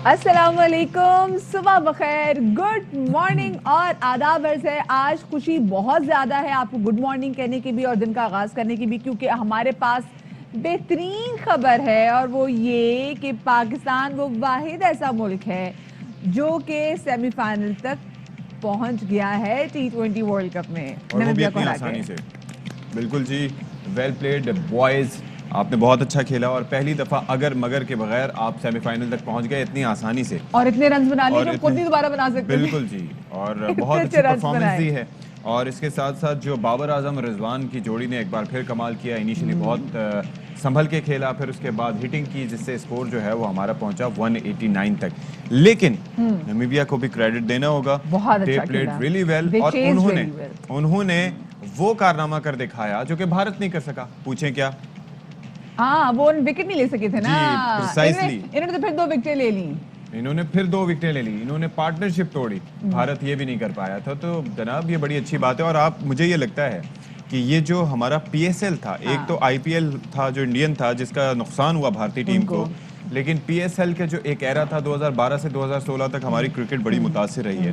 السلام علیکم، صبح بخیر، گڈ مارننگ اور آداب عرض ہے. آج خوشی بہت زیادہ ہے آپ کو گڈ مارننگ کہنے کی بھی اور دن کا آغاز کرنے کی بھی، کیونکہ ہمارے پاس بہترین خبر ہے اور وہ یہ کہ پاکستان وہ واحد ایسا ملک ہے جو کہ سیمی فائنل تک پہنچ گیا ہے T20 ورلڈ کپ میں، اور وہ بھی اتنی آسانی سے. بالکل جی، ویل پلیڈ بوائز، آپ نے بہت اچھا کھیلا اور پہلی دفعہ اگر مگر کے بغیر آپ سیمی فائنل تک پہنچ گئے اتنی آسانی سے اور اتنے رنز بنا لیے جو خود نہیں دوبارہ بنا سکتے. بالکل جی، اور بہت اچھی پرفارمنس دی ہے. اور اس کے ساتھ ساتھ جو بابر اعظم رضوان کی جوڑی نے ایک بار پھر کمال کیا. انیشلی بہت سنبھل کے کھیلا، پھر اس کے بعد ہٹنگ کی جس سے اسکور جو ہے وہ ہمارا پہنچا 189 تک. لیکن نمیبیا کو بھی کریڈٹ دینا ہوگا، دے پلیڈ ریلی ویل اور انہوں نے وہ کارنامہ کر دکھایا جو کہ بھارت نہیں کر سکا. پوچھیں کیا؟ ہاں، وہ وکٹ نہیں لے سکے تھے نا. پریسائزلی انہوں نے تو پھر 2 وکٹیں لے لی. انہوں نے پھر 2 وکٹیں لے لی، انہوں نے پارٹنرشپ توڑی. بھارت یہ بھی نہیں کر پایا تھا. تو جناب یہ بڑی اچھی بات ہے. اور مجھے یہ لگتا ہے کہ یہ جو ہمارا پی ایس ایل تھا، ایک تو آئی پی ایل تھا جو انڈین تھا جس کا نقصان ہوا بھارتی ٹیم کو، لیکن پی ایس ایل کے جو ایک ایرا تھا 2012 سے 2016 تک ہماری کرکٹ بڑی متاثر رہی ہے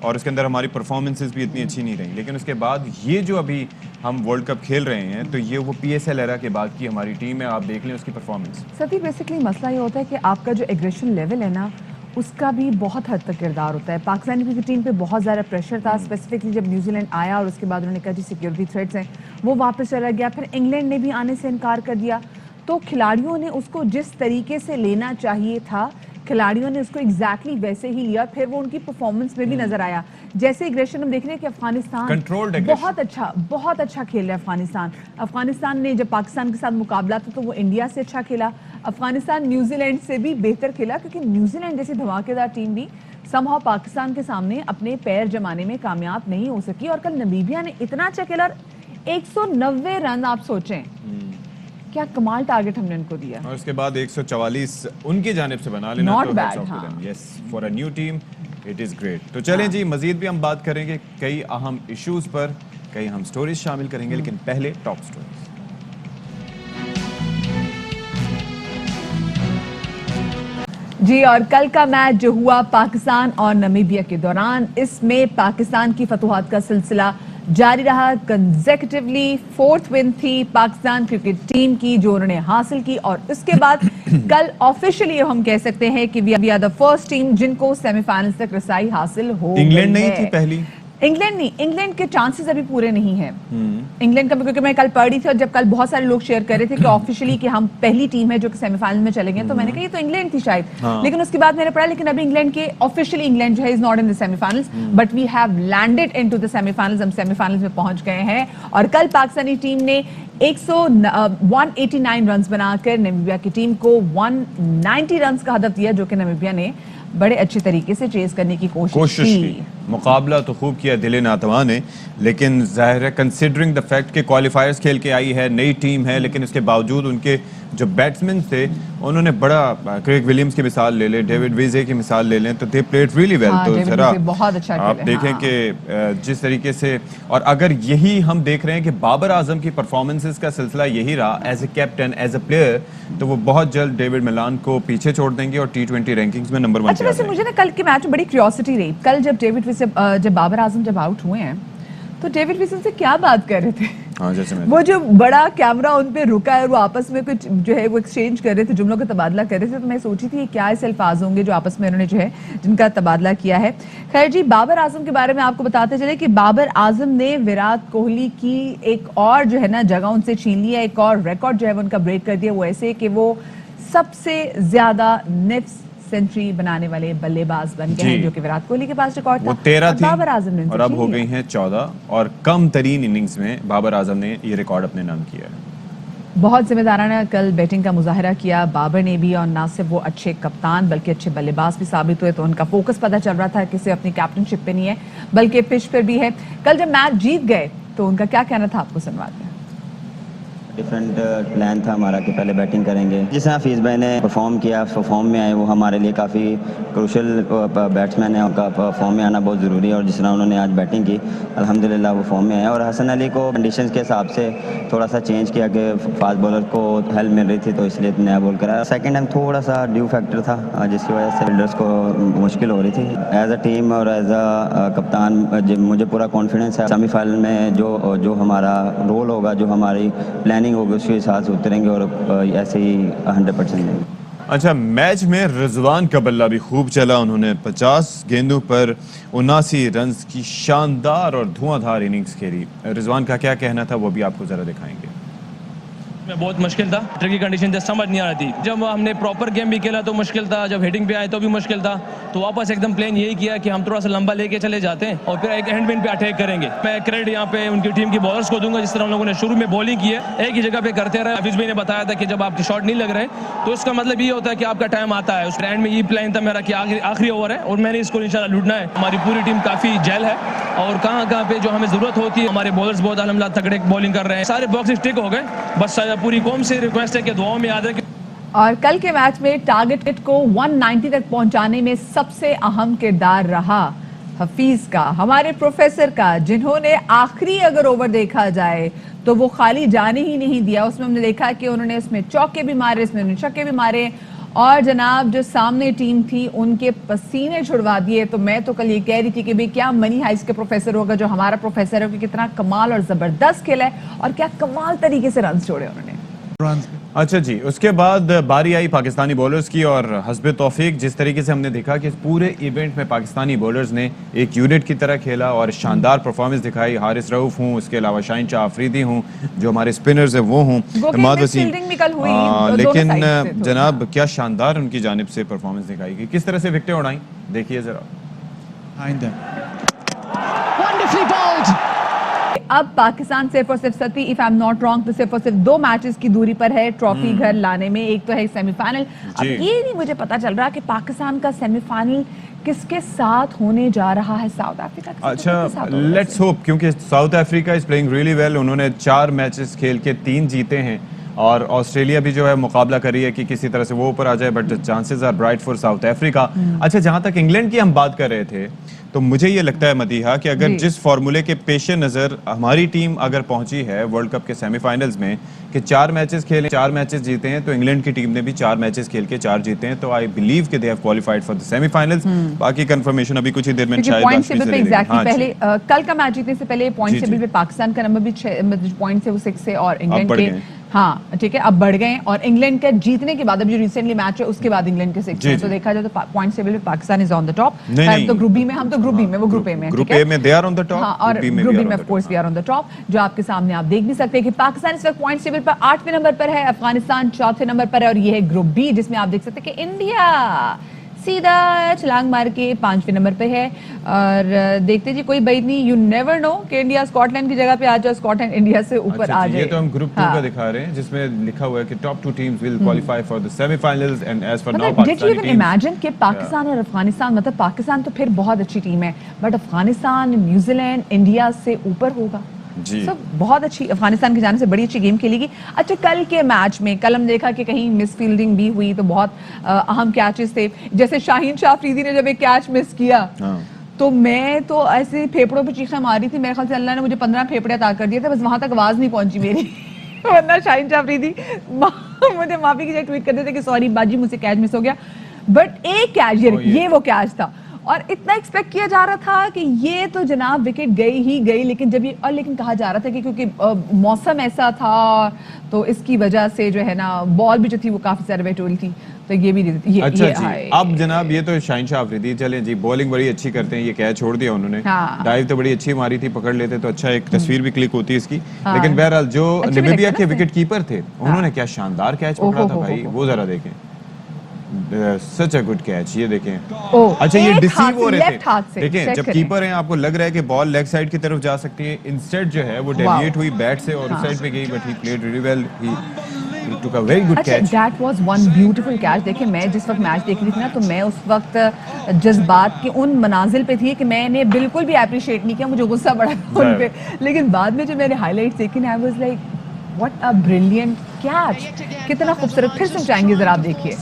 اور اس کے اندر ہماری پرفارمنسز بھی اتنی اچھی نہیں رہی. لیکن اس کے بعد یہ جو ابھی ہم ورلڈ کپ کھیل رہے ہیں تو یہ وہ پی ایس ایل ایرا کے بعد کی ہماری ٹیم ہے. آپ دیکھ لیں اس کی پرفارمنس. ستی بیسکلی مسئلہ یہ ہوتا ہے کہ آپ کا جو ایگریشن لیول ہے نا اس کا بھی بہت حد تک کردار ہوتا ہے. پاکستانی کرکٹ ٹیم پہ بہت زیادہ پریشر تھا، اسپیسیفکلی جب نیوزی لینڈ آیا اور اس کے بعد انہوں نے کہا جی سیکیورٹی تھریٹس ہیں، وہ واپس چلا گیا. پھر انگلینڈ نے بھی آنے سے انکار کر دیا. تو کھلاڑیوں نے اس کو جس طریقے سے لینا چاہیے تھا، کھلاڑیوں نے اس کو ایگزیکٹلی ویسے ہی لیا. پھر وہ ان کی پرفارمنس میں بھی نظر آیا. جیسے ایگریشن ہم دیکھ رہے ہیں کہ افغانستان بہت اچھا کھیل رہا ہے. افغانستان نے جب پاکستان کے ساتھ مقابلہ تھا تو وہ انڈیا سے اچھا کھیلا. افغانستان نیوزی لینڈ سے بھی بہتر کھیلا، کیونکہ نیوزی لینڈ جیسی دھماکے دار ٹیم بھی سمہاؤ پاکستان کے سامنے اپنے پیر جمانے میں کامیاب نہیں ہو سکی. اور کل نمیبیا نے اتنا اچھا کھیلا، 190 رن. آپ سوچیں کیا کمال ٹارگٹ ہم نے ان کو دیا. اور اس کے بعد 144 ان کی جانب سے بنا لینا تو hats of two them. Yes, for a new team it is great. تو چلیں جی، مزید بھی ہم بات کریں گے کئی اہم ایشوز پر، کئی اہم سٹوریز شامل کریں گے، لیکن پہلے ٹاپ سٹوریز. جی، اور کل کا میچ جو ہوا پاکستان اور نمیبیا کے دوران، اس میں پاکستان کی فتوحات کا سلسلہ جاری رہا. کنزیکٹیولی 4th ون تھی پاکستان کرکٹ ٹیم کی جو انہوں نے حاصل کی. اور اس کے بعد کل آفیشلی ہم کہہ سکتے ہیں کہ we are the first team جن کو سیمی فائنل تک رسائی حاصل ہو گئی ہے. انگلینڈ نہیں تھی پہلی، انگلینڈ کے چانسز ابھی پورے نہیں ہیں انگلینڈ کا، کیونکہ میں کل پڑھ رہی تھی اور جب کل بہت سارے لوگ شیئر کر رہے تھے کہ آفیشلی کہ ہم پہلی ٹیم ہے جو کہ سیمی فائنل میں چلیں گے، تو میں نے کہا یہ تو انگلینڈ تھی شاید. لیکن اس کے بعد میں نے پڑھا لیکن ابھی انگلینڈ کے آفیشلی انگلینڈ جو ہے is not in the semi finals, but we have landed into the semi finals. ہم سیمی فائنلز میں پہنچ گئے ہیں. اور کل پاکستانی ٹیم نے 189 رنز بنا کر نمیبیا کی ٹیم کو 190 رنز کا ہدف دیا، جو کہ نمیبیا نے بڑے اچھے طریقے سے چیز کرنے کی کوشش کی. مقابلہ تو خوب کیا دل ناتواں نے، لیکن ظاہر ہے کنسیڈرنگ دا فیکٹ کہ کوالیفائرز کھیل کے آئی ہے، نئی ٹیم ہے، لیکن اس کے باوجود ان کے جو بیٹسمین تھے انہوں نے بڑا، کریگ ولیمز کی مثال لے لیں، ڈیوڈ ویزے کی مثال لے لیں، تو دے پلیڈ ریلی ویل. تو ذرا آپ دیکھیں کہ جس طریقے سے، اور اگر یہی ہم دیکھ رہے ہیں کہ بابر اعظم کی پرفارمنسز کا سلسلہ یہی رہا as a captain, as a player, تو وہ بہت جلد ڈیوڈ ملان کو پیچھے چھوڑ دیں گے اور T20 رینکنگز میں نمبر 1 پہ آ جائیں گے. اچھا، ویسے مجھے نا کل کے میچ میں بڑی کیوریوسٹی رہی. کل جب بابر اعظم جب آؤٹ ہوئے ہیں تو ڈیوڈ ویسن سے کیا بات کر رہے تھے. وہ جو بڑا کیمرہ ان پہ رکا ہے، وہ آپس میں کچھ جو ہے وہ ایکسچینج کر رہے تھے، جملوں کا تبادلہ کر رہے تھے. تو میں سوچی تھی کیا ایسے الفاظ ہوں گے جو آپس میں انہوں نے جو ہے جن کا تبادلہ کیا ہے. خیر جی، بابر اعظم کے بارے میں آپ کو بتاتے چلے کہ بابر اعظم نے وراٹ کوہلی کی ایک اور جو ہے نا جگہ ان سے چھین لیا، ایک اور ریکارڈ جو ہے ان کا بریک کر دیا. وہ ایسے کہ وہ سب سے زیادہ نفس سینچری بنانے والے بلے باز بن گئے ہیں، جو کہ وراٹ کوہلی کے پاس ریکارڈ تھا. وہ 13 تھی بابر اعظم نے اور اب ہو گئی ہیں 14، اور کم ترین اننگز میں بابر اعظم نے یہ ریکارڈ اپنے نام کیا ہے. بہت ذمہ دارانہ کل بیٹنگ کا مظاہرہ کیا بابر نے بھی، اور نہ صرف وہ اچھے کپتان بلکہ اچھے بلے باز بھی ثابت ہوئے. تو ان کا فوکس پتہ چل رہا تھا کہ صرف اپنی کیپٹن شپ پہ نہیں ہے بلکہ پچ پر بھی ہے. کل جب میچ جیت گئے تو ان کا کیا کہنا تھا آپ کو سنواتے ہیں. ڈفرینٹ پلان تھا ہمارا کہ پہلے بیٹنگ کریں گے. جس طرح حفیظ بھائی نے پرفارم کیا, فارم میں آئے, وہ ہمارے لیے کافی کروشل بیٹسمین ہیں, ان کا فارم میں آنا بہت ضروری ہے. اور جس طرح انہوں نے آج بیٹنگ کی الحمدللہ وہ فارم میں آئے. اور حسن علی کو کنڈیشنز کے حساب سے تھوڑا سا چینج کیا کہ فاسٹ بالر کو ہیلپ مل رہی تھی تو اس لیے نیا بول کرایا. سیکنڈ ٹائم تھوڑا سا ڈیو فیکٹر تھا جس کی وجہ سے فیلڈرس کو مشکل ہو رہی تھی. ایز اے ٹیم اور ایز اے کپتان مجھے پورا کانفیڈنس ہے سیمی فائنل میں جو ہمارا رول ہوگا, جو ہماری پلاننگ ہوگی اس کے حساب سے اتریں گے اور ایسے ہی 100% دیں گے. اچھا, میچ میں رضوان کا بلہ بھی خوب چلا. انہوں نے 50 گیندوں پر 79 رنز کی شاندار اور دھواں دھار اننگز کھیلی. رضوان کا کیا کہنا تھا وہ بھی آپ کو ذرا دکھائیں گے. میں بہت مشکل تھا, ٹرکی کنڈیشن سے سمجھ نہیں آ رہی تھی. جب ہم نے پراپر گیم بھی کھیلا تو مشکل تھا, جب ہیٹنگ پہ آئے تو بھی مشکل تھا. تو واپس ایک دم پلان یہی کیا کہ ہم تھوڑا سا لمبا لے کے چلے جاتے ہیں اور پھر ایک ہینڈ مین پہ اٹیک کریں گے. میں کریڈٹ یہاں پہ ان کی ٹیم کی بالرز کو دوں گا, جس طرح ہم لوگوں نے شروع میں بولنگ کی ہے ایک ہی جگہ پہ کرتے رہے. حفیظ بھائی نے بتایا تھا کہ جب آپ کے شاٹ نہیں لگ رہے تو اس کا مطلب یہ ہوتا ہے کہ آپ کا ٹائم آتا ہے. اس اینڈ میں یہ پلان تھا میرا کہ آخری اوور ہے اور میں نے اس کو انشاءاللہ لوٹنا ہے. ہماری پوری ٹیم کافی جیل ہے اور کہاں پہ جو ہمیں ضرورت ہوتی ہے ہمارے بالرز بہت الحمدللہ تگڑے بولنگ کر رہے ہیں. سارے باکسز ٹک ہو گئے. بس پوری قوم سے ریکویسٹ ہے کہ دعاؤں میں یاد رکھیں. اور کل کے میچ میں ٹارگٹ کو 190 تک پہنچانے میں سب سے اہم کردار رہا حفیظ کا, ہمارے پروفیسر کا, جنہوں نے آخری اگر اوور دیکھا جائے تو وہ خالی جانے ہی نہیں دیا. اس میں ہم نے دیکھا کہ انہوں نے اس میں چوکے بھی مارے, اس میں انہوں نے چھکے بھی مارے اور جناب جو سامنے ٹیم تھی ان کے پسینے چھڑوا دیے. تو میں تو کل یہ کہہ رہی تھی کہ بھئی کیا منی ہائیس کے پروفیسر ہوگا جو ہمارا پروفیسر ہے, کہ کتنا کمال اور زبردست کھیلا ہے اور کیا کمال طریقے سے رنز چھوڑے انہوں نے. اچھا جی, اس کے بعد باری آئی پاکستانی بولرز کی اور حسب توفیق جس طریقے سے ہم نے دیکھا کہ اس پورے ایونٹ میں پاکستانی بولرز نے ایک یونٹ کی طرح کھیلا اور شاندار پرفارمنس دکھائی. حارث رؤوف ہوں, اس کے علاوہ شاہین شاہ آفریدی ہوں, جو ہمارے سپنرز ہیں وہ ہوں, عماد وسیم. لیکن جناب کیا شاندار ان کی جانب سے پرفارمنس دکھائی گئی, کس طرح سے وکٹیں اڑائیں دیکھیے ذرا. اب پاکستان صرف اور صرف ستی اف آئی ایم ناٹ رانگ تو صرف اور صرف 2 میچز کی دوری پر ہے ٹرافی گھر لانے میں. ایک تو ہے سیمی فائنل. اب یہ نہیں مجھے پتا چل رہا کہ پاکستان کا سیمی فائنل کس کے ساتھ ہونے جا رہا ہے. ساؤتھ افریقہ کے ساتھ. اچھا لیٹس ہوپ, کیونکہ South Africa is playing really well. انہوں نے 4 میچز کھیل کے 3 جیتے ہیں اور آسٹریلیا بھی جو ہے مقابلہ کر رہی ہے کہ کسی طرح سے وہ اوپر آ جائے, but chances are bright for South Africa. اچھا, جہاں تک انگلینڈ کی ہم بات کر رہے تھے تو مجھے یہ لگتا ہے مدیحہ کہ اگر جس فارمولے کے پیش نظر ہماری ٹیم اگر پہنچی ہے ورلڈ کپ کے سیمی فائنلز میں کہ 4 میچز کھیلیں 4 میچز جیتے ہیں, تو انگلینڈ کی ٹیم نے بھی 4 میچز کھیل کے 4 جیتے ہیں. تو آئی بلیو کہ they have qualified for the semi finals. باقی کنفرمیشن ابھی کچھ ہی دیر میں شاید پہلے کل کا میچ جیتنے سے پہلے پوائنٹ ٹیبل پہ پاکستان کا نمبر بھی پوائنٹ سے وہ 6 سے اور انگلینڈ کے ہاں ٹھیک ہے اب بڑھ گئے. اور انگلینڈ کے جیتنے کے بعد اب جو ریسنٹلی میچ ہے اس کے بعد انگلینڈ کے 6 ہیں. تو دیکھا جائے تو پوائنٹ ٹیبل پہ پاکستان از آن دی ٹاپ. ہم تو گروپ بی میں, وہ گروپ اے میں, گروپ اے میں they are on the top. ہاں, اور گروپ بی میں of course we are on the top, جو آپ کے سامنے آپ دیکھ بھی سکتے ہیں کہ پاکستان اس وقت پوائنٹ ٹیبل پر 8ویں نمبر پر ہے, افغانستان 4تھے نمبر پر ہے اور یہ ہے گروپ بی جس میں آپ دیکھ سکتے ہیں کہ انڈیا سیدھا چھلانگ مار کے 5ویں نمبر پہ ہے. اور دیکھتے جی کوئی بعید نہیں, یو نیور نو کہ انڈیا اسکاٹ لینڈ کی جگہ پہ آ جائے, اسکاٹ لینڈ انڈیا سے اوپر آ جائے. یہ تو ہم گروپ 2 کا دکھا رہے ہیں جس میں لکھا ہوا ہے کہ top 2 teams will qualify for the semi finals and as far now Pakistani team. Imagine کہ پاکستان اور افغانستان, مطلب پاکستان تو پھر بہت اچھی ٹیم ہے but Afghanistan New Zealand India سے اوپر ہوگا. سب بہت اچھی افغانستان کی جانب سے بڑی اچھی گیم کھیلے گی. اچھا, کل کے میچ میں کل ہم دیکھا کہ کہیں مس فیلڈنگ بھی ہوئی تو بہت اہم کیچز تھے. جیسے شاہین شاہ آفریدی نے جب ایک کیچ مس کیا تو میں تو ایسے پھیپڑوں پہ چیخیں ماری تھی. میرے خیال سے اللہ نے مجھے 15 پھیپڑے عطا کر دیے تھے, بس وہاں تک آواز نہیں پہنچی میری. ورنہ شاہین شاہ آفریدی مجھے معافی کی ٹویٹ کرتے تھے کہ سوری باجی مجھ سے کیچ مس ہو گیا. بٹ ایک کیچ, یہ وہ کیچ تھا اور اتنا ایکسپیکٹ کیا جا رہا تھا کہ یہ تو جناب وکٹ گئی ہی گئی. لیکن جب یہ لیکن کہا جا رہا تھا کہ کیونکہ موسم ایسا تھا تو اس کی وجہ سے جو ہے نا بال بھی جو تھی وہ کافی زیادہ ویٹ تھی تو یہ بھی اچھا جی. اب جناب یہ تو شاہین شاہ آفریدی چلیں جی بولنگ بڑی اچھی کرتے ہیں, یہ کیچ چھوڑ دیا انہوں نے, ڈائیو تو بڑی اچھی ماری تھی, پکڑ لیتے تو اچھا ایک تصویر بھی کلک ہوتی اس کی. لیکن بہرحال جو نمیبیا کے وکٹ کیپر تھے انہوں نے کیا شاندار کیچ پکڑا تھا بھائی, وہ ذرا دیکھیں. سچ اے گڈ کیچ, یہ دیکھیں. اچھا یہ ڈیسیو ہو رہے تھے, دیکھیں جب کیپر ہیں آپ کو لگ رہا ہے کہ بال لیگ سائڈ کی طرف جا سکتی ہے, انسٹیڈ جو ہے وہ ڈیویٹ ہوئی بیٹ سے اور اس سائڈ پہ گئی, but he played really well, he took a very good catch. That was one beautiful catch. دیکھیں میں جس وقت میچ دیکھ رہی تھی نا تو میں اس وقت جذبات کے ان منازل پہ تھی کہ میں نے بالکل بھی اپریشیٹ نہیں کیا, مجھے غصہ بڑا ان پہ. لیکن بعد میں جب میں نے ہائی لائٹس دیکھی نا I was like what a brilliant catch, कितना खूबसूरत, फिर से चाहेंगे जरा आप देखिए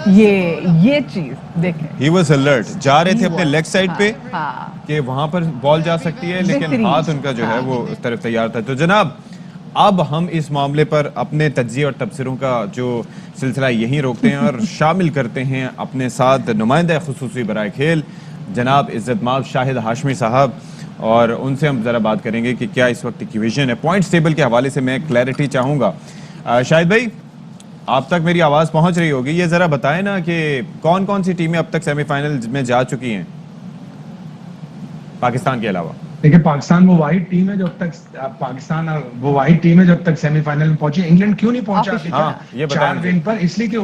ये चीज देखें, ही वाज अलर्ट, जा रहे थे He अपने was, लेग साइड पे हाँ, कि वहां पर बॉल जा सकती है, लेकिन बेहतरीन, हाथ उनका जो है हाँ। वो उस तरफ तैयार था। तो जनाब, अब हम इस मामले पर अपने तज्जिए और तबसरों का जो सिलसिला यहीं रोकते हैं और शामिल करते हैं अपने साथ नुमाइंदा खुसूसी बराए खेल जनाब इज़्ज़तमाब शाहिद हाशमी साहब, और उनसे हम ज़रा बात करेंगे कि क्या इस वक्त की विजन है। पॉइंट्स टेबल के हवाले से मैं क्लैरिटी चाहूँगा। शाहिद भाई, आप तक मेरी आवाज़ पहुँच रही होगी, ये ज़रा बताएं ना कि कौन कौन सी टीमें अब तक सेमीफाइनल में जा चुकी हैं पाकिस्तान के अलावा? देखिए, पाकिस्तान वो वाहिद टीम है जो अब तक पाकिस्तान वो वाहिद टीम है जो अब तक सेमीफाइनल में पहुंची। इंग्लैंड क्यों नहीं पहुंचा अभी तक? हाँ, ये बताएं 4 मुझे। विन पर, इसलिए कि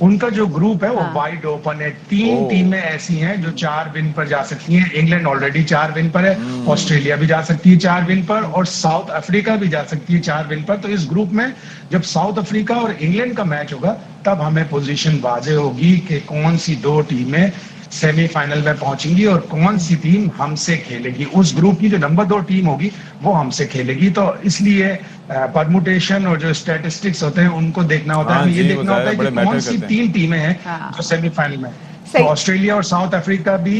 उनका जो ग्रुप है वो वाइड ओपन है। 3 टीमें ऐसी हैं जो 4 विन पर जा सकती हैं। इंग्लैंड ऑलरेडी 4 विन पर है, ऑस्ट्रेलिया भी जा सकती है 4 विन पर, और साउथ अफ्रीका भी जा सकती है 4 विन पर। तो इस ग्रुप में जब साउथ अफ्रीका और इंग्लैंड का मैच होगा तब हमें पोजीशन वाज़ेह होगी कि कौन सी 2 टीमें सेमीफाइनल में पहुंचेंगी और कौन सी टीम हमसे खेलेगी। उस ग्रुप की जो नंबर 2 टीम होगी वो हमसे खेलेगी। तो इसलिए परमुटेशन और जो स्टैटिस्टिक्स होते हैं उनको देखना होता है। हाँ हमें ये जी, वो देखना होता है बड़े कि मैटर कौन सी करते हैं। 3 टीमें हैं हाँ। जो सेमीफाइनल में। सही। तो ऑस्ट्रेलिया और साउथ अफ्रीका भी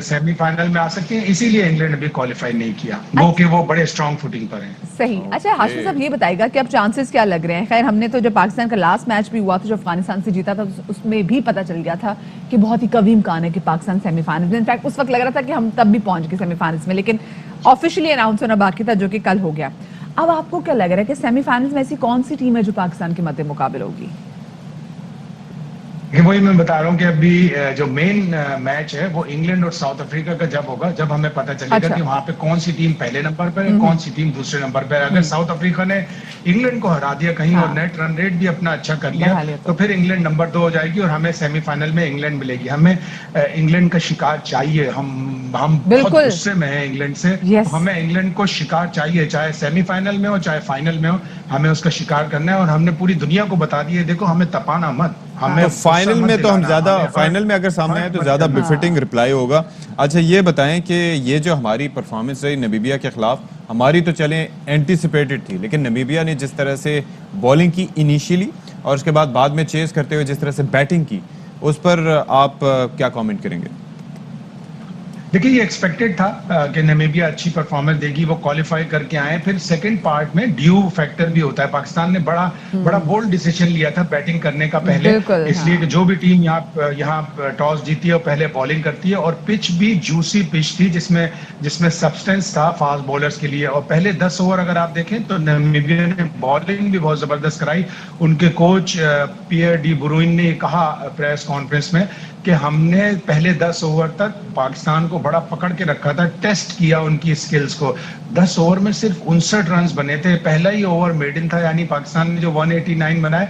सेमीफाइनल में आ सकती हैं, इसीलिए इंग्लैंड अभी क्वालिफाई नहीं किया, वो कि वो बड़े स्ट्रांग फुटिंग पर हैं। सही। अच्छा हाशमी साहब, ये बताइएगा कि अब चांसेस क्या लग रहे हैं? खैर, हमने तो जब पाकिस्तान का लास्ट मैच भी हुआ था जो अफगानिस्तान से जीता था, उसमें भी पता चल गया था कि बहुत ही कम इम्कान है कि पाकिस्तान सेमीफाइनल में, इनफैक्ट उस वक्त लग रहा था कि हम तब भी पहुंच गए सेमीफाइनल्स में, लेकिन ऑफिशियली अनाउंस होना बाकी था जो कि कल हो गया। अब आपको क्या लग रहा है कि सेमीफाइनल्स में ऐसी कौन सी टीम है जो पाकिस्तान के मद्दे मुकाबले होगी? वही मैं बता रहा हूँ कि अभी जो मेन मैच है वो इंग्लैंड और साउथ अफ्रीका का जब होगा, जब हमें पता चलेगा अच्छा। कि वहां पे कौन सी टीम पहले नंबर पर है, कौन सी टीम दूसरे नंबर पर है। अगर साउथ अफ्रीका ने इंग्लैंड को हरा दिया कहीं और नेट रन रेट भी अपना अच्छा कर बढ़ा लिया लिया तो फिर इंग्लैंड नंबर 2 हो जाएगी और हमें सेमीफाइनल में इंग्लैंड मिलेगी। हमें इंग्लैंड का शिकार चाहिए। हम बहुत बिल्कुल। गुस्से में हैं इंग्लैंड से। Yes. हमें इंग्लैंड को शिकार चाहिए, चाहे सेमीफाइनल में हो चाहे फाइनल में हो, हमें उसका शिकार करना है। और हमने पूरी दुनिया को बता दिया, देखो हमें तपाना मत, हमें तो फाइनल गुस्सा मत में तो हम दिलाना, ज्यादा हमें फाइनल में अगर सामने आए तो ज्यादा बिफिटिंग रिप्लाई होगा। अच्छा ये बताएं कि ये जो हमारी परफॉर्मेंस रही नामीबिया के खिलाफ, हमारी तो चले एंटीसिपेटेड थी, लेकिन नामीबिया ने जिस तरह से बॉलिंग की इनिशियली और उसके बाद में चेस करते हुए जिस तरह से बैटिंग की, उस पर आप क्या कमेंट करेंगे? देखिए, ये एक्सपेक्टेड था कि नामीबिया अच्छी परफॉर्मेंस देगी, वो क्वालिफाई करके आए। फिर सेकंड पार्ट में ड्यू फैक्टर भी होता है। पाकिस्तान ने बड़ा बोल्ड डिसीजन लिया था बैटिंग करने का पहले, बिल्कुल, इसलिए हाँ। कि जो भी टीम यहाँ टॉस जीती है वो पहले बॉलिंग करती है। और पिच भी जूसी पिच थी जिसमें सब्सटेंस था फास्ट बॉलर्स के लिए। और पहले 10 ओवर अगर आप देखें तो नामीबिया ने बॉलिंग भी बहुत जबरदस्त कराई। उनके कोच पियर डी ब्रुइन ने कहा प्रेस कॉन्फ्रेंस में कि हमने पहले 10 ओवर तक पाकिस्तान को बड़ा पकड़ के रखा था, टेस्ट किया उनकी स्किल्स को। 10 ओवर में सिर्फ 59 रन बने थे। पहला ही ओवर मेडन था, यानी पाकिस्तान ने जो 189 बनाए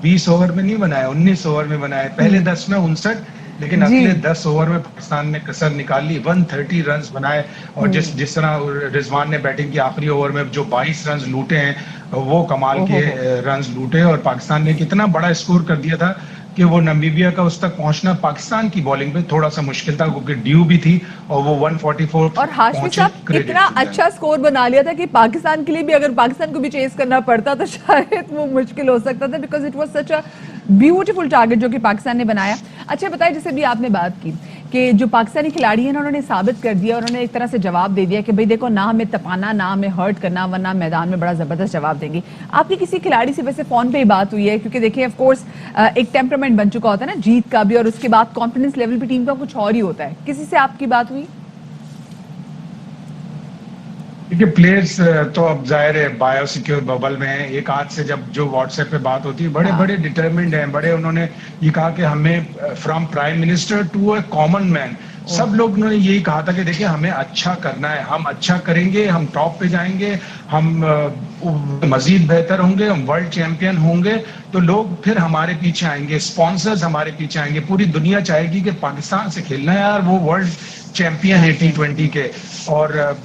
20 ओवर में नहीं बनाए, 19 ओवर में बनाए। पहले 10 में 59, लेकिन अगले 10 ओवर में पाकिस्तान ने कसर निकाल ली, 130 रन बनाए। और जिस तरह रिजवान ने बैटिंग की आखिरी ओवर में जो 22 रन लूटे हैं, वो कमाल के रन लूटे। और पाकिस्तान ने कितना बड़ा स्कोर कर दिया था कि वो नामीबिया का उस तक पहुंचना पाकिस्तान की बॉलिंग पे थोड़ा सा मुश्किल था, क्योंकि ड्यू भी थी और वो 144 और हाशमी साहब इतना अच्छा स्कोर बना लिया था कि पाकिस्तान के लिए भी, अगर पाकिस्तान को भी चेस करना पड़ता तो शायद वो मुश्किल हो सकता था, because it was such a beautiful target जो कि पाकिस्तान ने बनाया। अच्छा बताइए, जैसे भी आपने बात की कि जो पाकिस्तानी खिलाड़ी हैं उन्होंने साबित कर दिया, उन्होंने एक तरह से जवाब दे दिया कि भाई देखो, ना हमें तपाना ना हमें हर्ट करना, वरना मैदान में बड़ा जबरदस्त जवाब देंगे। आपकी किसी खिलाड़ी से वैसे फोन पे ही बात हुई है? क्योंकि देखिए ऑफ कोर्स एक टेम्परामेंट बन चुका होता है ना जीत का भी, और उसके बाद कॉन्फिडेंस लेवल भी टीम का कुछ और ही होता है। किसी से आपकी बात हुई? देखिए, प्लेयर्स तो अब जाहिर है बायो सिक्योर बबल में है। एक आध से जब जो व्हाट्सएप पे बात होती है, बड़े डिटरमिन्ड हैं, उन्होंने ये कहा कि हमें from prime minister to a common man, सब लोग उन्होंने यही कहा था कि देखिए हमें अच्छा करना है, हम अच्छा करेंगे, हम टॉप पे जाएंगे, हम मजीद बेहतर होंगे, हम वर्ल्ड चैंपियन होंगे, तो लोग फिर हमारे पीछे आएंगे, स्पॉन्सर्स हमारे पीछे आएंगे, पूरी दुनिया चाहेगी कि पाकिस्तान से खेलना है यार, वो वर्ल्ड चैंपियन है T20 के। और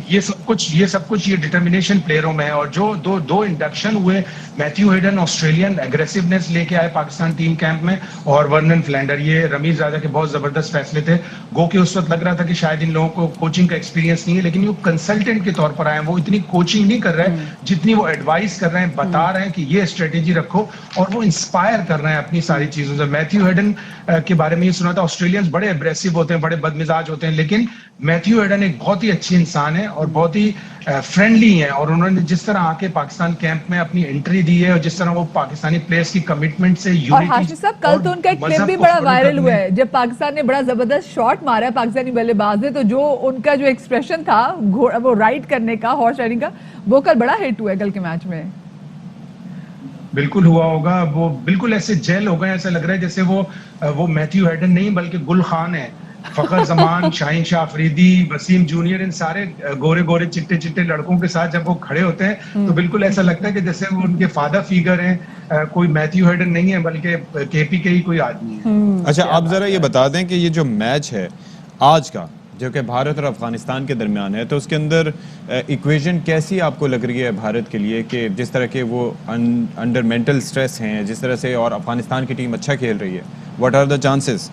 ये सब कुछ ये डिटर्मिनेशन प्लेयरों में है। और जो दो इंडक्शन हुए, मैथ्यू हेडन ऑस्ट्रेलियन एग्रेसिवनेस लेके आए पाकिस्तान टीम कैंप में, और वर्नन फ्लैंडर, ये रमीज राजा के बहुत जबरदस्त फैसले थे। गो के उस वक्त लग रहा था कि शायद इन लोगों को कोचिंग का एक्सपीरियंस नहीं है, लेकिन वो कंसल्टेंट के तौर पर आए हैं। वो इतनी कोचिंग नहीं कर रहे हैं जितनी वो एडवाइस कर रहे हैं, बता रहे हैं कि ये स्ट्रेटेजी रखो, और वो इंस्पायर कर रहे हैं अपनी सारी चीजों से। मैथ्यू हेडन के बारे में ये सुना था, ऑस्ट्रेलियंस बड़े एग्रेसिव होते हैं, बड़े बदमिजाज होते हैं, लेकिन मैथ्यू हेडन एक बहुत ही अच्छी इंसान है और बहुत ही फ्रेंडली है। और उन्होंने जिस तरह आके पाकिस्तान कैंप में अपनी एंट्री दी है, और जिस तरह वो पाकिस्तानी प्लेयर्स की कमिटमेंट से और हाशिम साहब, कल तो उनका एक क्लिप भी बड़ा वायरल हुआ है जब पाकिस्तान ने बड़ा जबरदस्त शॉट मारा है पाकिस्तानी बल्लेबाज ने, तो जो उनका जो एक्सप्रेशन था वो राइड करने का, हॉर्स राइडिंग का, वो कल बड़ा हिट हुआ है कल के मैच में। बिल्कुल हुआ होगा, वो बिल्कुल ऐसे जेल हो गए, ऐसा लग रहा है जैसे वो मैथ्यू हेडन नहीं बल्कि गुल खान है। फखर जमान, शाहीन शाह अफरीदी, वसीम जूनियर, इन सारे गोरे गोरे चिट्टे चिट्टे लड़कों के साथ जब वो खड़े होते हैं तो बिल्कुल ऐसा लगता है कि जैसे वो उनके फादर फिगर हैं। कोई मैथ्यू हेडन नहीं है बल्कि केपी के ही कोई आदमी है। अच्छा, आप जरा ये बता दें कि ये जो मैच है आज का, जो कि भारत और अफगानिस्तान के दरमियान है, तो उसके अंदर इक्वेशन कैसी आपको लग रही है भारत के लिए, कि जिस तरह के वो अंडर मेंटल स्ट्रेस हैं जिस तरह से, और अफगानिस्तान की टीम अच्छा खेल रही है, व्हाट आर द चांसेस?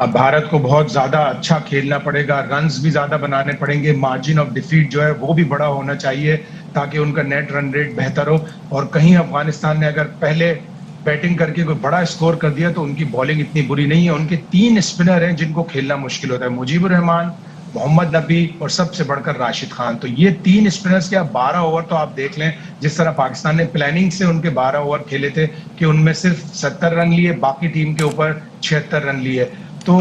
अब भारत को बहुत ज्यादा अच्छा खेलना पड़ेगा, रन्स भी ज्यादा बनाने पड़ेंगे, मार्जिन ऑफ डिफीट जो है वो भी बड़ा होना चाहिए ताकि उनका नेट रन रेट बेहतर हो। और कहीं अफगानिस्तान ने अगर पहले बैटिंग करके कोई बड़ा स्कोर कर दिया तो उनकी बॉलिंग इतनी बुरी नहीं है। उनके 3 स्पिनर हैं जिनको खेलना मुश्किल होता है, मुजीबुर रहमान, मोहम्मद नबी और सबसे बढ़कर राशिद खान। तो ये 3 स्पिनर्स के 12 ओवर तो आप देख लें, जिस तरह पाकिस्तान ने प्लानिंग से उनके 12 ओवर खेले थे कि उनमें सिर्फ 70 रन लिए, बाकी टीम के ऊपर 76 रन लिए। तो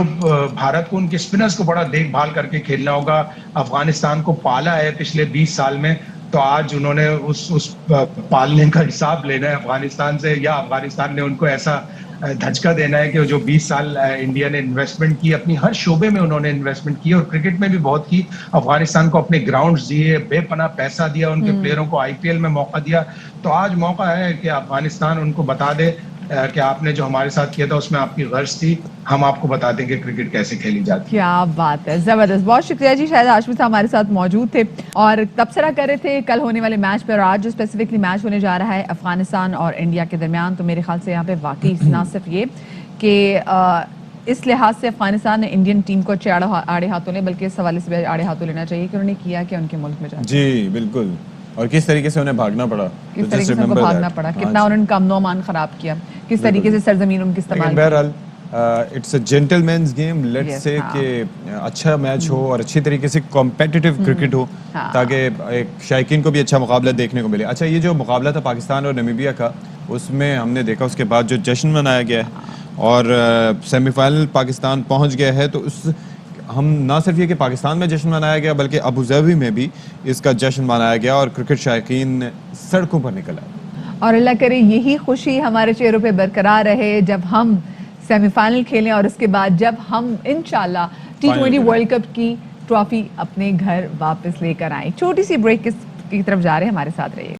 भारत को उनके स्पिनर्स को बड़ा देखभाल करके खेलना होगा। अफगानिस्तान को पाला है पिछले 20 साल में, तो आज उन्होंने उस पालने का हिसाब लेना है अफगानिस्तान से, या अफगानिस्तान ने उनको ऐसा धचका देना है कि जो 20 साल इंडिया ने इन्वेस्टमेंट की, अपनी हर शोबे में उन्होंने इन्वेस्टमेंट की, और क्रिकेट में भी बहुत की। अफगानिस्तान को अपने ग्राउंड्स दिए, बेपनाह पैसा दिया, उनके प्लेयरों को आईपीएल में मौका दिया। तो आज मौका है कि अफगानिस्तान उनको बता दे कि आपने जो हमारे साथ किया था उसमें आपकी गर्ज थी, हम आपको बता देंगे क्रिकेट कैसे खेली जाती है। क्या बात है, जबरदस्त, बहुत शुक्रिया जी। शायद हाशमी साहब हमारे साथ मौजूद थे और तबसरा कर रहे थे कल होने वाले मैच पर, और आज जो स्पेसिफिकली मैच होने जा रहा है अफगानिस्तान और इंडिया के दरमियान, तो मेरे ख्याल से यहाँ पे वाकई ना सिर्फ ये कि इस लिहाज से अफगानिस्तान ने इंडियन टीम को अच्छे आड़े हाथों ले, बल्कि इस हवाले से भी आड़े हाथों लेना चाहिए कि उन्होंने किया क्या उनके मुल्क में जाकर। जी बिल्कुल, और किस तरीके से उन्हें भागना पड़ा, किस तरीके से उनको भागना पड़ा, कितना उन्होंने अमनो अमान खराब किया, किस तरीके से सरजमीन उनकी इस्तेमाल। बहरहाल it's a gentleman's game, let's say कि अच्छा मैच हो और अच्छी तरीके से कॉम्पिटिटिव क्रिकेट हो, ताकि एक शायकीन को भी अच्छा मुकाबला देखने को मिले। अच्छा, ये जो मुकाबला था पाकिस्तान और नामीबिया का, उसमें हमने देखा उसके बाद जो जश्न मनाया गया है और सेमीफाइनल पाकिस्तान पहुंच गया है, तो उस हम ना सिर्फ ये कि पाकिस्तान में जश्न मनाया गया बल्कि अबू धाबी में भी इसका जश्न मनाया गया और क्रिकेट शायकीन सड़कों पर निकल आए। और अल्लाह करे यही खुशी हमारे चेहरों पे बरकरार रहे जब हम सेमीफाइनल खेलें और उसके बाद जब हम इंशाल्लाह T20 वर्ल्ड कप की ट्रॉफी अपने घर वापस लेकर आए। छोटी सी ब्रेक की तरफ जा रहे हैं, हमारे साथ रहिए।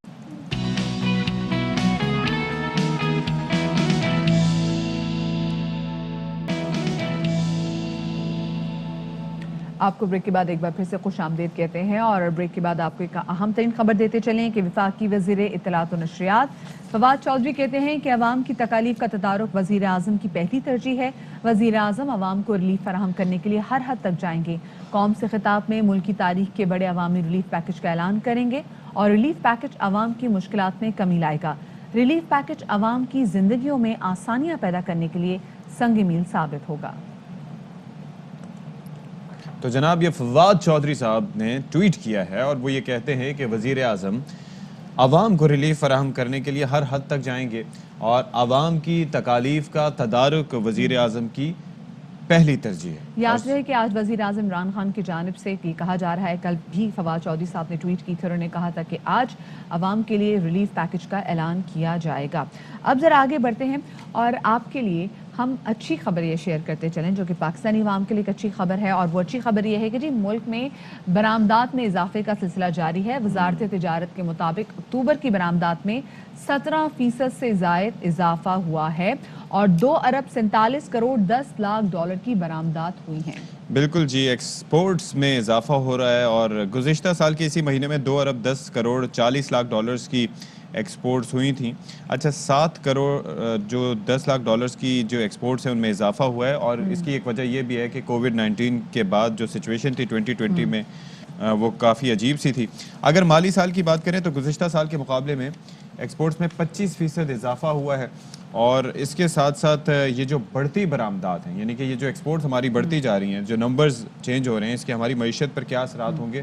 आपको ब्रेक के बाद एक बार फिर से खुश आमदीद कहते हैं, और ब्रेक के बाद आपको एक अहम तरीन खबर देते चलें कि वफाकी वज़ीर इत्तलात व नशरियात फवाद चौधरी कहते हैं कि अवाम की तकालीफ का तदारुक वज़ीर आज़म की पहली तरजीह है। वज़ीर आज़म अवाम को रिलीफ फराहम करने के लिए हर हद तक जाएंगे। कौम से खिताब में मुल्क की तारीख के बड़े अवामी रिलीफ पैकेज का ऐलान करेंगे, और रिलीफ पैकेज अवाम की मुश्किलात में कमी लाएगा। रिलीफ पैकेज अवाम की जिंदगियों में आसानियाँ पैदा करने के लिए संग मील साबित होगा। तो जनाब, ये फवाद चौधरी साहब ने ट्वीट किया है और वो ये कहते हैं कि वज़ीर आज़म अवाम को रिलीफ फराहम करने के लिए हर हद तक जाएंगे, और अवाम की तकालीफ का तदारुक वज़ीर आज़म की पहली तरजीह है। याद रहे कि आज वज़ीर आज़म इमरान खान की जानिब से ये कहा जा रहा है, कल भी फवाद चौधरी साहब ने ट्वीट की थी, उन्होंने कहा था कि आज अवाम के लिए रिलीफ पैकेज का ऐलान किया जाएगा। अब ज़रा आगे बढ़ते हैं और आपके लिए ہم اچھی خبر یہ شیئر کرتے چلیں جو کہ پاکستانی عوام کے لیے ایک اچھی خبر ہے، اور وہ اچھی خبر یہ ہے کہ جی ملک میں برآمدات میں اضافے کا سلسلہ جاری ہے۔ وزارت تجارت کے مطابق اکتوبر کی برآمدات میں 17% سے زائد اضافہ ہوا ہے اور 2 ارب 47 کروڑ 10 لاکھ ڈالر کی برآمدات ہوئی ہیں۔ بالکل جی، ایکسپورٹس میں اضافہ ہو رہا ہے اور گزشتہ سال کے اسی مہینے میں 2 ارب 10 کروڑ 40 لاکھ ڈالرز کی ایکسپورٹس ہوئی تھیں۔ اچھا 7 کروڑ جو 10 لاکھ ڈالرز کی جو ایکسپورٹس ہیں ان میں اضافہ ہوا ہے، اور اس کی ایک وجہ یہ بھی ہے کہ کووڈ-19 کے بعد جو سچویشن تھی 2020 میں وہ کافی عجیب سی تھی۔ اگر مالی سال کی بات کریں تو گزشتہ سال کے مقابلے میں ایکسپورٹس میں 25% اضافہ ہوا ہے، اور اس کے ساتھ ساتھ یہ جو بڑھتی برآمدات ہیں، یعنی کہ یہ جو ایکسپورٹس ہماری بڑھتی جا رہی ہیں، جو نمبرز چینج ہو رہے ہیں، اس کے ہماری معیشت پر کیا اثرات ہوں گے،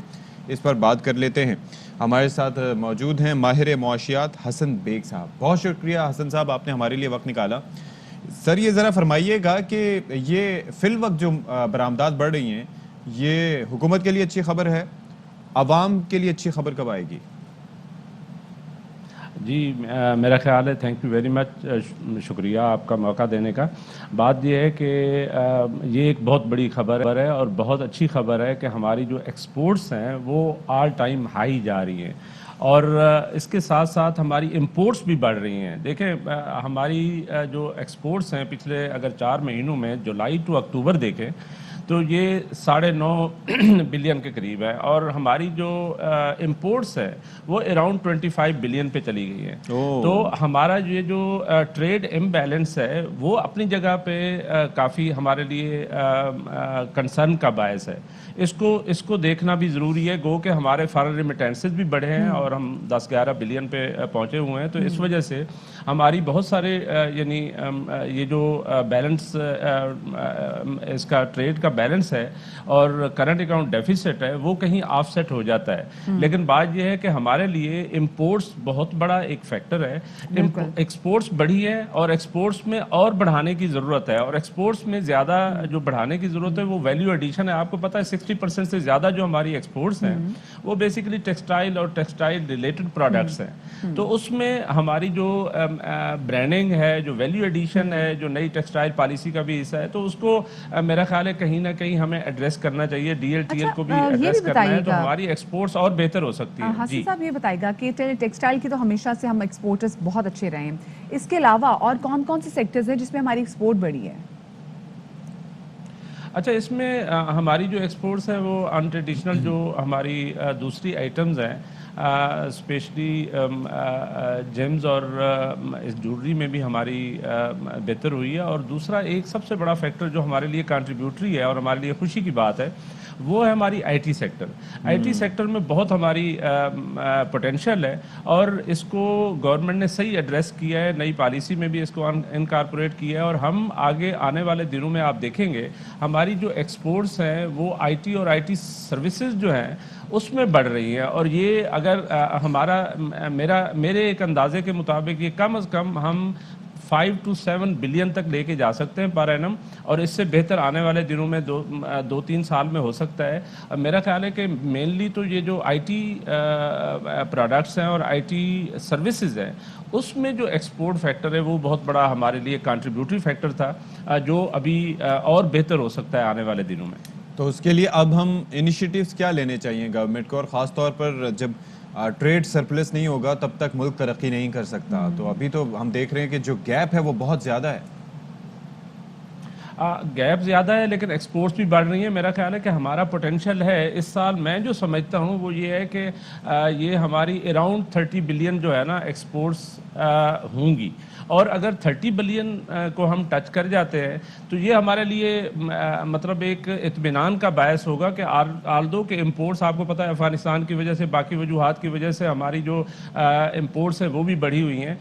اس پر بات کر لیتے ہیں۔ ہمارے ساتھ موجود ہیں ماہر معاشیات حسن بیگ صاحب۔ بہت شکریہ حسن صاحب، آپ نے ہمارے لیے وقت نکالا۔ سر یہ ذرا فرمائیے گا کہ یہ فی الوقت جو برآمدات بڑھ رہی ہیں، یہ حکومت کے لیے اچھی خبر ہے، عوام کے لیے اچھی خبر کب آئے گی؟ جی میرا خیال ہے، تھینک یو ویری مچ، شکریہ آپ کا موقع دینے کا۔ بات یہ ہے کہ یہ ایک بہت بڑی خبر ہے اور بہت اچھی خبر ہے کہ ہماری جو ایکسپورٹس ہیں وہ آل ٹائم ہائی جا رہی ہیں، اور اس کے ساتھ ساتھ ہماری امپورٹس بھی بڑھ رہی ہیں۔ دیکھیں ہماری جو ایکسپورٹس ہیں پچھلے اگر 4 مہینوں میں جولائی ٹو اکتوبر دیکھیں تو یہ 9.5 بلین کے قریب ہے، اور ہماری جو امپورٹس ہے وہ اراؤنڈ 25 بلین پہ چلی گئی ہے۔ تو ہمارا یہ جو ٹریڈ امبیلنس ہے وہ اپنی جگہ پہ کافی ہمارے لیے کنسرن کا باعث ہے۔ اس کو دیکھنا بھی ضروری ہے، گو کہ ہمارے فارن ریمیٹنسز بھی بڑھے ہیں اور ہم 10-11 بلین پہ پہنچے ہوئے ہیں۔ تو اس وجہ سے ہماری بہت سارے یعنی یہ جو بیلنس اس کا ٹریڈ کا بیلنس ہے اور کرنٹ اکاؤنٹ ڈیفیسٹ ہے وہ کہیں آف سیٹ ہو جاتا ہے۔ لیکن بات یہ ہے کہ ہمارے لیے امپورٹس بہت بڑا ایک فیکٹر ہے۔ ایکسپورٹس بڑھی ہے اور ایکسپورٹس میں اور بڑھانے کی ضرورت ہے، اور ایکسپورٹس میں زیادہ جو بڑھانے کی ضرورت ہے وہ ویلیو ایڈیشن ہے۔ آپ کو پتہ ہے 60% سے زیادہ جو ہماری ایکسپورٹس ہیں وہ بیسیکلی ٹیکسٹائل اور ٹیکسٹائل ریلیٹڈ پروڈکٹس ہیں۔ تو اس میں ہماری جو برانڈنگ ہے، جو ویلیو ایڈیشن ہے، جو نئی ٹیکسٹائل پالیسی کا بھی حصہ ہے، تو اس کو میرا خیال ہے کہیں نہ کہیں ہمیں ایڈریس کرنا چاہیے، ڈی ایل ٹی ایل کو بھی ایڈریس کرنا ہے، تو ہماری ایکسپورٹس اور بہتر ہو سکتی ہے۔ حسن صاحب یہ بتائے گا کہ ٹیکسٹائل کی تو ہمیشہ سے ہم ایکسپورٹرز بہت اچھے رہے ہیں، اس کے علاوہ اور کون کون سے سیکٹرز ہیں جس میں ہماری ایکسپورٹ بڑھی ہے؟ اچھا اس میں ہماری جو ایکسپورٹس ہیں وہ ان ٹریڈیشنل جو ہماری دوسری آئٹمز ہیں، اسپیشلی جیمز اور جولری میں بھی ہماری بہتر ہوئی ہے۔ اور دوسرا ایک سب سے بڑا فیکٹر جو ہمارے لیے کنٹریبیوٹری ہے اور ہمارے لیے خوشی کی بات ہے وہ ہے ہماری I T sector. I T sector میں بہت ہماری پوٹینشیل ہے اور اس کو گورنمنٹ نے صحیح ایڈریس کیا ہے، نئی پالیسی میں بھی اس کو انکارپوریٹ کیا ہے، اور ہم آگے آنے والے دنوں میں آپ دیکھیں گے ہماری جو ایکسپورٹس ہیں وہ آئی ٹی اور آئی ٹی سروسز جو ہیں اس میں بڑھ رہی ہیں، اور یہ اگر میرے ایک اندازے کے مطابق یہ کم از کم ہم 5 to 7 بلین تک لے کے جا سکتے ہیں پر اینم، اور اس سے بہتر آنے والے دنوں میں 2-3 سال میں ہو سکتا ہے۔ میرا خیال ہے کہ مینلی تو یہ جو آئی ٹی پروڈکٹس ہیں اور آئی ٹی سروسز ہیں اس میں جو ایکسپورٹ فیکٹر ہے وہ بہت بڑا ہمارے لیے کنٹریبیوٹری فیکٹر تھا، جو ابھی اور بہتر ہو سکتا ہے آنے والے دنوں میں۔ تو اس کے لیے اب ہم انیشیٹیوز کیا لینے چاہیے گورنمنٹ کو، اور خاص طور پر جب ٹریڈ سرپلس نہیں ہوگا تب تک ملک ترقی نہیں کر سکتا؟ تو ابھی تو ہم دیکھ رہے ہیں کہ جو گیپ ہے وہ بہت زیادہ ہے۔ گیپ زیادہ ہے لیکن ایکسپورٹس بھی بڑھ رہی ہیں۔ میرا خیال ہے کہ ہمارا پوٹینشیل ہے اس سال، میں جو سمجھتا ہوں وہ یہ ہے کہ یہ ہماری اراؤنڈ 30 بلین جو ہے نا ایکسپورٹس ہوں گی، اور اگر 30 بلین کو ہم ٹچ کر جاتے ہیں تو یہ ہمارے لیے مطلب ایک اطمینان کا باعث ہوگا کہ آلدو کے امپورٹس آپ کو پتہ ہے افغانستان کی وجہ سے، باقی وجوہات کی وجہ سے ہماری جو امپورٹس ہیں وہ بھی بڑھی ہوئی ہیں۔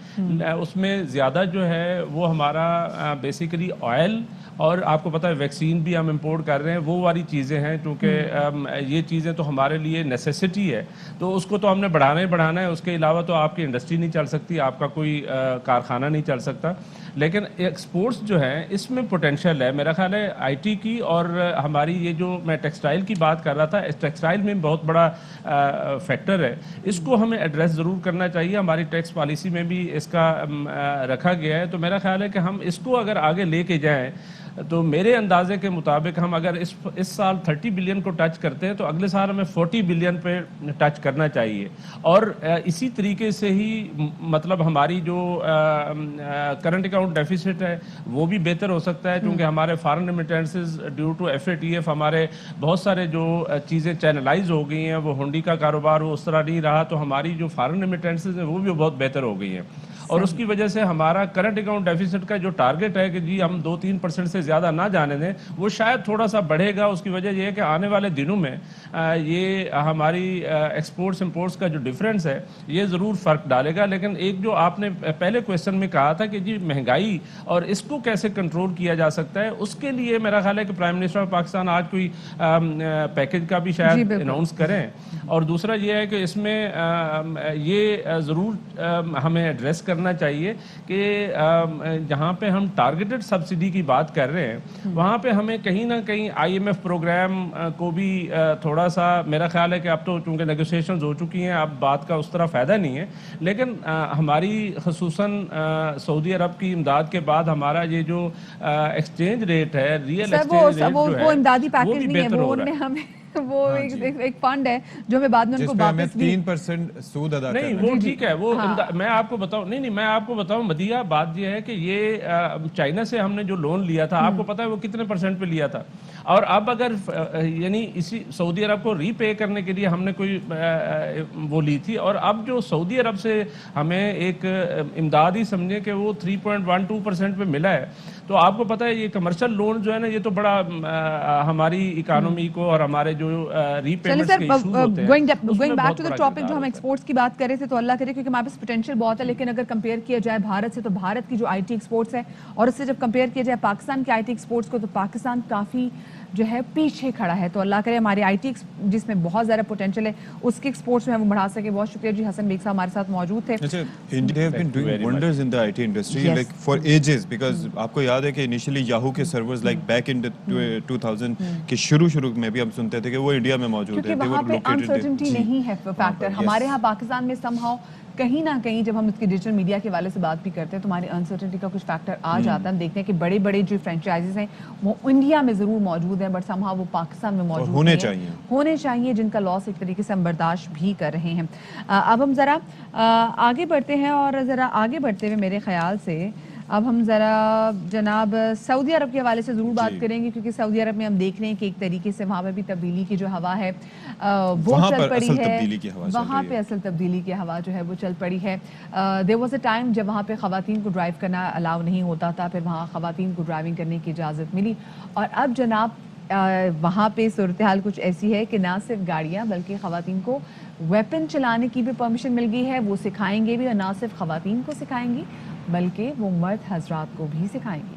اس میں زیادہ جو ہے وہ ہمارا بیسیکلی آئل، اور آپ کو پتہ ہے ویکسین بھی ہم امپورٹ کر رہے ہیں، وہ والی چیزیں ہیں، کیونکہ یہ چیزیں تو ہمارے لیے نیسیسٹی ہے، تو اس کو تو ہم نے بڑھانا ہے۔ اس کے علاوہ تو آپ کی انڈسٹری نہیں چل سکتی، آپ کا کوئی کارخانہ نہیں نہیں چل سکتا. لیکن ایکسپورٹس جو ہیں اس میں پوٹینشیل ہے میرا خیال ہے آئی ٹی کی, اور ہماری یہ جو میں ٹیکسٹائل کی بات کر رہا تھا, ٹیکسٹائل میں بہت بڑا فیکٹر ہے, اس کو ہمیں ایڈریس ضرور کرنا چاہیے. ہماری ٹیکس پالیسی میں بھی اس کا رکھا گیا ہے. تو میرا خیال ہے کہ ہم اس کو اگر آگے لے کے جائیں تو میرے اندازے کے مطابق ہم اگر اس سال 30 بلین کو ٹچ کرتے ہیں تو اگلے سال ہمیں 40 بلین پہ ٹچ کرنا چاہیے. اور اسی طریقے سے ہی مطلب ہماری جو کرنٹ اکاؤنٹ ڈیفیسٹ ہے وہ بھی بہتر ہو سکتا ہے, کیونکہ ہمارے foreign remittances due to FATF ہمارے بہت سارے جو چیزیں چینلائز ہو گئی ہیں, وہ ہنڈی کا کاروبار وہ اس طرح نہیں رہا, تو ہماری جو فارن ریمیٹنسز ہیں وہ بھی بہت بہتر ہو گئی ہیں. اور اس کی وجہ سے ہمارا کرنٹ اکاؤنٹ ڈیفیسٹ کا جو ٹارگٹ ہے کہ جی ہم 2-3% سے زیادہ نہ جانے دیں, وہ شاید تھوڑا سا بڑھے گا. اس کی وجہ یہ ہے کہ آنے والے دنوں میں یہ ہماری ایکسپورٹس امپورٹس کا جو ڈفرینس ہے یہ ضرور فرق ڈالے گا. لیکن ایک جو آپ نے پہلے کویسچن میں کہا تھا کہ جی مہنگائی اور اس کو کیسے کنٹرول کیا جا سکتا ہے, اس کے لیے میرا خیال ہے کہ پرائم منسٹر آف پاکستان آج کوئی پیکج کا بھی شاید اناؤنس کریں. اور دوسرا یہ ہے کہ اس میں یہ ضرور ہمیں ایڈریس کرنا چاہیے کہ جہاں پہ ہم ٹارگیٹڈ سبسڈی کی بات کر رہے ہیں وہاں پہ ہمیں کہیں نہ کہیں IMF پروگرام کو بھی تھوڑا سا, میرا خیال ہے کہ اب تو چونکہ نیگوسیشنز ہو چکی ہیں اب بات کا اس طرح فائدہ نہیں ہے, لیکن ہماری خصوصاً سعودی عرب کی امداد کے بعد ہمارا یہ جو ایکسچینج ریٹ ہے, ریئل ایکسچینج ریٹ جو ہے وہ امدادی وہ پیکج بھی نہیں ہے, بہتر وہ ہو رہا ہے. ہمیں وہ ایک فنڈ ہے جو ہمیں بعد میں ان کو واپس بھی 3% سود ادا کرنا ہے. نہیں وہ ٹھیک ہے, وہ میں آپ کو بتاؤں نہیں میں آپ کو بتاؤں مدیہ, بات یہ ہے کہ یہ چائنا سے ہم نے جو لون لیا تھا آپ کو پتا ہے وہ کتنے % پہ لیا تھا, اور اب اگر یعنی اسی سعودی عرب کو ری پے کرنے کے لیے ہم نے کوئی وہ لی تھی, اور اب جو سعودی عرب سے ہمیں ایک امداد ہی سمجھیں کہ وہ 3.12% پہ ملا ہے, تو آپ کو پتا ہے یہ کمرشل لون جو ہے نا یہ تو بڑا ہماری اکانومی کو اور ہمارے جو ری پیمنٹس کے ایشوز ہوتے ہیں going back to the topic جو ہم ایکسپورٹس کی بات کر رہے تھے, تو اللہ کرے کیونکہ ہمارے پاس پوٹینشیل بہت ہے, لیکن اگر کمپیئر کیا جائے بھارت سے تو بھارت کی جو IT ایکسپورٹس ہے اور اس سے جب کمپیئر کیا جائے پاکستان کے IT ایکسپورٹس کو تو پاکستان کافی جو ہے پیچھے کھڑا ہے. تو اللہ کرے ہماری IT جس میں بہت زیادہ پوٹینشیل ہے اس کے ایکسپورٹس میں ہم بڑھا سکے. بہت شکریہ جی, حسن بیگ صاحب ہمارے ساتھ موجود تھے. They have been doing wonders in the IT industry like for ages, because آپ کو یاد ہے کہ initially Yahoo کے servers like back in the 2000 کے شروع میں بھی ہم سنتے تھے کہ وہ انڈیا میں موجود ہیں, کیونکہ وہاں پہ انسرٹنٹی نہیں ہے فیکٹر. ہمارے ہاں پاکستان میں somehow کہیں نہ کہیں جب ہم اس کی ڈیجیٹل میڈیا کے والے سے بات بھی کرتے ہیں تو ہماری انسرٹنٹی کا کچھ فیکٹر آ جاتا ہے. ہم دیکھتے ہیں کہ بڑے بڑے جو فرینچائزز ہیں وہ انڈیا میں ضرور موجود ہیں, بٹ somehow وہ پاکستان میں موجود ہونے چاہیے جن کا لاس ایک طریقے سے ہم برداشت بھی کر رہے ہیں. اب ہم ذرا آگے بڑھتے ہیں, اور ذرا آگے بڑھتے ہوئے میرے خیال سے اب ہم ذرا جناب سعودی عرب کے حوالے سے ضرور بات کریں گے, کیونکہ سعودی عرب میں ہم دیکھ رہے ہیں کہ ایک طریقے سے وہاں پہ بھی تبدیلی کی جو ہوا ہے وہ چل پڑی ہے, وہاں پہ اصل تبدیلی کی ہوا جو ہے وہ چل پڑی ہے. there was a time جب وہاں پہ خواتین کو ڈرائیو کرنا الاؤ نہیں ہوتا تھا, پھر وہاں خواتین کو ڈرائیونگ کرنے کی اجازت ملی, اور اب جناب وہاں پہ صورتحال کچھ ایسی ہے کہ نہ صرف گاڑیاں بلکہ خواتین کو ویپن چلانے کی بھی پرمیشن مل گئی ہے. وہ سکھائیں گے بھی, اور نہ صرف خواتین کو سکھائیں گی بلکہ وہ مرد حضرات کو بھی سکھائیں گی.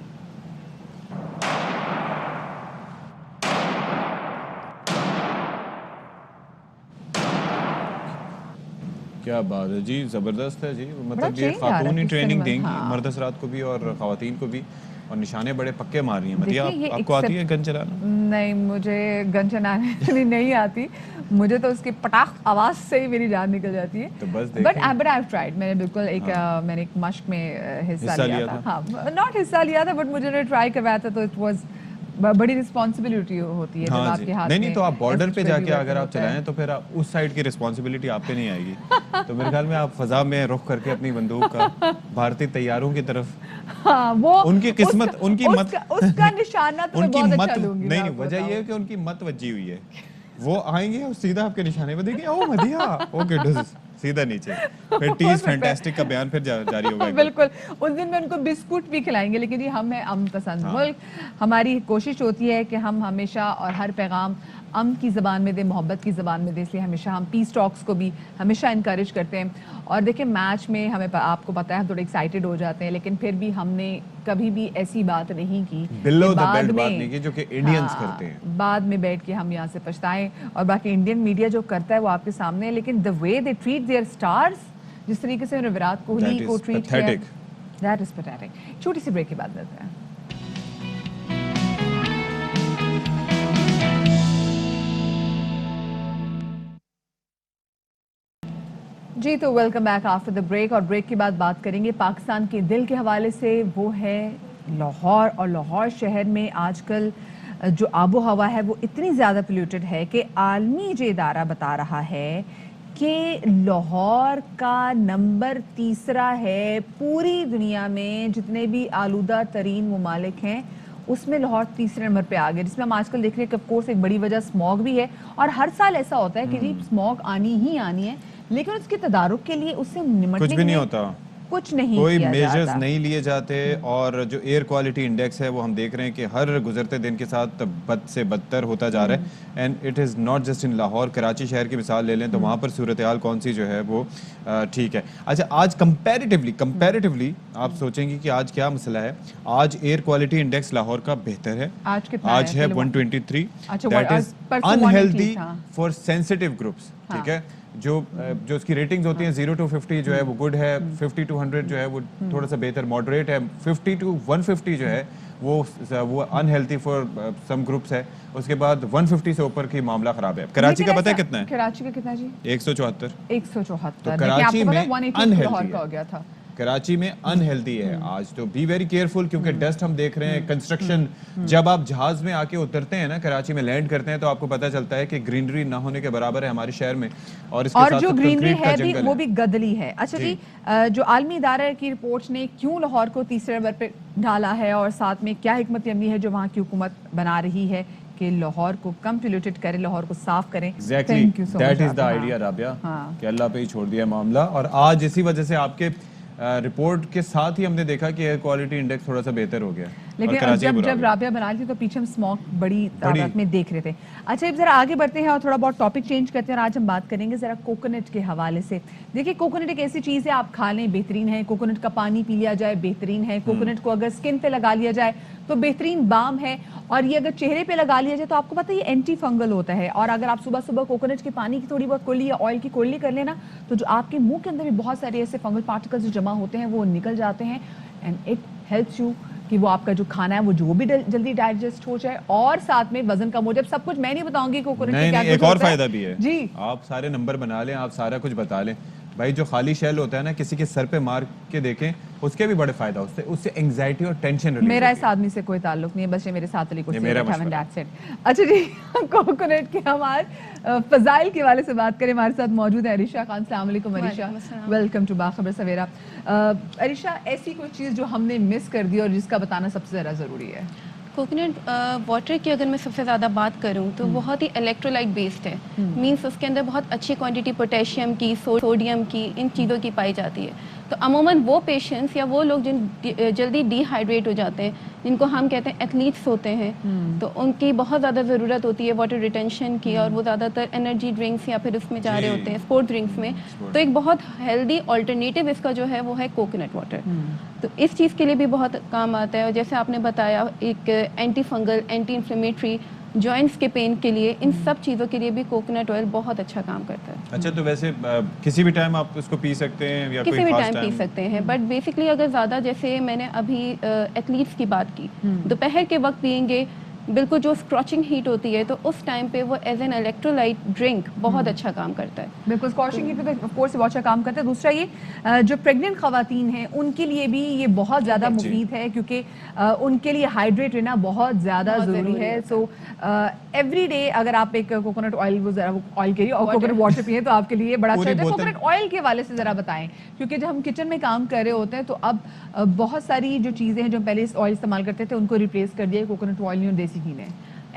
کیا بات ہے جی, زبردست ہے جی. مطلب یہ خاتون ٹریننگ دیں گی مرد حضرات کو بھی اور خواتین کو بھی, اور نشانے بڑے پکے مار رہی ہیں. مدیہ آپ کو آتی ہے گن چلانا؟ نہیں, مجھے گن چلانے نہیں آتی, مجھے تو اس کی پٹاخ آواز سے ہی میری جان نکل جاتی ہے. بٹ آئی ہیو ٹرائیڈ, میں نے بالکل میں نے ایک مشق میں حصہ لیا تھا. ہاں, ناٹ حصہ لیا تھا بٹ مجھے نے ٹرائی کروایا تھا, تو اٹ واز بڑی رسپانسبلٹی ہوتی ہے جب آپ کے ہاتھ میں. نہیں تو آپ بارڈر پہ جا کے اگر آپ چلائیں تو پھر اس سائڈ کی رسپانسبلٹی آپ پہ نہیں آئے گی. تو میرے خیال میں آپ فضا میں رخ کر کے اپنی بندوق کا بھارتی طیاروں کی طرف, وہ ان کی قسمت, ان کی مت, اس کا نشانہ تو میں بہت اچھا لوں گی. نہیں, وجہ یہ ہے کہ ان کی مت وجی ہوئی ہے, وہ آئیں گے اور سیدھا آپ کے نشانے پہ دیکھیں, او مدیہ اوکے سیدھا نیچے, پھر ٹیز فینٹاسٹک کا بیان پھر جاری ہوگا. بالکل, اس دن میں ان کو بسکٹ بھی کھلائیں گے. لیکن یہ ہم ہیں امن پسند ملک, ہماری کوشش ہوتی ہے کہ ہم ہمیشہ اور ہر پیغام امن کی زبان میں دیں, محبت کی زبان میں دیں, اس لیے ہمیشہ ہم پیس ٹاکس کو بھی ہمیشہ انکریج کرتے ہیں. اور دیکھیں میچ میں ہمیں آپ کو پتہ ہے ہم تھوڑے ایکسائٹیڈ ہو جاتے ہیں, لیکن پھر بھی ہم نے کبھی بھی ایسی بات نہیں کی بلو دا بیلٹ بات نہیں کی جو کہ انڈینز کرتے ہیں, بعد میں بیٹھ کے ہم یہاں سے پچھتائیں. اور باقی انڈین میڈیا جو کرتا ہے وہ آپ کے سامنے ہے, لیکن the way they treat their stars, جس طریقے سے انہوں نے وراٹ کوہلی کو ٹریٹ کیا, दैट इज पैथेटिक. छोटी सी ब्रेक के बाद मिलते हैं. जी तो welcome back after the break. और ब्रेक के बाद बात करेंगे पाकिस्तान के दिल के हवाले से. वो है लाहौर. और लाहौर शहर में आजकल जो आबो हवा है वो इतनी ज़्यादा पोल्यूटेड है कि आलमी जो इदारा बता रहा है कि लाहौर का नंबर 3 है पूरी दुनिया में. जितने भी आलूदा तरीन ममालिक हैं उसमें लाहौर 3 नंबर पे आ गया, जिसमें हम आजकल देख रहे हैं कि ऑफ कोर्स एक बड़ी वजह स्मॉग भी है. और हर साल ऐसा होता है कि जी स्मॉग आनी ही आनी है, लेकिन उसके तदारुक के लिए उससे निपटने कुछ भी नहीं होता, कुछ नहीं कोई किया मेजर्स जाता. नहीं लिए जाते. और जो एयर क्वालिटी इंडेक्स है वो हम देख रहे हैं कि हर गुजरते दिन के साथ बद से बदतर होता जा रहा है. And it is not just in Lahore. Karachi शहर की मिसाल ले लें तो वहाँ पर सूरत हाल कौन सी जो है वो ठीक है. अच्छा, आज कंपैरेटिवली आप सोचेंगे कि आज क्या मसला है. आज एयर क्वालिटी इंडेक्स लाहौर का बेहतर है. आज कितना आज है 123. अच्छा, दैट इज परसों 180 अनहेल्दी था. For sensitive groups. ठीक है, जो उसकी रेटिंग्स होती हैं 0 to 50 जो है वो गुड है, 50 to 100 जो है वो थोड़ा सा बेहतर मॉडरेट है, 50 to 150 जो है वो अनहेल्थी फॉर सम ग्रुप्स है. उसके बाद 150 से ऊपर की मामला खराब है. कराची का पता है कितना है? कराची का कितना जी? 174. 174. तो कराची में लाहौर का हो गया था. कराची में अनहेल्दी है आज. तो बी वेरी केयरफुल, क्योंकि डस्ट हम देख रहे हैं, कंस्ट्रक्शन. जब आप जहाज में आके उतरते हैं ना, कराची में लैंड करते हैं, तो आपको पता चलता है कि ग्रीनरी ना होने के बराबर है हमारे शहर में. और इसके साथ जो ग्रीनरी है भी वो है. भी गदली है. अच्छा जी, जो आलमी इदारा की रिपोर्ट्स ने क्यों लाहौर को 3 नंबर पे डाला है और साथ में क्या हिकमत अमली है जो वहाँ की हुकूमत बना रही है कि लाहौर को कम पोल्यूटेड करे, लाहौर को साफ करें. Exactly, that is the idea Rabia, कि अल्लाह पे ही छोड़ दिया मामला. और आज इसी वजह से आपके रिपोर्ट के साथ ही हमने देखा कि एयर क्वालिटी इंडेक्स थोड़ा सा बेहतर हो गया. लेकिन जब राबिया बना ली तो पीछे हम स्मॉग बड़ी तादाद में देख रहे थे. अच्छा, अब जरा आगे बढ़ते हैं और थोड़ा बहुत टॉपिक चेंज करते हैं. और आज हम बात करेंगे जरा कोकोनट के हवाले से. देखिए, कोकोनट एक ऐसी चीज़ है, आप खा लें बेहतरीन है. कोकोनट का पानी पी लिया जाए बेहतरीन है. कोकोनट को अगर स्किन पे लगा लिया जाए तो बेहतरीन बाम है. और ये अगर चेहरे पे लगा लिया जाए तो आपको पता है ये एंटी फंगल होता है. और अगर आप सुबह सुबह कोकोनट के पानी की थोड़ी बहुत कुल्ली या ऑयल की कुल्ली कर लेना तो जो आपके मुंह के अंदर भी बहुत सारे ऐसे फंगल पार्टिकल्स जो जमा होते हैं वो निकल जाते हैं. एंड इट हेल्प्स यू कि वो आपका जो खाना है वो जो भी जल्दी डाइजेस्ट हो जाए और साथ में वजन कम हो जाए. सब कुछ मैं नहीं बताऊंगी कोकोनट के क्या. एक और फायदा भी है जी. आप सारे नंबर बना लें, आप सारा कुछ बता लें भाई. जो खाली शेल होता है ना, किसी के सर पे मार के देखें, उसके भी बड़े फायदा. उससे एंजाइटी और टेंशन रिलीज. मेरा इस आदमी से कोई ताल्लुक नहीं है, बस ये मेरे साथ वाली कुर्सी मेरा पे बैठा है, that's it. अच्छा जी, कोकोनट के हमारे फजाइल के वाले से बात करें. हमारे साथ मौजूद है अरिशा खान. अस्सलाम वालेकुम अरिशा, वेलकम टू बाखबर सवेरा. अरिशा, ऐसी कोई चीज़ जो हमने मिस कर दी और जिसका बताना सबसे ज़्यादा ज़रूरी है? कोकोनट वाटर की अगर मैं सबसे ज़्यादा बात करूं तो बहुत ही इलेक्ट्रोलाइट बेस्ड है. मींस उसके अंदर बहुत अच्छी क्वांटिटी पोटेशियम की, सोडियम की, इन चीज़ों की पाई जाती है. तो अमूमन वो पेशेंट्स या वो लोग जिन जल्दी डिहाइड्रेट हो जाते हैं, जिनको हम कहते हैं एथलीट्स होते हैं, तो उनकी बहुत ज़्यादा ज़रूरत होती है वाटर रिटेंशन की. और वो ज़्यादातर एनर्जी ड्रिंक्स या फिर उसमें जा रहे होते हैं, स्पोर्ट ड्रिंक्स में. तो एक बहुत हेल्दी ऑल्टरनेटिव इसका जो है वो है कोकोनट वाटर. तो इस चीज़ के लिए भी बहुत काम आता है. और जैसे आपने बताया, एक anti fungal, anti inflammatory, joints के पेन के लिए, इन सब चीज़ों के लिए भी कोकोनट ऑयल बहुत अच्छा काम करता है. अच्छा, तो वैसे किसी भी टाइम आप इसको पी सकते हैं या किसी भी टाइम पी सकते हैं. बट बेसिकली अगर ज़्यादा, जैसे मैंने अभी एथलीट्स की बात की, दोपहर के वक्त पियेंगे, बिल्कुल जो स्क्रॉचिंग हीट होती है, तो उस टाइम पे वो एज एन इलेक्ट्रोलाइट ड्रिंक बहुत अच्छा काम करता है. बिल्कुल, स्क्रॉचिंग हीट पे तो ऑफ कोर्स बहुत अच्छा काम करता है. दूसरा ये जो प्रेग्नेंट खवातीन हैं उनके लिए भी ये बहुत ज़्यादा मुफीद है, क्योंकि उनके लिए हाइड्रेट रहना बहुत ज़्यादा ज़रूरी है. सो एवरी डे अगर आप एक कोकोनट ऑयल, वो ज़रा ऑयल के लिए और कोकोनट वाटर पिए तो आपके लिए बड़ा अच्छा है. कोकोनट ऑयल के वाले से ज़रा बताएं, क्योंकि जब हम किचन में काम कर रहे होते हैं तो अब बहुत सारी जो चीज़ें हैं जो पहले इस ऑयल इस्तेमाल करते थे उनको रिप्लेस कर दिया कोकोनट ऑयल और देसी घी ने.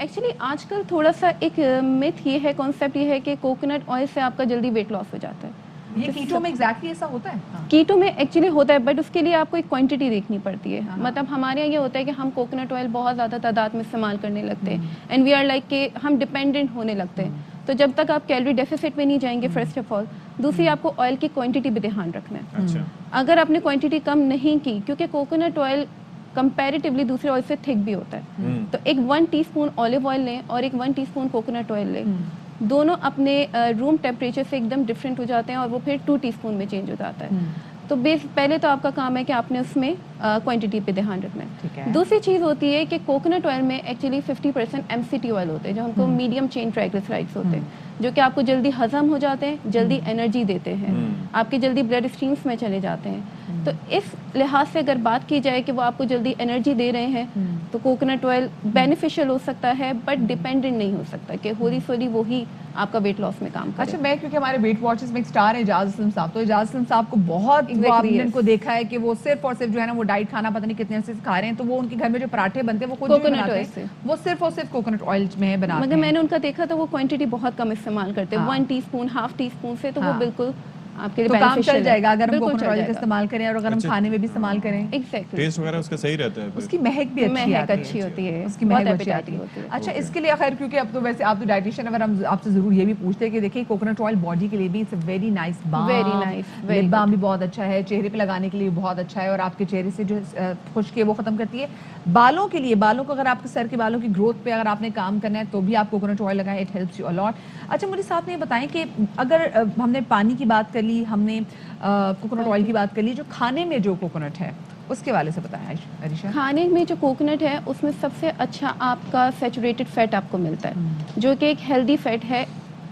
एक्चुअली आजकल थोड़ा सा एक मिथ ये है, कॉन्सेप्ट ये है कि कोकोनट ऑयल से आपका जल्दी वेट लॉस हो जाता है. ये कीटो में एग्जैक्टली ऐसा होता है? कीटो में एक्चुअली होता है, बट उसके लिए आपको एक क्वांटिटी देखनी पड़ती है. मतलब हमारे यहाँ ये होता है कि हम कोकोनट ऑयल बहुत ज़्यादा तादाद में इस्तेमाल करने लगते हैं, एंड वी आर लाइक कि हम डिपेंडेंट होने लगते हैं. तो जब तक आप कैलोरी डेफिसिट में नहीं जाएंगे, फर्स्ट ऑफ ऑल. दूसरी, आपको ऑयल की क्वांटिटी भी ध्यान रखना है. अच्छा. अगर आपने क्वांटिटी कम नहीं की, क्योंकि कोकोनट ऑयल कंपैरेटिवली दूसरे ऑयल से थिक भी होता है, तो एक 1 टीस्पून ऑलिव ऑयल लें और एक 1 टीस्पून कोकोनट ऑयल लें. दोनों अपने रूम टेम्परेचर से एकदम डिफरेंट हो जाते हैं और वो फिर 2 टीस्पून में चेंज हो जाता है. तो تو پہلے تو آپ کا کام ہے کہ آپ نے اس میں کوانٹٹی پہ دھیان رکھنا ٹھیک ہے۔ ہے۔ دوسری چیز ہوتی ہے کہ کوکونٹ آئل میں ایکچولی 50% MCT آئل ہوتے ہیں جو ہم کو میڈیم چین ٹرائگلیسرائڈس ہوتے ہیں، جو کہ آپ کو جلدی ہضم ہو جاتے ہیں، جلدی انرجی دیتے ہیں، آپ کے جلدی بلڈ اسٹریمس میں چلے جاتے ہیں۔ تو اس لحاظ سے اگر بات کی جائے کہ وہ آپ کو جلدی انرجی دے رہے ہیں تو کوکونٹ آئل بینیفیشیل ہو سکتا ہے، بٹ ڈیپینڈنٹ نہیں ہو سکتا کہ ہولی سولی وہی آپ کا ویٹ لاس میں کام کرے۔ اچھا، میں کیونکہ ہمارے ویٹ واچرز میں ایک سٹار ہے اجاز اسلم صاحب، تو اجاز اسلم صاحب کو بہت آپ نے ان کو دیکھا ہے کہ وہ صرف اور صرف جو ہے نا وہ ڈائٹ کھانا پتہ نہیں کتنے سے کھا رہے ہیں، تو وہ ان کے گھر میں جو پراٹھے بنتے ہیں وہ خود جو بناتے ہیں وہ صرف اور صرف کوکونٹ آئل میں بناتے ہیں۔ مگر میں نے ان کا دیکھا تو وہ کوانٹٹی بہت کم استعمال کرتے ہیں، 1 T spoon, half T spoon سے، تو وہ بالکل آپ کے لیے تو کام بینیفیشیل چل جائے گا اگر ہم بالکل کوکونٹ چل آئل جائے کا گا۔ استعمال کریں اور اگر ہم کھانے میں بھی استعمال کریں۔ ایگزیکٹلی، ٹیسٹ وغیرہ اس کا صحیح رہتا ہے اس کی مہک بھی اچھی مہک اچھی ہوتی ہے، اس کی بہت مہک اچھی آتی appetite ہوتی ہے۔ ہے۔ اچھا، اس کے لیے خیر کیونکہ اب تو ویسے آپ تو ڈائٹیشین، اگر ہم آپ سے ضرور یہ بھی پوچھتے ہیں کہ دیکھیں کوکونٹ آئل باڈی کے لیے بھی it's a very nice balm, Very nice, very lip balm good۔ بھی بہت اچھا ہے، چہرے پہ لگانے کے لیے بہت اچھا ہے، اور آپ کے چہرے سے جو خشکی ہے وہ ختم کرتی ہے۔ بالوں کے لیے، بالوں کو اگر آپ کے سر کے بالوں کی گروتھ پہ اگر آپ نے کام کرنا ہے تو بھی آپ کوکونٹ آئل لگائیں، اٹ ہیلپس یو الاٹ۔ اچھا، مجھے ساتھ میں یہ بتائیں کہ اگر ہم نے پانی کی بات کر لی، ہم نے کوکونٹ آئل کی بات کر لی، جو کھانے میں جو کوکونٹ ہے اس کے والے سے بتائیں عریشہ۔ کھانے میں جو کوکونٹ ہے اس میں سب سے اچھا آپ کا سیچوریٹڈ فیٹ آپ کو ملتا ہے، جو کہ ایک ہیلدی فیٹ ہے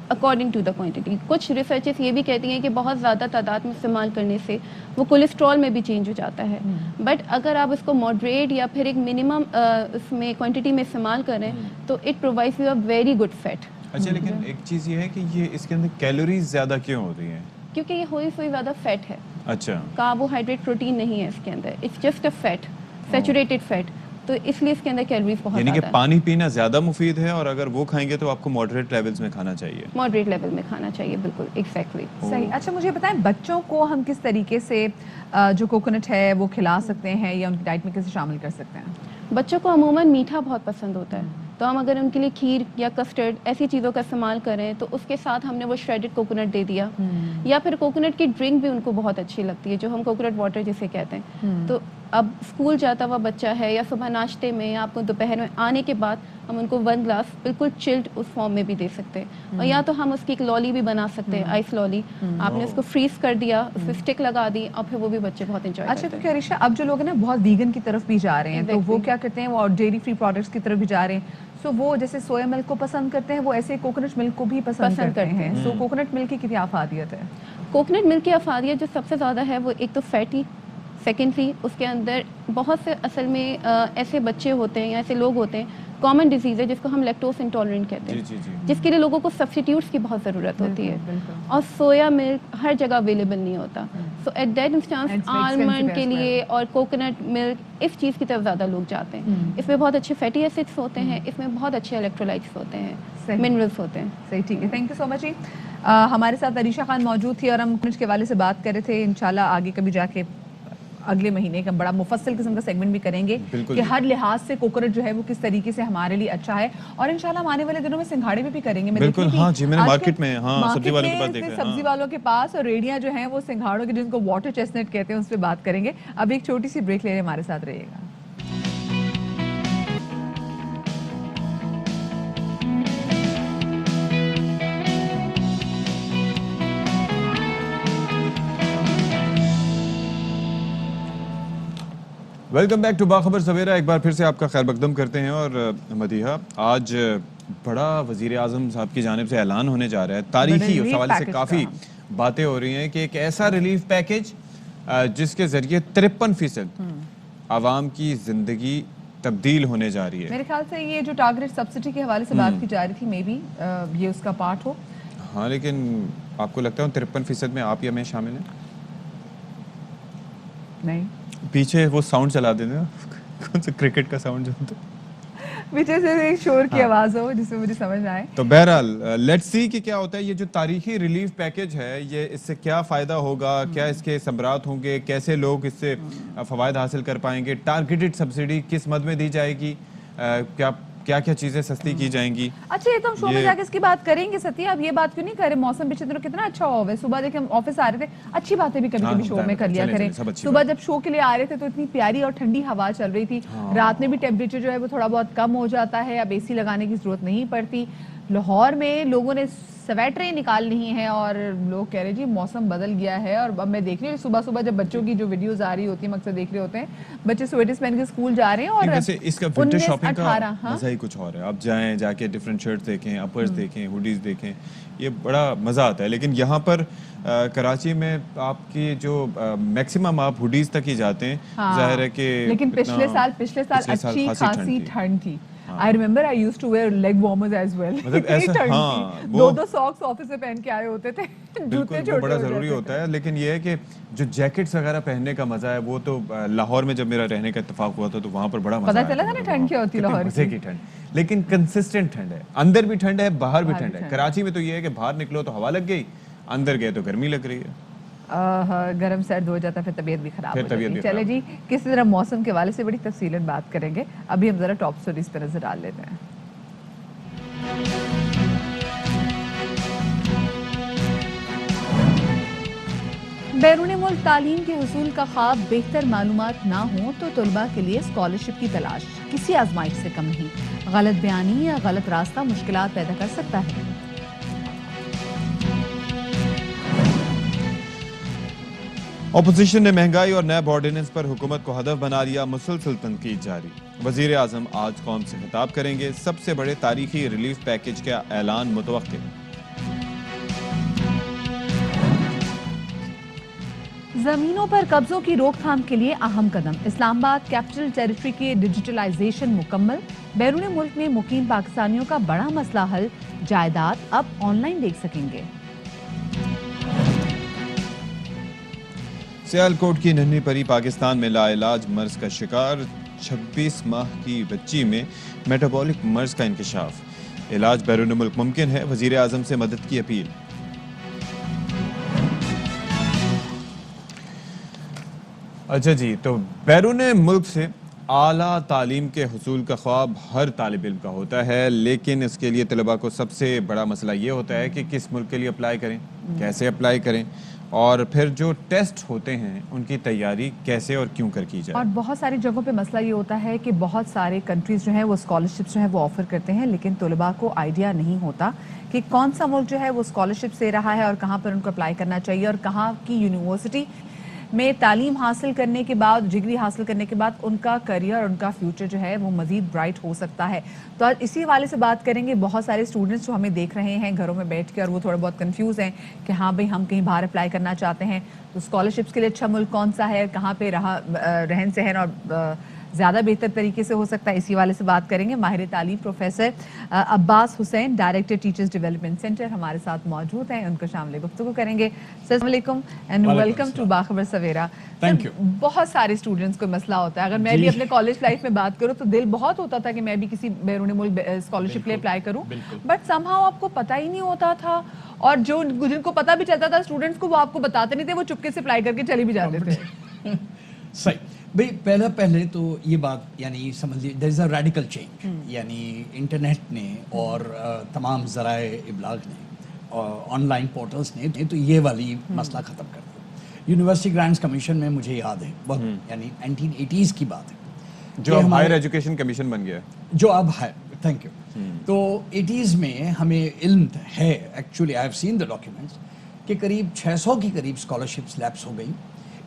اکارڈنگ ٹو دا کوانٹٹی۔ کچھ ریسرچز یہ بھی کہتی ہیں کہ بہت زیادہ تعداد میں استعمال کرنے سے وہ کولیسٹرول میں بھی چینج ہو جاتا ہے، بٹ اگر آپ اس کو ماڈریٹ یا پھر ایک منیمم اس میں کوانٹٹی میں استعمال کریں تو it provides you a very good fat. اچھا، لیکن ایک چیز یہ ہے کہ یہ اس کے اندر کیلوریز زیادہ کیوں ہوتی ہیں؟ کیونکہ یہ ہوئی سوئی زیادہ فیٹ ہے، اچھا، کاربوہائیڈریٹ پروٹین نہیں ہے اس کے اندر، it's just a fat, saturated fat, تو اس لیے اس کے اندر کیلوریز بہت یعنی کہ زیادہ ہے۔ پانی پینا زیادہ مفید ہے، اور اگر وہ کھائیں گے تو آپ کو ماڈریٹ لیولز میں کھانا چاہیے۔ ماڈریٹ لیول میں کھانا چاہیے، بالکل ایگزیکٹلی۔ صحیح۔ اچھا، مجھے بتائیں بچوں کو ہم کس طریقے سے جو کوکونٹ ہے وہ کھلا سکتے ہیں یا ان کی ڈائٹ میں کیسے شامل کر سکتے ہیں؟ بچوں کو عموماً میٹھا بہت پسند ہوتا ہے، تو ہم اگر ان کے لیے کھیر یا کسٹرڈ ایسی چیزوں کا استعمال کریں تو اس کے ساتھ ہم نے وہ شریڈڈ کوکونٹ دے دیا، یا پھر کوکونٹ کی ڈرنک بھی ان کو بہت اچھی لگتی ہے جو ہم کوکونٹ واٹر جسے کہتے ہیں۔ تو اب اسکول جاتا ہوا بچہ ہے یا صبح ناشتے میں یا آپ کو دوپہر میں آنے کے بعد ہم ان کو 1 گلاس بالکل چلڈ اس فارم میں بھی دے سکتے ہیں، اور یا تو ہم اس کی ایک لولی بھی بنا سکتے ہیں، آئس لولی، آپ نے اس کو فریز کر دیا، اس پہ اسٹک لگا دی، اور پھر وہ بھی بچے بہت انجوائے اچھا، کرتے ہیں۔ کیونکہ عریشہ اب جو لوگ ہیں نا بہت ویگن کی طرف بھی جا رہے ہیں، تو وہ کیا کرتے ہیں، وہ ڈیری فری پروڈکٹس کی طرف بھی جا رہے ہیں، سو وہ جیسے سویا ملک کو پسند کرتے ہیں وہ ایسے کوکونٹ ملک کو بھی پسند کرتے ہیں۔ سو کوکونٹ ملک کی کتنی افادیت ہے؟ کوکونٹ ملک کی افادیت جو سب سے زیادہ ہے وہ ایک تو فیٹی، سیکنڈلی اس کے اندر بہت سے اصل میں ایسے بچے ہوتے ہیں یا ایسے لوگ ہوتے ہیں، کامن ڈیزیز ہے جس کو ہم لیکٹوز انٹالرنٹ کہتے ہیں، جس کے لیے لوگوں کو سبسٹیٹیوٹس کی بہت ضرورت ہوتی ہے، اور سویا ملک ہر جگہ اویلیبل نہیں ہوتا، so at that instance almond کے لیے اور کوکونٹ ملک اس چیز کی طرف زیادہ لوگ جاتے ہیں۔ اس میں بہت اچھے فیٹی ایسڈس ہوتے ہیں، اس میں بہت اچھے الیکٹرولائٹس ہوتے ہیں، منرلس ہوتے ہیں۔ صحیح، ٹھیک ہے، تھینک یو سو مچ۔ ہمارے ساتھ عریشہ خان موجود تھی اور ہم کوکونٹ کے حوالے سے بات کر رہے تھے۔ انشاءاللہ آگے کبھی جا کے اگلے مہینے کا بڑا مفصل قسم کا سیگمنٹ بھی کریں گے کہ ہر لحاظ سے کوکونٹ جو ہے وہ کس طریقے سے ہمارے لیے اچھا ہے، اور انشاءاللہ ہم آنے والے دنوں میں سنگھاڑے میں بھی کریں گے۔ بالکل، ہاں جی، میں نے مارکیٹ میں سبزی والوں کے پاس دیکھا ہے، سبزی والوں کے پاس اور ریڑیاں جو ہیں وہ سنگھاڑوں کے، جن کو واٹر چیسنٹ کہتے ہیں، اس پہ بات کریں گے۔ اب ایک چھوٹی سی بریک لے رہے، ہمارے ساتھ رہیے گا۔ ویلکم بیک ٹو باخبر سویرا، ایک بار پھر سے آپ کا خیر مقدم کرتے ہیں۔ اور مدیحہ، آج بڑا وزیر اعظم صاحب کی جانب سے اعلان ہونے جا رہا ہے، تاریخی اس حوالے سے کافی باتیں ہو رہی ہیں کہ ایک ایسا ریلیف پیکج جس کے ذریعے 53% عوام کی زندگی تبدیل ہونے جا رہی ہے۔ میرے خیال سے یہ جو ٹارگیٹ سبسڈی کے حوالے سے بات کی جا رہی تھی، مے بی یہ اس کا پارٹ ہو۔ ہاں، لیکن آپ کو لگتا ہے 53% میں آپ یا میں شامل ہیں؟ نہیں، پیچھے وہ ساؤنڈ چلا دیتے ہیں، کون سا کرکٹ کا ساؤنڈ جو ہوتا ہے، پیچھے سے ایک شور کی آواز ہو جس سے مجھے سمجھ نہ آئے۔ تو بہرحال لیٹس سی کہ کیا ہوتا ہے۔ یہ جو تاریخی ریلیف پیکج ہے، یہ اس سے کیا فائدہ ہوگا، کیا اس کے ثمرات ہوں گے، کیسے لوگ اس سے فوائد حاصل کر پائیں گے، ٹارگیٹڈ سبسڈی کس مد میں دی جائے گی، کیا کیا چیزیں سستی کی جائیں گی۔ اچھا، یہ تو ہم شو میں جا کے اس کی بات کریں گے ستیہ، اب یہ بات کیوں نہیں کر رہے؟ موسم پچھلے دنوں کتنا اچھا ہوا ہے، صبح دیکھیں ہم آفس آ رہے تھے، اچھی باتیں بھی کبھی کبھی شو میں کر لیا کریں۔ صبح جب شو کے لیے آ رہے تھے تو اتنی پیاری اور ٹھنڈی ہوا چل رہی تھی، رات میں بھی ٹیمپریچر جو ہے وہ تھوڑا بہت کم ہو جاتا ہے، اب اے سی لگانے کی ضرورت نہیں پڑتی، لاہور میں لوگوں نے سویٹریں نکال لی ہیں اور لوگ کہہ رہے جی موسم بدل گیا ہے. اور اب میں دیکھ رہی ہوں صبح صبح جب بچوں کی جو ویڈیوز آ رہی ہوتی ہیں اکثر دیکھ رہے ہوتے ہیں بچے سویٹرز پہن کے اسکول جا رہے ہیں. اور ویسے اس کا ونٹر شاپنگ کا 18 مزہ ہی کچھ اور ہے. آپ جائیں جا کے ڈفرینٹ شرٹس دیکھیں, اپرز دیکھیں, ہوڈیز دیکھیں, یہ بڑا مزہ آتا ہے. لیکن یہاں پر کراچی میں آپ کی جو میکسیمم آپ ہوڈیز تک ہی جاتے ہیں, ظاہر ہے کہ لیکن پچھلے سال اچھی خاصی ٹھنڈ تھی. I remember I used to wear leg warmers as well. مطلب ایسا ہاں دو ساکس آفس سے پہن کے آئے ہوتے تھے, بالکل وہ بڑا ضروری ہوتا ہے. لیکن یہ ہے کہ جو جیکٹس وغیرہ پہننے کا مزہ ہے وہ تو لاہور میں جب میرا رہنے کا اتفاق ہوا تھا تو وہاں پر بڑا مزہ پتا چلا تھا نا ٹھنڈ کیا ہوتی ہے لاہور مزے کی ٹھنڈ. لیکن کنسسٹنٹ ٹھنڈ ہے, اندر بھی ٹھنڈ ہے باہر بھی ٹھنڈ ہے. کراچی میں تو یہ ہے کہ باہر نکلو تو ہوا لگ گئی, اندر گئے تو گرمی لگ رہی ہے, گرم سرد ہو جاتا ہے, پھر طبیعت بھی خراب ہو جاتی ہے. چلے جی کسی طرح موسم کے حوالے سے بڑی تفصیلاً بات کریں گے. ابھی ہم ذرا ٹاپ سٹوریز پہ نظر ڈال لیتے ہیں. بیرون ملک تعلیم کے حصول کا خواب بہتر معلومات نہ ہوں تو طلباء کے لیے اسکالرشپ کی تلاش کسی آزمائش سے کم نہیں. غلط بیانی یا غلط راستہ مشکلات پیدا کر سکتا ہے. اپوزیشن نے مہنگائی اور نیب آرڈیننس پر حکومت کو ہدف بنا لیا, مسلسل تنقید جاری. وزیر اعظم آج قوم سے خطاب کریں گے. سب سے بڑے تاریخی ریلیف پیکج کا اعلان متوقع. زمینوں پر قبضوں کی روک تھام کے لیے اہم قدم. اسلام آباد کیپٹل ٹیریٹری کی ڈیجیٹلائزیشن مکمل. بیرون ملک میں مقیم پاکستانیوں کا بڑا مسئلہ حل, جائیداد اب آن لائن دیکھ سکیں گے. سیالکوٹ کی ننھی پری پاکستان میں لا علاج مرض کا شکار. 26 ماہ کی بچی میں میٹابولک مرض کا انکشاف. علاج بیرون ملک ممکن ہے, وزیر اعظم سے مدد کی اپیل. اچھا جی, تو بیرون ملک سے اعلیٰ تعلیم کے حصول کا خواب ہر طالب علم کا ہوتا ہے, لیکن اس کے لیے طلباء کو سب سے بڑا مسئلہ یہ ہوتا ہے کہ کس ملک کے لیے اپلائی کریں, کیسے اپلائی کریں, اور پھر جو ٹیسٹ ہوتے ہیں ان کی تیاری کیسے اور کیوں کر کی جائے. اور بہت ساری جگہوں پہ مسئلہ یہ ہوتا ہے کہ بہت سارے کنٹریز جو ہیں وہ اسکالرشپس جو ہیں وہ آفر کرتے ہیں, لیکن طلباء کو آئیڈیا نہیں ہوتا کہ کون سا ملک جو ہے وہ اسکالرشپ دے رہا ہے اور کہاں پر ان کو اپلائی کرنا چاہیے, اور کہاں کی یونیورسٹی میں تعلیم حاصل کرنے کے بعد, ڈگری حاصل کرنے کے بعد ان کا کریئر اور ان کا فیوچر جو ہے وہ مزید برائٹ ہو سکتا ہے. تو آج اسی حوالے سے بات کریں گے. بہت سارے اسٹوڈنٹس جو ہمیں دیکھ رہے ہیں گھروں میں بیٹھ کے اور وہ تھوڑے بہت کنفیوز ہیں کہ ہاں بھئی ہم کہیں باہر اپلائی کرنا چاہتے ہیں تو اسکالرشپس کے لیے اچھا ملک کون سا ہے, کہاں پہ رہن سہن اور زیادہ بہتر طریقے سے ہو سکتا ہے. اسی حوالے سے بات کریں گے. ماہر تعلیم پروفیسر عباس حسین, ڈائریکٹر ٹیچرز ڈیولپمنٹ سینٹر ہمارے ساتھ موجود ہیں, ان کو شامل گفتگو کریں گے. السلام علیکم اینڈ ویلکم ٹو باخبر سویرا. بہت سارے اسٹوڈنٹس کو مسئلہ ہوتا ہے. اگر میں بھی اپنے کالج لائف میں بات کروں تو دل بہت ہوتا تھا کہ میں بھی کسی بیرون ملک اسکالرشپ لیے اپلائی کروں, بٹ سم ہاؤ آپ کو پتہ ہی نہیں ہوتا تھا, اور جن کو پتہ بھی چلتا تھا اسٹوڈنٹس کو وہ آپ کو بتاتے نہیں تھے, وہ چپکے سے اپلائی کر کے چلے بھی جاتے تھے. صحیح بھئی, پہلے تو یہ بات یعنی سمجھ لیجیے دیر از اے ریڈیکل چینج. یعنی انٹرنیٹ نے اور تمام ذرائع ابلاغ نے اور آن لائن پورٹلز نے تو یہ والی مسئلہ ختم کر دیا. یونیورسٹی گرانٹس کمیشن میں مجھے یاد ہے بہت, یعنی 1980s کی بات ہے, جو اب ہائر ایجوکیشن کمیشن بن گیا ہے, جو اب ہے. Thank you. تو 80s میں ہمیں علم ہے, actually I have seen the documents, کہ قریب 600 کی قریب اسکالرشپس لیپس ہو گئی,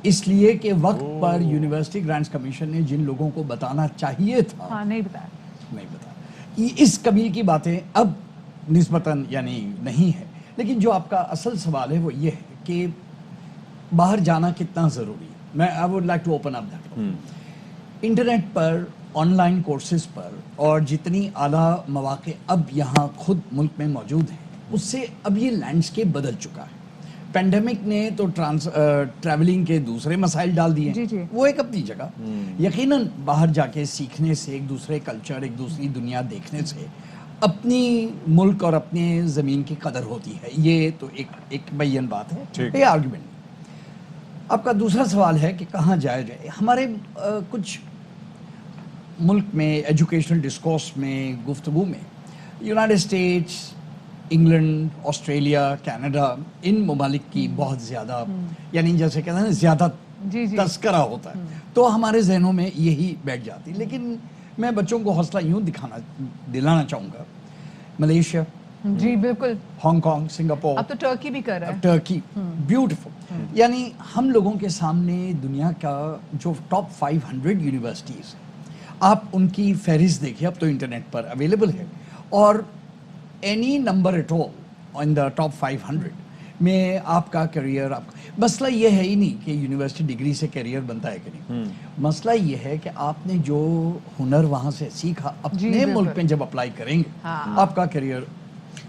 اس لیے کہ وقت پر یونیورسٹی گرانٹس کمیشن نے جن لوگوں کو بتانا چاہیے تھا نہیں بتایا. اس قبیل کی باتیں اب نسبتاً یعنی نہیں ہے. لیکن جو آپ کا اصل سوال ہے وہ یہ ہے کہ باہر جانا کتنا ضروری ہے. میں I would like to open up that. Internet پر, آن لائن کورسز پر, اور جتنی اعلیٰ مواقع اب یہاں خود ملک میں موجود ہیں, اس سے اب یہ لینڈسکیپ بدل چکا ہے. پینڈیمک نے تو ٹریولنگ کے دوسرے مسائل ڈال دیے, وہ ایک اپنی جگہ. یقیناً باہر جا کے سیکھنے سے, ایک دوسرے کلچر, ایک دوسری دنیا دیکھنے سے اپنی ملک اور اپنے زمین کی قدر ہوتی ہے. یہ تو ایک بیان بات ہے, یہ آرگومنٹ. آپ کا دوسرا سوال ہے کہ کہاں جایا جائے. ہمارے کچھ ملک میں ایجوکیشنل ڈسکورس میں, گفتگو میں, United States, England, Australia, Canada, ان ممالک کی بہت زیادہ یعنی جیسے کہتے ہیں زیادہ تذکرہ ہوتا ہے, تو ہمارے ذہنوں میں یہی بیٹھ جاتی. لیکن میں بچوں کو حوصلہ یوں دلانا چاہوں گا, ملیشیا, जी बिल्कुल, हांगकांग, सिंगापुर, अब तो टर्की भी कर रहा है। Turkey, beautiful. यानी हम लोगों के सामने दुनिया का जो टॉप 500 यूनिवर्सिटीज़, आप उनकी फहरिस्त देखिए, अब तो इंटरनेट पर अवेलेबल है, और any number at all in the top 500 में आपका करियर, आपका मसला ये है ही नहीं कि यूनिवर्सिटी डिग्री से करियर बनता है कि नहीं, मसला ये है कि आपने जो हुनर वहाँ से सीखा अपने बिल्कुल। मुल्क में जब अप्लाई करेंगे, हाँ। आपका करियर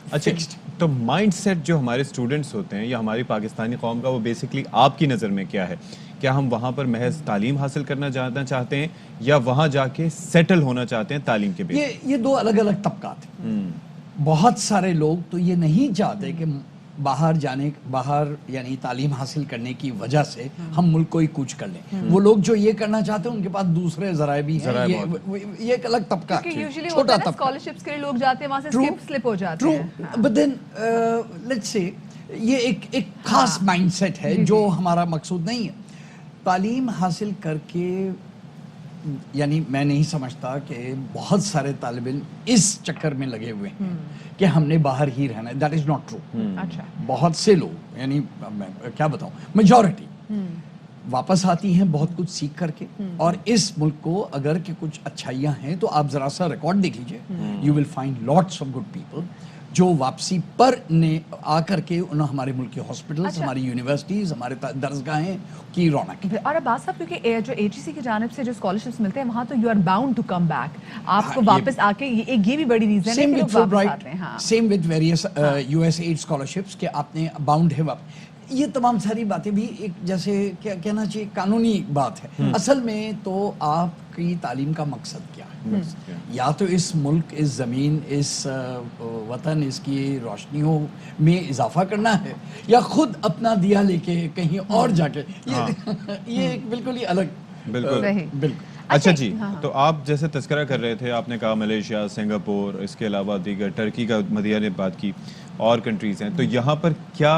अच्छा, फिक्स्ड। तो माइंडसेट जो हमारे स्टूडेंट्स होते हैं या हमारी पाकिस्तानी कौम का, वो बेसिकली आपकी नज़र में क्या है? क्या हम वहाँ पर महज तालीम हासिल करना जाना चाहते हैं या वहाँ जाके सेटल होना चाहते हैं तालीम के बेस? ये दो अलग अलग तबकात हैं। बहुत सारे लोग तो ये नहीं चाहते कि बाहर यानी तालीम हासिल करने की वजह से हम मुल्क को ही कूच कर लें। वो लोग जो ये करना चाहते हैं उनके पास दूसरे ज़राए भी हैं। ये एक अलग तबका, क्योंकि यूजुअली छोटा होता है ना, तबका। स्कॉलरशिप्स के लिए लोग जाते हैं वहाँ से True. स्लिप हो जाते हैं। True, but then let's say ये एक खास माइंडसेट है जो हमारा मकसूद नहीं है। तालीम हासिल करके, यानी मैं नहीं समझता कि बहुत सारे तालिब इल्म इस चक्कर में लगे हुए हैं कि हमने बाहर ही रहना है। That is not true. अच्छा, बहुत से लोग, यानी मैं क्या बताऊं, मेजॉरिटी वापस आती हैं बहुत कुछ सीख करके, और इस मुल्क को अगर कि कुछ अच्छाइयाँ हैं तो आप ज़रा सा रिकॉर्ड देख लीजिए, you will find lots of good people जो वापसी पर ने आकर के उन्होंने हमारे मुल्क के हॉस्पिटल्स, अच्छा। हमारी यूनिवर्सिटीज़, हमारे दरसगाहें की रौनक की। और अब साहब, क्योंकि जो एचईसी की जानिब से जो स्कॉलरशिप्स मिलते हैं वहाँ तो you are bound to come back, आपको हाँ, वापस आके ये भी बड़ी रीजन है सेम कि विद लोग वापस आते हैं। हाँ, same with various USAID scholarships के आपने बाउंड है वापस। ये तमाम सारी बातें भी एक जैसे क्या कहना चाहिए, कानूनी बात है। असल में तो आपकी तालीम का मकसद क्या है? या तो इस मुल्क, इस ज़मीन, इस वतन, इसकी रोशनियों में इजाफा करना है, या खुद अपना दिया लेके कहीं और जाके, ये एक बिल्कुल ही अलग बिल्कुल। सही। बिल्कुल। अच्छा जी, तो आप जैसे तस्करा कर रहे थे, आपने कहा मलेशिया, सिंगापुर, इसके अलावा दीगर टर्की का मदिया ने बात की, और कंट्रीज़ हैं, तो यहाँ पर क्या,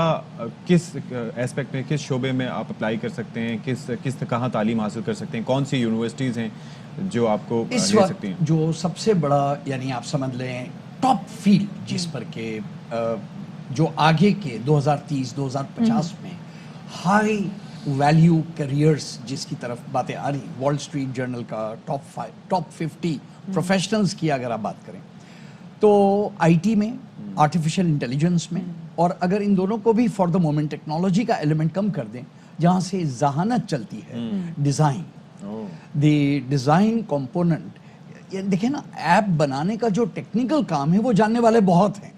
किस एस्पेक्ट में, किस शोबे में आप अप्लाई कर सकते हैं, किस कहाँ तालीम हासिल कर सकते हैं, कौन सी यूनिवर्सिटीज़ हैं जो आपको इस ले वक्त सकती हैं? जो सबसे बड़ा, यानी आप समझ लें टॉप फील्ड जिस पर के जो आगे के 2030-2050 में हाई वैल्यू करियर्स जिसकी तरफ बातें आ रही, वॉल स्ट्रीट जर्नल का टॉप 50 प्रोफेशनल्स की अगर आप बात करें तो आईटी में, आर्टिफिशियल इंटेलिजेंस में, और अगर इन दोनों को भी फॉर द मोमेंट टेक्नोलॉजी का एलिमेंट कम कर दें, जहाँ से जहानत चलती है, डिज़ाइन, द डिज़ाइन कंपोनेंट, ये देखिए ना, ऐप बनाने का जो टेक्निकल काम है वो जानने वाले बहुत हैं,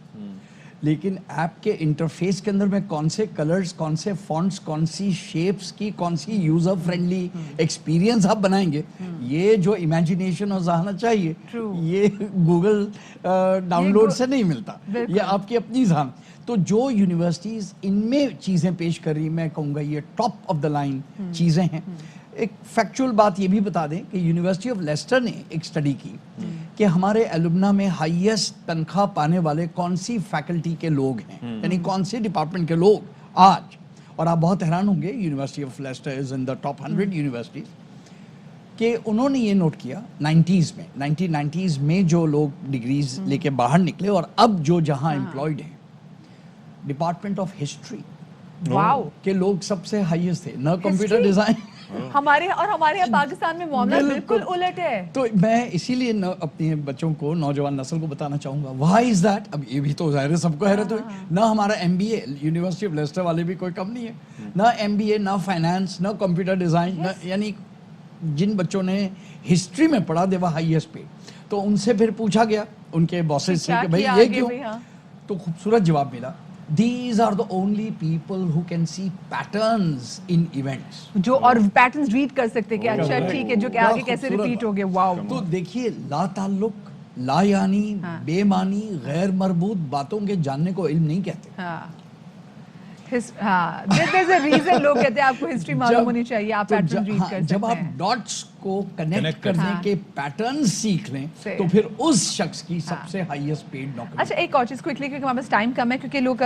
लेकिन ऐप के इंटरफेस के अंदर में कौन से कलर्स, कौन से फॉन्ट्स, कौन सी शेप्स की, कौन सी यूजर फ्रेंडली एक्सपीरियंस आप बनाएंगे, ये जो इमेजिनेशन और जहानत चाहिए, ये गूगल डाउनलोड से नहीं मिलता, ये आपकी अपनी जहान। तो जो यूनिवर्सिटीज़ इनमें चीज़ें पेश कर रही, मैं कहूँगा ये टॉप ऑफ द लाइन चीज़ें हैं। एक फैक्चुअल बात ये भी बता दें कि यूनिवर्सिटी ऑफ लेस्टर ने एक स्टडी की कि हमारे एलुमना में हाईएस्ट तनख्वाह पाने वाले कौन सी फैकल्टी के लोग हैं, यानी कौन से डिपार्टमेंट के लोग आज, और आप बहुत हैरान होंगे, University of Leicester is in the top 100 universities, कि उन्होंने ये नोट किया 1990s में जो लोग डिग्रीज लेके बाहर निकले और अब जो जहां एम्प्लॉयड हैं, डिपार्टमेंट ऑफ हिस्ट्री वाओ, के लोग सबसे हाईएस्ट थे, न कंप्यूटर डिजाइन। हमारे यहाँ पाकिस्तान में मामला बिल्कुल उलट है। तो मैं इसीलिए अपने बच्चों को, नौजवान नस्ल को बताना चाहूंगा, व्हाई इज दैट। अब ये भी तो जाहिर है सबको हैरत हुई, ना हमारा एमबीए, यूनिवर्सिटी ऑफ लेस्टर वाले भी कोई कम नहीं है, ना एमबीए, ना फाइनेंस, ना कंप्यूटर डिजाइन, यानी जिन बच्चों ने हिस्ट्री में पढ़ा दे वो हाईएस्ट पे। तो उनसे फिर पूछा गया उनके बॉसेस से कि भाई ये क्यों, तो खूबसूरत जवाब मिला, These are the only people who can see patterns in events. जो और पैटर्न्स रीड कर सकते हैं कि अच्छा ठीक है, जो कि आगे कैसे रिपीट हो गए। वाओ। तो देखिए, ला ताल्लुक, ला यानी, बेमानी, गैर मरबूत बातों के जानने को इल्म नहीं कहते। there's a reason लोग कहते हैं आपको हिस्ट्री मालूम होनी चाहिए, आप पैटर्न रीड कर सकते हैं। जब आप डॉट्स को कनेक्ट करने हाँ। के पैटर्न सीख लें से- तो फिर उस शख्स की सबसे हाईएस्ट पेड नौकरी। अच्छा, एक और चीज़ क्विकली, क्योंकि हमारे पास टाइम कम है, क्योंकि लोग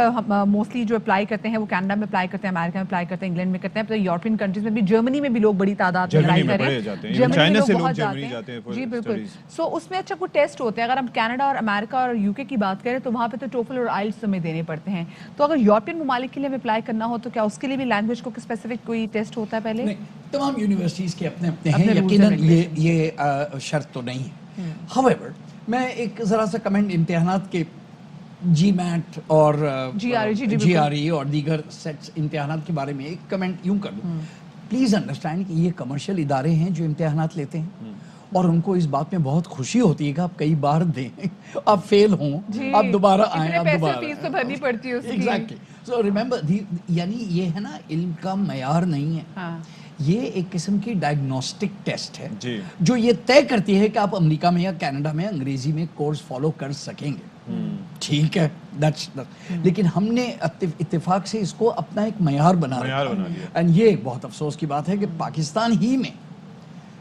मोस्टली जो अप्लाई करते हैं वो कनाडा में अप्लाई करते हैं, अमेरिका में अप्लाई करते हैं, इंग्लैंड में करते हैं, तो यूरोपियन कंट्रीज में भी, जर्मनी में भी लोग बड़ी तादाद में जर्मनी अप्लाई में कर रहे बड़े जाते हैं। हैं। जर्मनी में चाइना लोग से लोग बहुत जर्मनी जाते जाते हैं हैं। for जी बिल्कुल। studies। सो उसमें अच्छा कोई टेस्ट होते हैं, अगर हम कनाडा और अमेरिका और यूके की बात करें तो वहाँ पे तो टोफल और आइल्स हमें देने पड़ते हैं। तो अगर यूरोपियन ममालिक के लिए हमें अप्लाई करना हो तो क्या उसके लिए भी लैंग्वेज को स्पेसिफिक कोई टेस्ट होता है पहले? नहीं, तमाम यूनिवर्सिटीज़ के अपने अपने अपने हैं, rules यकीनन and ये शर्त तो नहीं है। हाउएवर मैं एक ज़रा सा कमेंट इम्तिहानात के GMAT और GRE, जी, बिल्कुल। GRE और दीगर सेट्स इम्तिहानात के बारे में एक कमेंट यूँ कर दूँ। प्लीज़ अंडरस्टैंड कि ये कमर्शियल इदारे हैं जो इम्तिहानात लेते हैं और उनको इस बात में बहुत खुशी होती है कि आप कई बार दें, आप फेल हों, आप दोबारा आएँ, इतने आप पैसे दोबारा फीस तो भरनी पड़ती है उसकी। एग्जैक्टली। सो रिमेंबर, यानी ये है ना, इल्म का मयार नहीं है। हाँ। ये एक किस्म की डायग्नोस्टिक टेस्ट है जी। जो ये तय करती है कि आप अमेरिका में या कनाडा में अंग्रेजी में कोर्स फॉलो कर सकेंगे। ठीक है, दैट्स लेकिन हमने इत्तेफाक से इसको अपना एक मयार बना मयार रखा बना है। लिया। एंड ये बहुत अफसोस की बात है कि पाकिस्तान ही में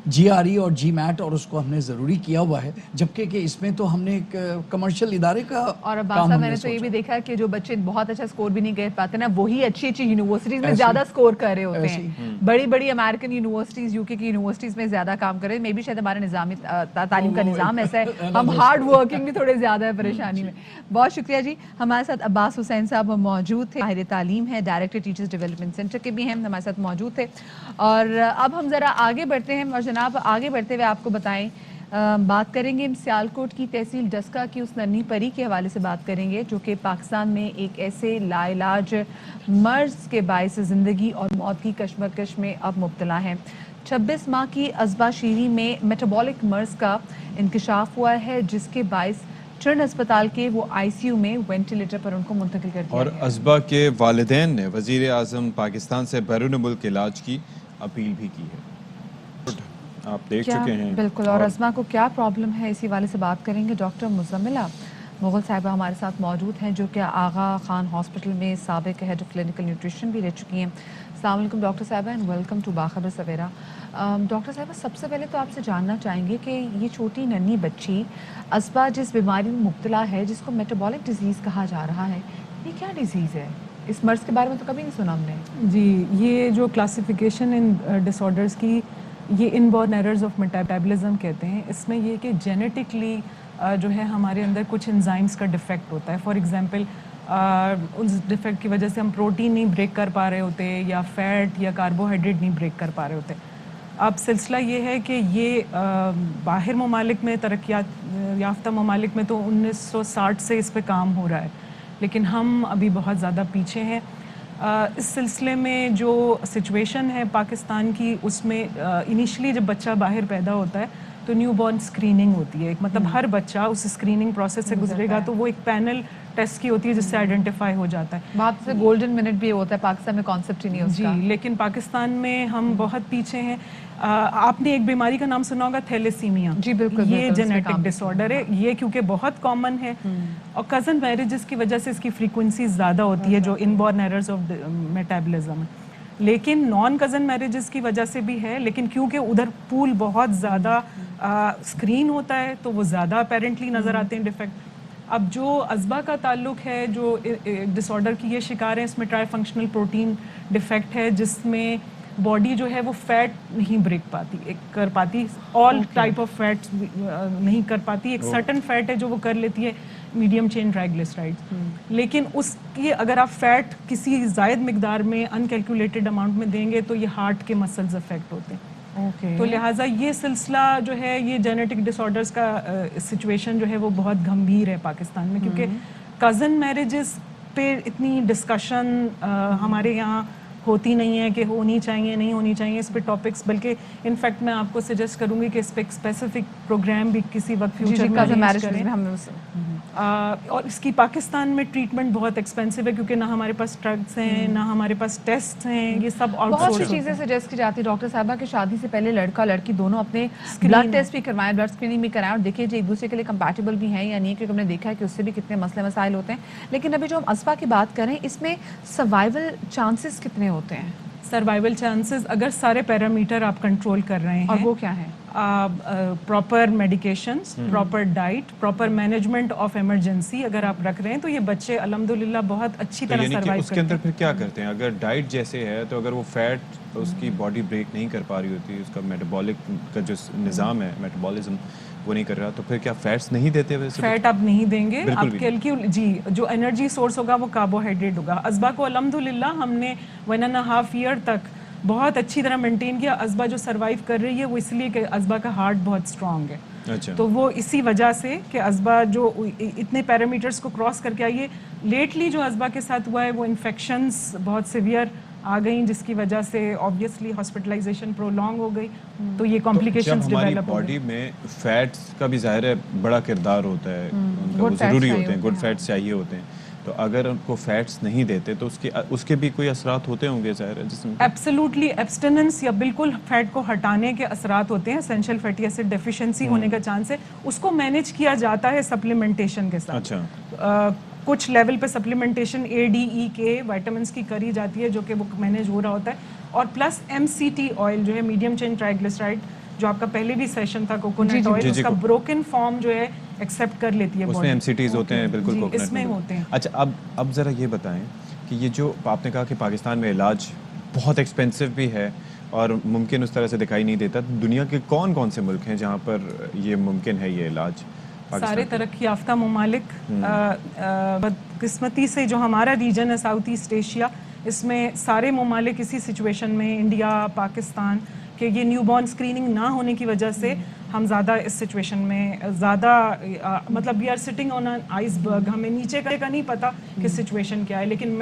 GRE और GMAT और उसको हमने ज़रूरी किया हुआ है, जबकि कि इसमें तो हमने एक कमर्शियल इदारे का और काम बादशाह, हमने मैंने तो ये सोचा। भी देखा है कि जो बच्चे बहुत अच्छा स्कोर भी नहीं कर पाते ना, वही अच्छी अच्छी यूनिवर्सिटीज में ऐसे- ज्यादा स्कोर कर रहे होते ऐसे हैं। बड़ी बड़ी अमेरिकन यूनिवर्सिटीज, यूके की यूनिवर्सिटीज में ज्यादा काम कर रहे हैं। मे भी शायद हमारा निजामी तालीम का वो निजाम ऐसा है, अलग हम है। हार्ड वर्किंग भी थोड़े ज्यादा है परेशानी में। बहुत शुक्रिया जी। हमारे साथ अब्बास हुसैन साहब मौजूद थे, माहिर तालीम है, डायरेक्टर टीचर्स डेवलपमेंट सेंटर के भी हैं, हमारे साथ मौजूद थे। और अब हम जरा आगे बढ़ते हैं और जनाब आगे बढ़ते हुए आपको बताएं, बात करेंगे सियालकोट की तहसील डस्का की उस नन्ही परी के हवाले से बात करेंगे जो कि पाकिस्तान में एक ऐसे लाइलाज मर्ज के बायस ज़िंदगी और मौत की कशमकश में अब मुब्तला है। 26 माह की अज़बा शीरी में मेटाबॉलिक मर्ज का इंकशाफ हुआ है जिसके बायस ट्रिन अस्पताल के वो ICU में वेंटिलेटर पर उनको मुंतकिल कर दिया और गया। अज़बा के वालिदैन ने वज़ीर आज़म पाकिस्तान से बैरून मुल्क इलाज की अपील भी की है। आप देख क्या चुके हैं। बिल्कुल, और अज़मा को क्या प्रॉब्लम है इसी वाले से बात करेंगे। डॉक्टर मुज़म्मिला मुग़ल साहिबा हमारे साथ मौजूद हैं जो कि आगा खान हॉस्पिटल में साबिक हेड ऑफ क्लिनिकल न्यूट्रिशन भी रह चुकी हैं। अस्सलाम वालेकुम डॉक्टर साहिबा and welcome to Bakhabar Savera. Doctor साहिबा, सबसे पहले तो आपसे जानना चाहेंगे कि ये छोटी नन्ही बच्ची अज़बा जिस बीमारी में मुब्तला है जिसको मेटाबॉलिक डिजीज़ कहा जा रहा है, ये क्या डिजीज़ है? इस मर्ज़ के बारे में तो कभी नहीं सुना हमने। जी, ये जो क्लासिफिकेशन इन डिसऑर्डर्स की, ये इनबॉर्न एरर्स ऑफ मेटाबॉलिज्म कहते हैं। इसमें ये कि जेनेटिकली जो है हमारे अंदर कुछ एंजाइम्स का डिफेक्ट होता है। फॉर एग्जांपल उस डिफेक्ट की वजह से हम प्रोटीन नहीं ब्रेक कर पा रहे होते या फैट या कार्बोहाइड्रेट नहीं ब्रेक कर पा रहे होते। अब सिलसिला ये है कि ये बाहर ममालिक में तरक्यात याफ्ता ममालिक में तो 1960 से इस पे काम हो रहा है, लेकिन हम अभी बहुत ज़्यादा पीछे हैं। इस सिलसिले में जो सिचुएशन है पाकिस्तान की, उसमें इनिशियली जब बच्चा बाहर पैदा होता है तो न्यूबॉर्न स्क्रीनिंग होती है। मतलब हर बच्चा उस स्क्रीनिंग प्रोसेस से गुजरेगा तो वो एक पैनल टेस्ट की होती है जिससे आइडेंटिफाई हो जाता है। बात से गोल्डन मिनट भी होता है, पाकिस्तान में कॉन्सेप्ट ही नहीं है जी, उसका। लेकिन पाकिस्तान में हम बहुत पीछे हैं। आपने एक बीमारी का नाम सुना होगा, थैलेसीमिया। जी, बिल्कुल, ये बिल्कुल, उस पे जेनेटिक काम डिसऑर्डर है, ये क्योंकि बहुत कॉमन है और कज़न मैरिजेस की वजह से इसकी फ्रीक्वेंसी ज़्यादा होती है जो इनबॉर्न एरर्स ऑफ मेटाबॉलिज्म है। लेकिन नॉन कज़न मैरिजेस की वजह से भी है, लेकिन क्योंकि उधर पूल बहुत ज़्यादा स्क्रीन होता है तो वो ज़्यादा अपेरेंटली नज़र आते हैं डिफेक्ट। अब जो अज़बा का ताल्लुक है, जो डिसऑर्डर की ये शिकार है, इसमें ट्राई फंक्शनल प्रोटीन डिफेक्ट है जिसमें बॉडी जो है वो फैट नहीं ब्रेक पाती कर पाती, ऑल टाइप ऑफ फैट्स नहीं कर पाती। एक सर्टन फैट है जो वो कर लेती है, मीडियम चेन ट्राइग्लिसराइड्स। लेकिन उसकी अगर आप फैट किसी जायद मिकदार में अनकैलकुलेटेड अमाउंट में देंगे तो ये हार्ट के मसल्स अफेक्ट होते हैं। तो लिहाजा ये सिलसिला जो है, ये जेनेटिक डिसऑर्डर्स का सिचुएशन जो है वो बहुत गंभीर है पाकिस्तान में, क्योंकि कज़न मैरिजेस पे इतनी डिस्कशन हमारे यहाँ होती नहीं है कि होनी चाहिए नहीं होनी चाहिए इस पे टॉपिक्स। बल्कि इनफैक्ट मैं आपको सजेस्ट करूँगी कि इस पे एक स्पेसिफिक प्रोग्राम भी किसी वक्त फ्यूचर में arrange करें। और इसकी पाकिस्तान में ट्रीटमेंट बहुत एक्सपेंसिव है क्योंकि ना हमारे पास ड्रग्स हैं, ना हमारे पास टेस्ट हैं, ये सब बहुत सी आउटसोर्स चीजें सजेस्ट की जाती है डॉक्टर साहबा कि शादी से पहले लड़का लड़की दोनों अपने ब्लड टेस्ट भी करवाएं, ब्लड स्क्रीनिंग भी कराएं और देखिए जो एक दूसरे के लिए कंपैटिबल भी हैं या नहीं, क्योंकि हमने देखा है कि उससे भी कितने मसले मसाइल होते हैं। लेकिन अभी जो हम अज़बा की बात करें, इसमें सर्वाइवल चांसेस कितने होते हैं? सर्वाइवल चांसेस अगर सारे पैरामीटर आप कंट्रोल कर रहे हैं और वो क्या है? Proper medications, proper diet, proper management of emergency अगर आप रख रहे हैं तो ये बच्चे अल्हम्दुलिल्लाह बहुत अच्छी तो तरह यानी कि सर्वाइव उसके अंदर फिर क्या करते हैं? अगर डाइट जैसे है तो अगर वो फैट उसकी बॉडी ब्रेक नहीं कर पा रही होती, उसका मेटाबॉलिक का जो निज़ाम है, मेटाबॉलिज्म वो नहीं कर रहा, तो फिर क्या फैट्स नहीं देते वैसे? फैट आप नहीं देंगे, बिल्कुल आप भी कैलकुल जी जो एनर्जी सोर्स होगा वो कार्बोहाइड्रेट होगा। अज़बा को अल्हम्दुलिल्लाह हमने 1.5 ईयर तक बहुत अच्छी तरह मेंटेन किया। अज़बा जो सरवाइव कर रही है वो इसलिए कि अज़बा का हार्ट बहुत स्ट्रांग है। अच्छा। तो वो इसी वजह से कि अज़बा जो इतने पैरामीटर्स को क्रॉस करके आई है। लेटली जो अज़बा के साथ हुआ है वो इन्फेक्शंस बहुत सिवियर आ गई जिसकी वजह से ऑब्वियसली हॉस्पिटलाइजेशन प्रोलॉन्ग हो गई, तो ये कॉम्प्लिकेशंस जब हमारी डेवलप हो बॉडी में फैट्स का भी ज़ाहिर है बड़ा किरदार होता है, उनका वो Good fats ज़रूरी चाहिए होते हैं, होते गुड हैं। फैट्स चाहिए होते हैं, तो अगर उनको फैट्स नहीं देते तो उसके भी कोई असरात होते होंगे ज़ाहिर है जिसमें? एब्सोल्युटली एब्सटेनेंस या बिल्कुल फैट को हटाने के असरात होते हैं, एसेंशियल फैटी एसिड डेफिशिएंसी होने का चांस है, उसको मैनेज किया जाता है सप्लीमेंटेशन के साथ। अच्छा। कुछ लेवल पे सप्लीमेंटेशन ए डी ई के विटामिन्स की करी जाती है जो कि वो मैनेज हो रहा होता है, और प्लस MCT ऑयल जो है मीडियम चेन ट्राइग्लिसराइड, जो आपका पहले भी सेशन था कोकोनट ऑयल, उसका ब्रोकन फॉर्म जो है एक्सेप्ट कर लेती है उसमें बॉडी। MCTs होते हैं बिल्कुल जी, कोकोनट इसमें में। होते हैं। अच्छा, अब ज़रा ये बताएं कि ये जो आपने कहा कि पाकिस्तान में इलाज बहुत एक्सपेंसिव भी है और मुमकिन उस तरह से दिखाई नहीं देता, दुनिया के कौन कौन से मुल्क हैं जहाँ पर ये मुमकिन है ये इलाज? सारे तरक्की याफ्ता ममालिक, बदकिस्मती से जो हमारा रीजन है साउथ ईस्ट एशिया, इसमें सारे ममालिक इसी सिचुएशन में, इंडिया, पाकिस्तान, कि ये न्यूबॉर्न स्क्रीनिंग ना होने की वजह से हम ज़्यादा इस सिचुएशन में ज़्यादा मतलब we are sitting on an iceberg, हमें नीचे का नहीं पता कि सिचुएशन क्या है। लेकिन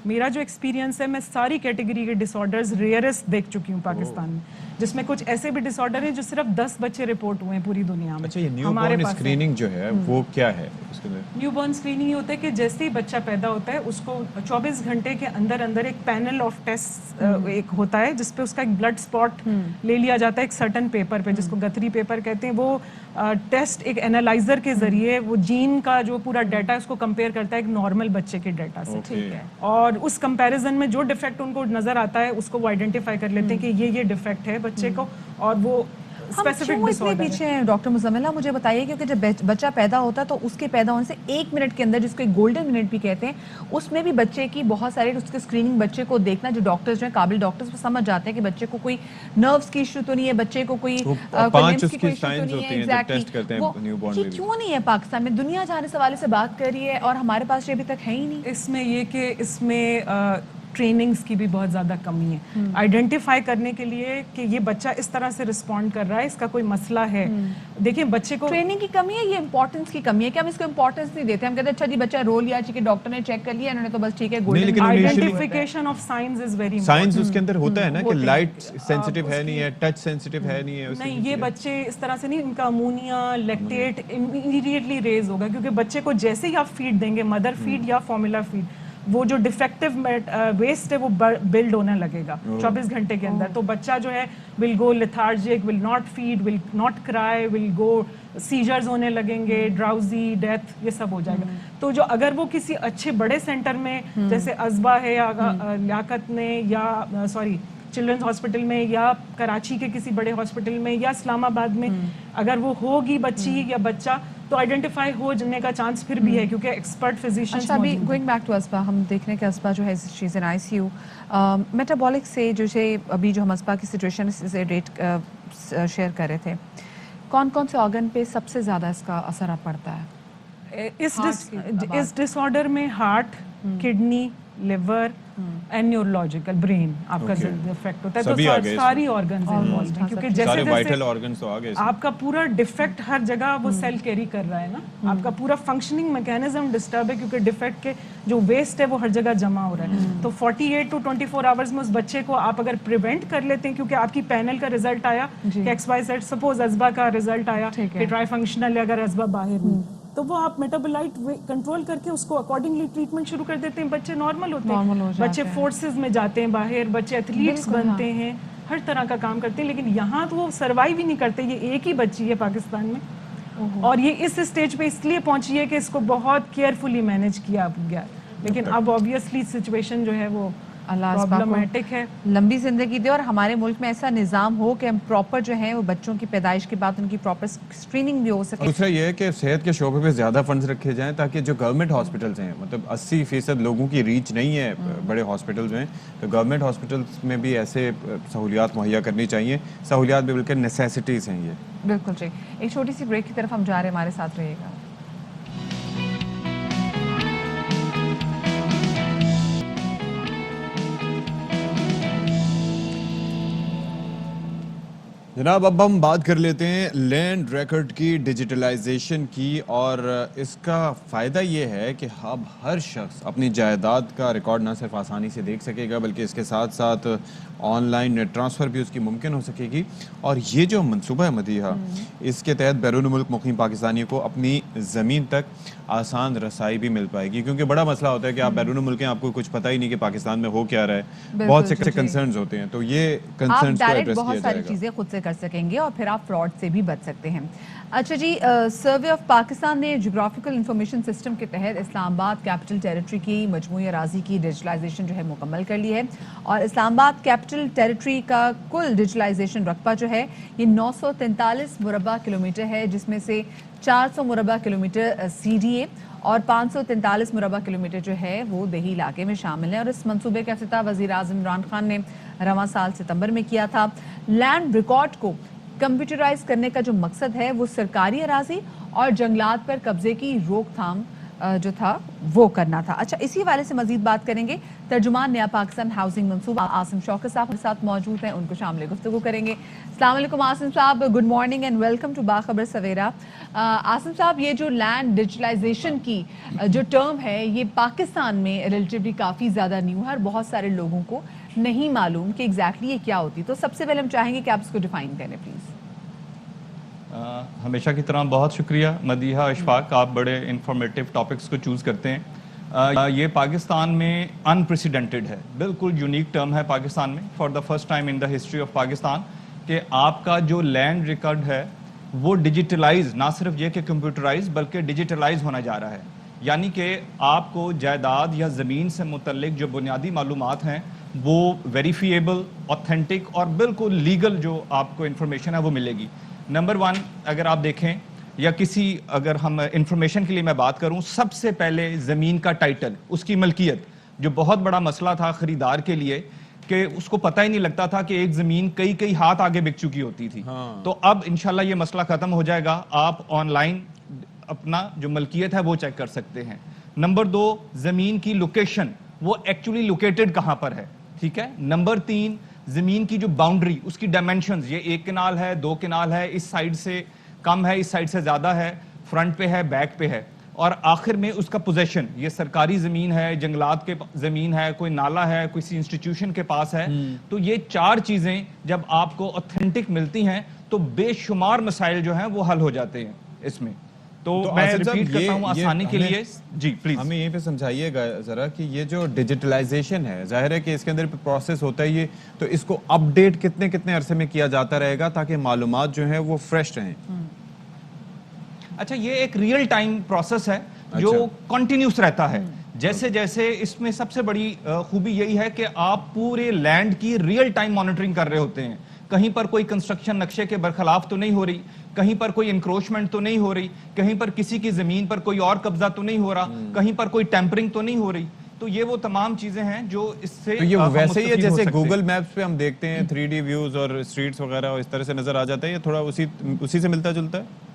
मेरा जो एक्सपीरियंस है, मैं सारी कैटेगरी के डिसऑर्डर्स रेयरेस्ट देख चुकी हूँ पाकिस्तान में, जिसमें कुछ ऐसे भी डिसऑर्डर हैं जो सिर्फ 10 बच्चे रिपोर्ट हुए हैं पूरी दुनिया में। अच्छा, ये हमारे न्यूबॉर्न पास स्क्रीनिंग जो है वो क्या है उसके अंदर? न्यूबॉर्न स्क्रीनिंग ये होता है कि जैसे ही बच्चा पैदा होता है उसको 24 घंटे के अंदर अंदर एक पैनल ऑफ टेस्ट एक होता है जिसपे उसका एक ब्लड स्पॉट ले लिया जाता है एक सर्टन पेपर पे, जिसको गथरी पेपर कहते हैं। वो टेस्ट एक एनालाइजर के जरिए वो जीन का जो पूरा डाटा है उसको कंपेयर करता है एक नॉर्मल बच्चे के डाटा से। ठीक है, और उस कंपैरिजन में जो डिफेक्ट उनको नजर आता है उसको वो आइडेंटिफाई कर लेते हैं कि ये डिफेक्ट है बच्चे को, और वो हम स्पेसिफिक क्यों इतने डिसऑर्डर पीछे हैं डॉक्टर मुजम्मिला, मुझे बताइए, क्योंकि जब बच्चा पैदा होता है तो उसके पैदा होने से 1 मिनट के अंदर, जिसको एक गोल्डन मिनट भी कहते हैं, उसमें भी बच्चे की बहुत सारी उसकी स्क्रीनिंग बच्चे को देखना, जो डॉक्टर्स जो हैं काबिल डॉक्टर्स वो समझ जाते हैं कि बच्चे को कोई नर्व्स की इशू तो नहीं है, बच्चे को कोई पांच उसकी साइंस होती हैं जो टेस्ट करते हैं न्यूबॉर्न ये बेबी। क्यों नहीं है पाकिस्तान में? दुनिया जहाँ इस हवाले से बात कर रही है और हमारे पास ये अभी तक है ही नहीं। इसमें ये कि इसमें ट्रेनिंग्स की भी बहुत ज़्यादा कमी है आइडेंटिफाई करने के लिए कि ये बच्चा इस तरह से रिस्पॉन्ड कर रहा है, इसका कोई मसला है। देखिए, बच्चे को ट्रेनिंग की कमी है, ये इंपॉर्टेंस की कमी है कि हम इसको इंपॉर्टेंस नहीं देते। हम कहते हैं अच्छा जी बच्चा रो लिया, ठीक है, डॉक्टर ने चेक कर लिया, इन्होंने तो बस ठीक है गोल्डन। लेकिन initially- identification of science is very science उसके अंदर होता है ना कि होते हैं। लाइट सेंसिटिव है नहीं है, टच सेंसिटिव है नहीं है, नहीं, ये बच्चे इस तरह से नहीं, इनका अमोनिया लैक्टेट इमीडिएटली रेज होगा, क्योंकि बच्चे को जैसे ही आप फीड देंगे, मदर फीड या फॉर्मूला फीड, वो जो डिफेक्टिव वेस्ट है वो बिल्ड होने लगेगा 24 घंटे के अंदर। तो बच्चा जो है will go lethargic, will not feed, will not cry, will go seizures होने लगेंगे, ड्राउजी, डेथ, ये सब हो जाएगा। तो जो अगर वो किसी अच्छे बड़े सेंटर में जैसे अज़बा है या लियाकत में या चिल्ड्रंस हॉस्पिटल में या कराची के किसी बड़े हॉस्पिटल में या इस्लामाबाद में अगर वो होगी बच्ची या बच्चा, तो आइडेंटिफाई हो जाने का चांस फिर भी है, क्योंकि एक्सपर्ट फिजिशियंस अच्छा, अभी गोइंग बैक टू अज़बा, हम देख रहे हैं कि अज़बा जो है she is in ICU। Metabolic से जो है अभी जो हम अज़बा की सिचुएशन से रेट शेयर कर रहे थे, कौन कौन से ऑर्गन पे सबसे ज़्यादा इसका असर पड़ता है? इस डिसऑर्डर में heart, kidney, liver and neurological, brain आपका इफेक्ट होता है। सभी तो आ गए सारी ऑर्गन्स इन्वॉल्व हैं, क्योंकि सारे जैसे वाइटल ऑर्गन्स तो आ गए इसमें। आपका पूरा डिफेक्ट हर जगह वो सेल कैरी कर रहा है ना, आपका पूरा फंक्शनिंग मैकेनिज्म डिस्टर्ब है, क्योंकि डिफेक्ट के जो वेस्ट है वो हर जगह जमा हो रहा है। तो 48 to 24 आवर्स में उस बच्चे को आप अगर प्रिवेंट कर लेते हैं, क्योंकि आपकी पैनल का रिजल्ट आया कि XYZ, सपोज अज़बा का रिजल्ट आया कि ट्राई फंक्शनल है, अगर अज़बा बाहर हुई, तो वो आप मेटाबोलाइट कंट्रोल करके उसको अकॉर्डिंगली ट्रीटमेंट शुरू कर देते हैं, बच्चे नॉर्मल होते हैं, बच्चे फोर्सेस में जाते हैं बाहर, बच्चे एथलीट्स बनते हैं, हर तरह का काम करते हैं। लेकिन यहाँ तो वो सर्वाइव ही नहीं करते। ये एक ही बच्ची है पाकिस्तान में, और ये इस स्टेज पे इसलिए पहुंची है कि इसको बहुत केयरफुली मैनेज किया गया। लेकिन अब ऑब्वियसली सिचुएशन जो है वो اللہ اس بات کو प्रॉब्लमेटिक है। लंबी जिंदगी दे और हमारे मुल्क में ऐसा निज़ाम हो कि हम प्रॉपर जो है वो बच्चों की पैदाइश के बाद उनकी प्रॉपर स्क्रीनिंग भी हो सके। दूसरा ये है कि सेहत के शोबे पे ज़्यादा फंड्स रखे जाएं ताकि जो गवर्नमेंट हॉस्पिटल्स हैं, मतलब 80% लोगों की रीच नहीं है बड़े हॉस्पिटल्स में, तो गवर्नमेंट हॉस्पिटल्स में भी ऐसे सहूलियात मुहैया करनी चाहिए। सहूलियात भी बल्कि नेसेसिटीज़ हैं ये। बिल्कुल जी। एक छोटी सी ब्रेक की तरफ हम जा रहे हैं, हमारे साथ रहिएगा। जनाब अब हम बात कर लेते हैं लैंड रिकॉर्ड की डिजिटलाइजेशन की, और इसका फ़ायदा ये है कि अब हर शख्स अपनी जायदाद का रिकॉर्ड ना सिर्फ आसानी से देख सकेगा बल्कि इसके साथ साथ ऑनलाइन ट्रांसफ़र भी उसकी मुमकिन हो सकेगी। और ये जो मनसूबा है मदीहा, इसके तहत बैरून मुल्क मुक़ीम पाकिस्तानियों को अपनी ज़मीन तक आसान रसाई भी मिल पाएगी, क्योंकि बड़ा मसला होता है कि आप बैरून मुल्क हैं, आपको कुछ पता ही नहीं कि पाकिस्तान में हो क्या रहा है, बहुत से कंसर्न्स होते हैं, तो ये कंसर्न्स को एड्रेस बहुत किया सारी जाएगा। चीज़ें खुद से कर सकेंगे और फिर आप फ्रॉड से भी बच सकते हैं। अच्छा जी, सर्वे ऑफ पाकिस्तान ने जियोग्राफिकल इंफॉर्मेशन सिस्टम के तहत इस्लामाबाद कैपिटल टेरिटरी की मजमूई अराज़ी की डिजिटलाइजेशन जो है मुकम्मल कर ली है, और इस्लामाबाद कैपिटल टेरिटरी का कुल डिजिटलाइजेशन रकबा जो है ये 943 मुरबा किलोमीटर है, जिसमें से 400 मुरबा किलोमीटर CDA और 543 मुरबा किलोमीटर जो है वो देही इलाके में शामिल है। और इस मंसूबे का इफ्तिताह वज़ीर आज़म इमरान खान ने रवां साल सितंबर में किया था। लैंड रिकॉर्ड को कंप्यूटराइज करने का जो मकसद है वो सरकारी अराजी और जंगलात पर कब्जे की रोकथाम जो था वो करना था। अच्छा, इसी वाले से मजीद बात करेंगे। तर्जुमान नया पाकिस्तान हाउसिंग मंसूबा आसिम शौकत साहब हमारे साथ मौजूद हैं, उनको शामिल गुफ्तगू करेंगे। अस्सलाम वालेकुम आसिम साहब, good morning and welcome to Bakhabar Savera. Asim साहब, ये जो लैंड डिजिटलाइजेशन की जो टर्म है ये पाकिस्तान में रिलेटिवली काफ़ी ज़्यादा न्यू है और बहुत सारे लोगों को नहीं मालूम कि एग्जैक्टली ये क्या होती है, तो सबसे पहले हम चाहेंगे कि आप इसको डिफाइन करें प्लीज़। हमेशा की तरह बहुत शुक्रिया मदीहा, इशफाक, आप बड़े इंफॉर्मेटिव टॉपिक्स को चूज़ करते हैं। ये पाकिस्तान में अनप्रेसिडेंटेड है, बिल्कुल यूनिक टर्म है पाकिस्तान में, for the first time in the history of Pakistan, कि आपका जो लैंड रिकॉर्ड है वो डिजिटलाइज, ना सिर्फ ये कि कंप्यूटराइज बल्कि डिजिटलाइज होना जा रहा है। यानी कि आपको जायदाद या ज़मीन से मुतल्लिक जो बुनियादी मालूमात हैं वो वेरीफिएबल, ऑथेंटिक और बिल्कुल लीगल जो आपको इन्फॉर्मेशन है वो मिलेगी। नंबर 1 अगर आप देखें, या किसी, अगर हम इंफॉर्मेशन के लिए मैं बात करूं, सबसे पहले ज़मीन का टाइटल, उसकी मलकियत, जो बहुत बड़ा मसला था ख़रीदार के लिए कि उसको पता ही नहीं लगता था कि एक ज़मीन कई कई हाथ आगे बिक चुकी होती थी। तो अब इंशाल्लाह ये मसला ख़त्म हो जाएगा, आप ऑनलाइन अपना जो मलकियत है वो चेक कर सकते हैं। नंबर 2, ज़मीन की लोकेशन, वो एक्चुअली लोकेटेड कहाँ पर है, ठीक है। नंबर 3, ज़मीन की जो बाउंड्री, उसकी डायमेंशंस, ये 1 कनाल है, 2 कनाल है, इस साइड से कम है, इस साइड से ज़्यादा है, फ्रंट पे है, बैक पे है। और आखिर में उसका पोजेशन, ये सरकारी ज़मीन है, जंगलात के ज़मीन है, कोई नाला है, किसी इंस्टीट्यूशन के पास है। तो ये 4 चीज़ें जब आपको ऑथेंटिक मिलती हैं तो बेशुमार मसाइल जो हैं वो हल हो जाते हैं इसमें। तो मैं आसिफ साहब, रिपीट करता हूँ आसानी के लिए, जी प्लीज हमें यहीं पे समझाइएगा ज़रा कि ये जो डिजिटलाइजेशन है, जाहिर है कि इसके अंदर प्रोसेस होता है ये, तो इसको अपडेट कितने कितने अरसे में किया जाता रहेगा ताकि मालूमात जो है वो फ्रेश रहें? अच्छा, ये एक रियल टाइम प्रोसेस है जो कंटिन्यूस रहता है। जैसे जैसे इसमें सबसे बड़ी खूबी यही है कि आप पूरे लैंड की रियल टाइम मॉनिटरिंग कर रहे होते हैं। कहीं पर कोई कंस्ट्रक्शन नक्शे के बरखलाफ तो नहीं हो रही, कहीं पर कोई इंक्रोचमेंट तो नहीं हो रही, कहीं पर किसी की जमीन पर कोई और कब्जा तो नहीं हो रहा, कहीं पर कोई टेम्परिंग तो नहीं हो रही। तो ये वो तमाम चीजें हैं जो इससे तो ये वैसे ही है जैसे गूगल गूगल मैप्स पे हम देखते हैं 3D व्यूज और स्ट्रीट्स वगैरह इस तरह से नजर आ जाता है, ये थोड़ा उसी से मिलता जुलता है?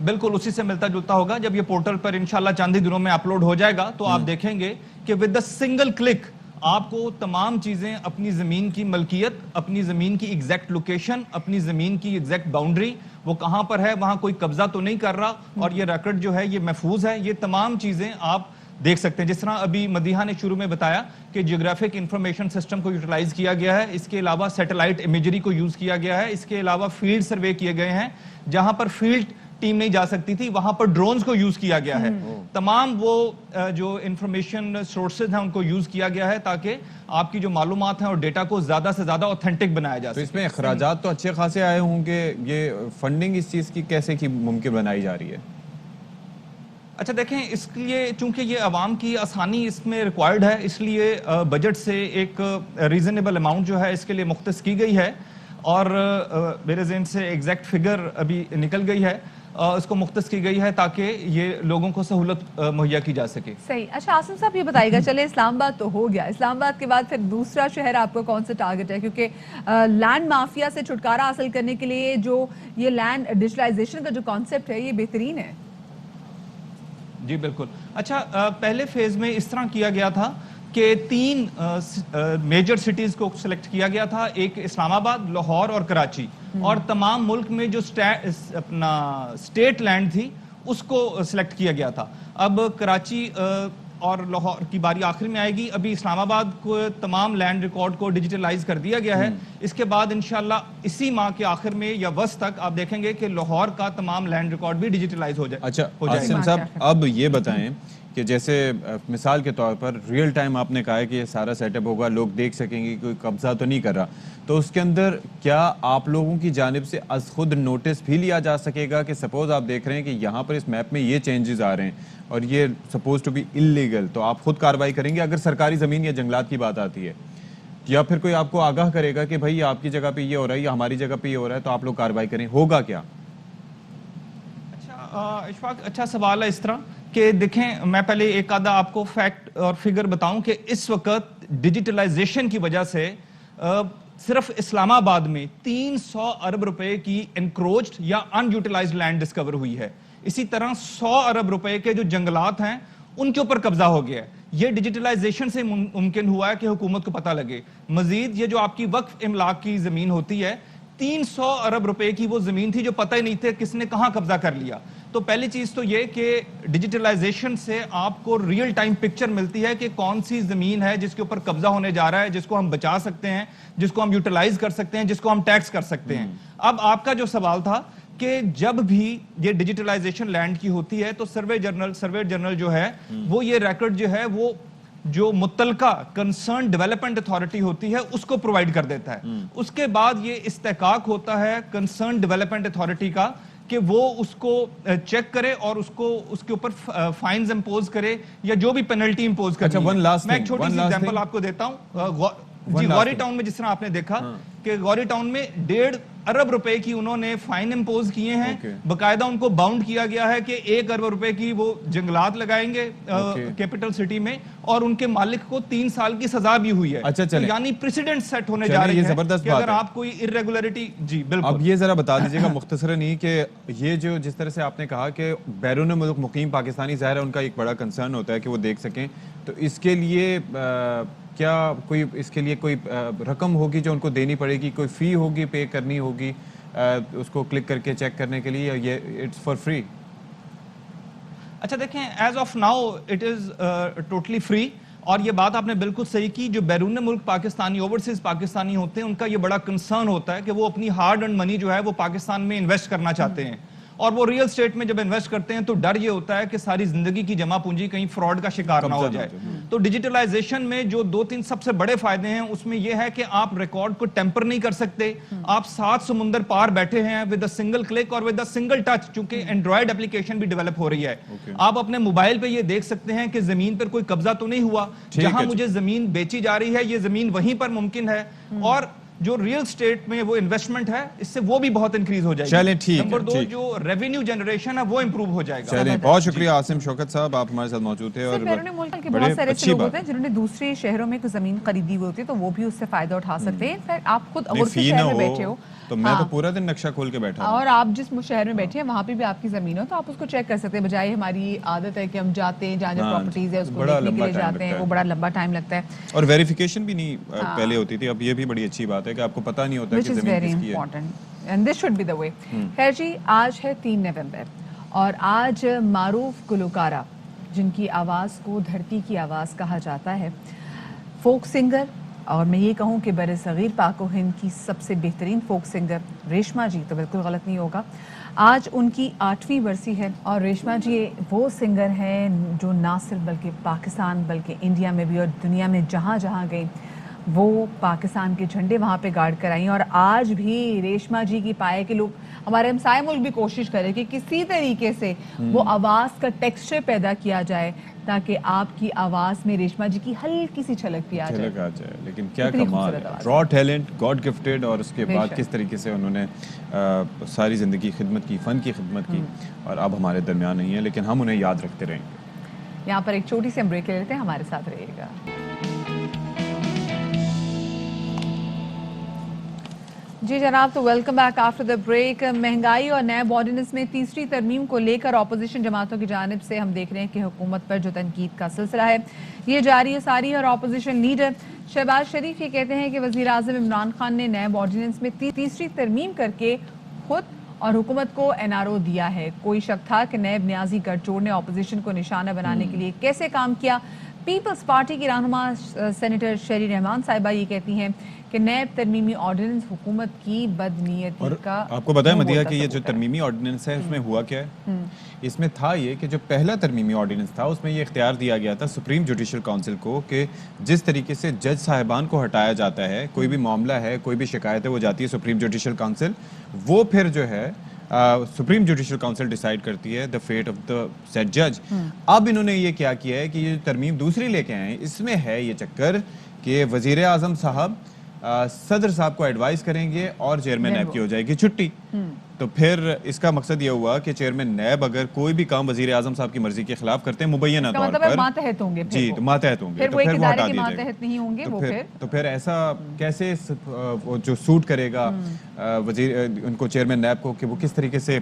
बिल्कुल उसी से मिलता जुलता होगा। जब ये पोर्टल पर इंशाल्लाह चंद ही दिनों में अपलोड हो जाएगा तो आप देखेंगे कि विद द सिंगल क्लिक आपको तमाम चीजें, अपनी जमीन की मलकियत, अपनी जमीन की एग्जैक्ट लोकेशन, अपनी जमीन की एग्जैक्ट बाउंड्री, वो कहां पर है, वहां कोई कब्जा तो नहीं कर रहा, और ये रिकॉर्ड जो है ये महफूज है, ये तमाम चीजें आप देख सकते हैं। जिस तरह अभी मदीहा ने शुरू में बताया कि जियोग्राफिक इंफॉर्मेशन सिस्टम को यूटिलाइज किया गया है, इसके अलावा सैटेलाइट इमेजरी को यूज किया गया है, इसके अलावा फील्ड सर्वे किए गए हैं, जहां पर फील्ड टीम नहीं जा सकती थी वहां पर ड्रोन्स को यूज किया गया है। तमाम वो जो इंफॉर्मेशन सोर्सेज हैं उनको यूज किया गया है ताकि आपकी जो मालूमात हैं और डेटा को ज्यादा से ज्यादा ऑथेंटिक बनाया जा सके। तो इसमें अखराजात तो अच्छे खासे आए होंगे, ये फंडिंग इस चीज की कैसे की मुमकिन बनाई जा रही है? अच्छा देखें, इसके लिए चूंकि ये आवाम की आसानी इसमें रिक्वायर्ड है, इसलिए बजट से एक रीजनेबल अमाउंट जो है इसके लिए मुख्तस की गई है, और मेरे ज़हन से एग्जैक्ट फिगर अभी निकल गई है, इसको मुख्तस की गई है ताकि ये लोगों को सहूलत मुहैया की जा सके। सही। अच्छा आसिम साहब ये बताइएगा, चले इस्लामाबाद तो हो गया, इस्लामाबाद के बाद फिर दूसरा शहर आपको कौन सा टारगेट है? क्योंकि लैंड माफिया से छुटकारा हासिल करने के लिए जो ये लैंड डिजिटलाइजेशन का जो कॉन्सेप्ट है ये बेहतरीन है। जी बिल्कुल। अच्छा, पहले फेज में इस तरह किया गया था कि 3 मेजर सिटीज को सिलेक्ट किया गया था, एक इस्लामाबाद, लाहौर और कराची, और तमाम मुल्क में जो अपना स्टेट लैंड थी उसको सिलेक्ट किया गया था। अब कराची और लाहौर की बारी आखिर में आएगी। अभी इस्लामाबाद को तमाम लैंड रिकॉर्ड को डिजिटलाइज कर दिया गया है। इसके बाद इंशाल्लाह इसी माह के आखिर में या वस्त तक आप देखेंगे कि लाहौर का तमाम लैंड रिकॉर्ड भी डिजिटलाइज हो जाए। अच्छा हो जाएगा। आसिम साहब, अब ये बताएं कि जैसे मिसाल के तौर पर रियल टाइम आपने कहा है कि ये सारा सेटअप होगा, लोग देख सकेंगे, कोई कब्जा तो नहीं कर रहा, तो उसके अंदर क्या आप लोगों की जानिब से अज खुद नोटिस भी लिया जा सकेगा कि सपोज आप देख रहे हैं कि यहाँ पर इस मैप में ये चेंजेस आ रहे हैं और ये सपोज टू बी इलीगल, तो आप खुद कार्रवाई करेंगे अगर सरकारी ज़मीन या जंगलात की बात आती है, या फिर कोई आपको आगाह करेगा कि भाई आपकी जगह पे ये हो रहा है या हमारी जगह पे ये हो रहा है तो आप लोग कार्रवाई करें, होगा क्या? अच्छा इशफाक, अच्छा सवाल है इस तरह कि देखें, मैं पहले एक आधा आपको फैक्ट और फिगर बताऊं कि इस वक्त डिजिटलाइजेशन की वजह से सिर्फ इस्लामाबाद में 300 अरब रुपए की एनक्रोच्ड या अनयूटिलाइज्ड लैंड डिस्कवर हुई है। इसी तरह 100 अरब रुपए के जो जंगलात हैं उनके ऊपर कब्जा हो गया है। ये डिजिटलाइजेशन से मुमकिन हुआ है कि हुकूमत को पता लगे। मजीद ये जो आपकी वक्फ इमलाक की जमीन होती है, 300 अरब रुपए की वो जमीन थी जो पता ही नहीं थे किसने कहां कब्जा कर लिया। तो पहली चीज तो ये कि डिजिटलाइजेशन से आपको रियल टाइम पिक्चर मिलती है कि कौन सी जमीन है जिसके ऊपर कब्जा होने जा रहा है, जिसको हम बचा सकते हैं, जिसको हम यूटिलाइज कर सकते हैं, जिसको हम टैक्स कर सकते हैं। अब आपका जो सवाल था कि जब भी ये डिजिटलाइजेशन लैंड की होती है तो सर्वे जनरल जो है वो ये रिकॉर्ड जो है वो जो मुतलका कंसर्न डेवलपमेंट अथॉरिटी होती है उसको प्रोवाइड कर देता है। उसके बाद ये इस्तेकाक होता है कंसर्न डेवलपमेंट अथॉरिटी का कि वो उसको चेक करे और उसको उसके ऊपर फाइन्स इंपोज करे या जो भी पेनल्टी इंपोज करे। मैं एक छोटी सी एग्जांपल आपको देता हूँ। जी, गौरी टाउन में जिस तरह आपने देखा कि गौरी टाउन में 1.5 अरब रुपए की उन्होंने फाइन इंपोज किए हैं। बकायदा उनको बाउंड किया गया है कि 1 अरब रुपए की वो जंगलात लगाएंगे कैपिटल सिटी में, और उनके मालिक को 3 साल की सजा भी हुई है। अच्छा, तो यानी प्रेसिडेंट सेट होने जा रही है जबरदस्त कि अगर आप कोई इरेगुलरिटी। जी बिल्कुल। अब ये जरा बता दीजिएगा मुख्तसरन ही कि ये जो जिस तरह से आपने कहा कि बैरून मुल्क मुकीम पाकिस्तानी, ज़ाहिर है उनका एक बड़ा कंसर्न होता है कि वो देख सकें, तो इसके लिए क्या कोई इसके लिए कोई रकम होगी जो उनको देनी पड़ेगी, कोई फ़ी होगी पे करनी होगी उसको क्लिक करके चेक करने के लिए, या ये इट्स फॉर फ्री? अच्छा देखें, as of now it is totally free. और ये बात आपने बिल्कुल सही की, जो बैरून मुल्क पाकिस्तानी, ओवरसीज पाकिस्तानी होते हैं उनका ये बड़ा कंसर्न होता है कि वो अपनी हार्ड अर्न मनी जो है वो पाकिस्तान में इन्वेस्ट करना चाहते हैं, और वो रियल स्टेट में जब इन्वेस्ट करते हैं तो डर ये होता है कि सारी जिंदगी की जमा पूंजी कहीं फ्रॉड का शिकार ना हो जाए। तो डिजिटलाइजेशन में जो 2-3 सबसे बड़े फायदे हैं उसमें यह है कि आप रिकॉर्ड को टेम्पर नहीं कर सकते। आप 7 समुंदर पार बैठे हैं विद अ सिंगल क्लिक और विद अ सिंगल टच, चूंकि एंड्रॉइड एप्लीकेशन भी डेवलप हो रही है। आप अपने मोबाइल पे ये देख सकते हैं कि जमीन पर कोई कब्जा तो नहीं हुआ, जहां मुझे जमीन बेची जा रही है ये जमीन वहीं पर मुमकिन है, और जो रियल स्टेट में वो इन्वेस्टमेंट है इससे वो भी बहुत इंक्रीज हो जाएगी। चलें, ठीक है। नंबर 2 जो रेवेन्यू जनरेशन है वो इंप्रूव हो जाएगा। चलें, बहुत शुक्रिया आसिम शौकत साहब, आप हमारे साथ मौजूद थे। और बैरून मुल्क के बहुत सारे ऐसे लोग होते हैं जिन्होंने दूसरे शहरों में कोई जमीन खरीदी हुई होती है तो वो भी उससे फायदा उठा सकते हैं। इनफैक्ट आप खुद अगर उस शहर में बैठे हो तो मैं तो पूरा दिन नक्शा खोल के बैठा हूं, और आप जिस शहर में बैठे हैं वहाँ पे भी आपकी जमीन हो तो आप उसको चेक कर सकते हैं, बजाय हमारी आदत है कि हम जाते हैं जहाँ प्रॉपर्टीज है उसको देखने के लिए जाते हैं, वो बड़ा लंबा टाइम लगता है और वेरिफिकेशन भी नहीं पहले होती थी। अब ये भी बड़ी अच्छी बात है कि आपको पता नहीं होता कि जमीन किसकी है। And this should be the way. खैर जी, आज है 3 नवंबर और आज मारूफ गुलकारा जिनकी आवाज़ को धरती की आवाज़ कहा जाता है, फोक सिंगर, और मैं ये कहूँ कि बर सग़ीर पाक व हिंद की सबसे बेहतरीन फोक सिंगर रेशमा जी, तो बिल्कुल गलत नहीं होगा, आज उनकी 8वीं बरसी है। और रेशमा जी वो सिंगर हैं जो ना सिर्फ बल्कि पाकिस्तान बल्कि इंडिया में भी और दुनिया में जहाँ जहाँ गई वो पाकिस्तान के झंडे वहाँ पे गाड़ कर आई, और आज भी रेशमा जी की पाए के लोग ہمارے ہمسائے ملک بھی کوشش کرے کہ کسی طریقے سے وہ آواز کا ٹیکسچر پیدا کیا جائے تاکہ آپ کی آواز میں ریشما جی کی ہلکی سی چھلک بھی آ جائے. جھلک آ جائے. لیکن کیا اتنی کمال خوبصورت ہے, آواز. را ٹیلنٹ, گاڈ گفٹیڈ, اور اس کے بے بعد شک. کس طریقے سے انہوں نے ساری زندگی خدمت کی, فن کی خدمت کی, اور اب ہمارے درمیان نہیں ہے, لیکن ہم انہیں یاد رکھتے رہیں گے. یہاں پر ایک چھوٹی سی ہم بریک لے لیتے ہیں, ہمارے ساتھ رہیے گا. جی جناب, تو welcome back after the break. مہنگائی اور نیب آرڈیننس میں تیسری ترمیم کو لے کر اپوزیشن جماعتوں کی جانب سے ہم دیکھ رہے ہیں کہ حکومت پر جو تنقید کا سلسلہ ہے یہ جاری ہے ساری. اور اپوزیشن لیڈر شہباز شریف یہ کہتے ہیں کہ وزیر اعظم عمران خان نے نیب آرڈیننس میں تیسری ترمیم کر کے خود اور حکومت کو این آر او دیا ہے. کوئی شک تھا کہ نیب نیازی گٹجوڑ نے اپوزیشن کو نشانہ بنانے کے لیے کیسے کام کیا. پیپلز پارٹی کی رہنما سینیٹر شیری رحمان صاحبہ یہ کہتی ہیں کہ نیب ترمیمی آرڈیننس حکومت کی بدنیتی کا, آپ کو بتائیں مدیحہ کہ یہ جو ترمیمی آرڈیننس ہے اس میں ہوا کیا ہے؟ اس میں تھا یہ کہ جو پہلا ترمیمی آرڈیننس تھا اس میں یہ اختیار دیا گیا تھا سپریم جوڈیشل کونسل کو کہ جس طریقے سے جج صاحبان کو ہٹایا جاتا ہے, کوئی بھی معاملہ ہے, کوئی بھی شکایت ہے, وہ جاتی ہے سپریم جوڈیشل کونسل, وہ پھر جو ہے سپریم جوڈیشل کونسل ڈیسائیڈ کرتی ہے دا فیٹ آف دا سیٹ جج. اب انہوں نے یہ کیا ہے کہ یہ ترمیم دوسری لے کے آئے, اس میں ہے یہ چکر کہ وزیر اعظم صاحب صدر صاحب کو ایڈوائز کریں گے اور چیئرمین نیب کی ہو جائے گی چھٹی. تو پھر اس کا مقصد یہ ہوا کہ چیئرمین نیب اگر کوئی بھی کام وزیر اعظم صاحب کی مرضی کے خلاف کرتے ہیں مبینہ طور پر ماتحت ہوں گے, جی تو ماتحت ہوں گے, پھر وہ ایک ادارے کے ماتحت نہیں ہوں گے, وہ تو پھر ایسا کیسے جو سوٹ کرے گا وزیر ان کو چیئرمین نیب کو کہ وہ کس طریقے سے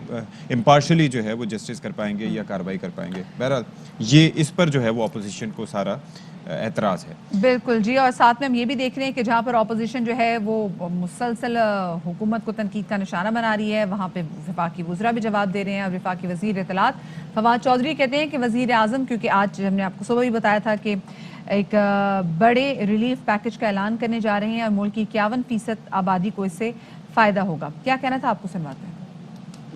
امپارشلی جو ہے وہ جسٹس کر پائیں گے یا کارروائی کر پائیں گے. بہرحال یہ اس پر جو ہے وہ اپوزیشن کو سارا اعتراض ہے. بالکل جی. اور ساتھ میں ہم یہ بھی دیکھ رہے ہیں کہ جہاں پر اپوزیشن جو ہے وہ مسلسل حکومت کو تنقید کا نشانہ بنا رہی ہے, وہاں پہ وفاقی وزراء بھی جواب دے رہے ہیں. اور وفاقی وزیر اطلاعات فواد چودھری کہتے ہیں کہ وزیر اعظم, کیونکہ آج ہم نے آپ کو صبح بھی بتایا تھا کہ ایک بڑے ریلیف پیکج کا اعلان کرنے جا رہے ہیں اور ملک کی 51% آبادی کو اس سے فائدہ ہوگا. کیا کہنا تھا, آپ کو سنواتے ہیں.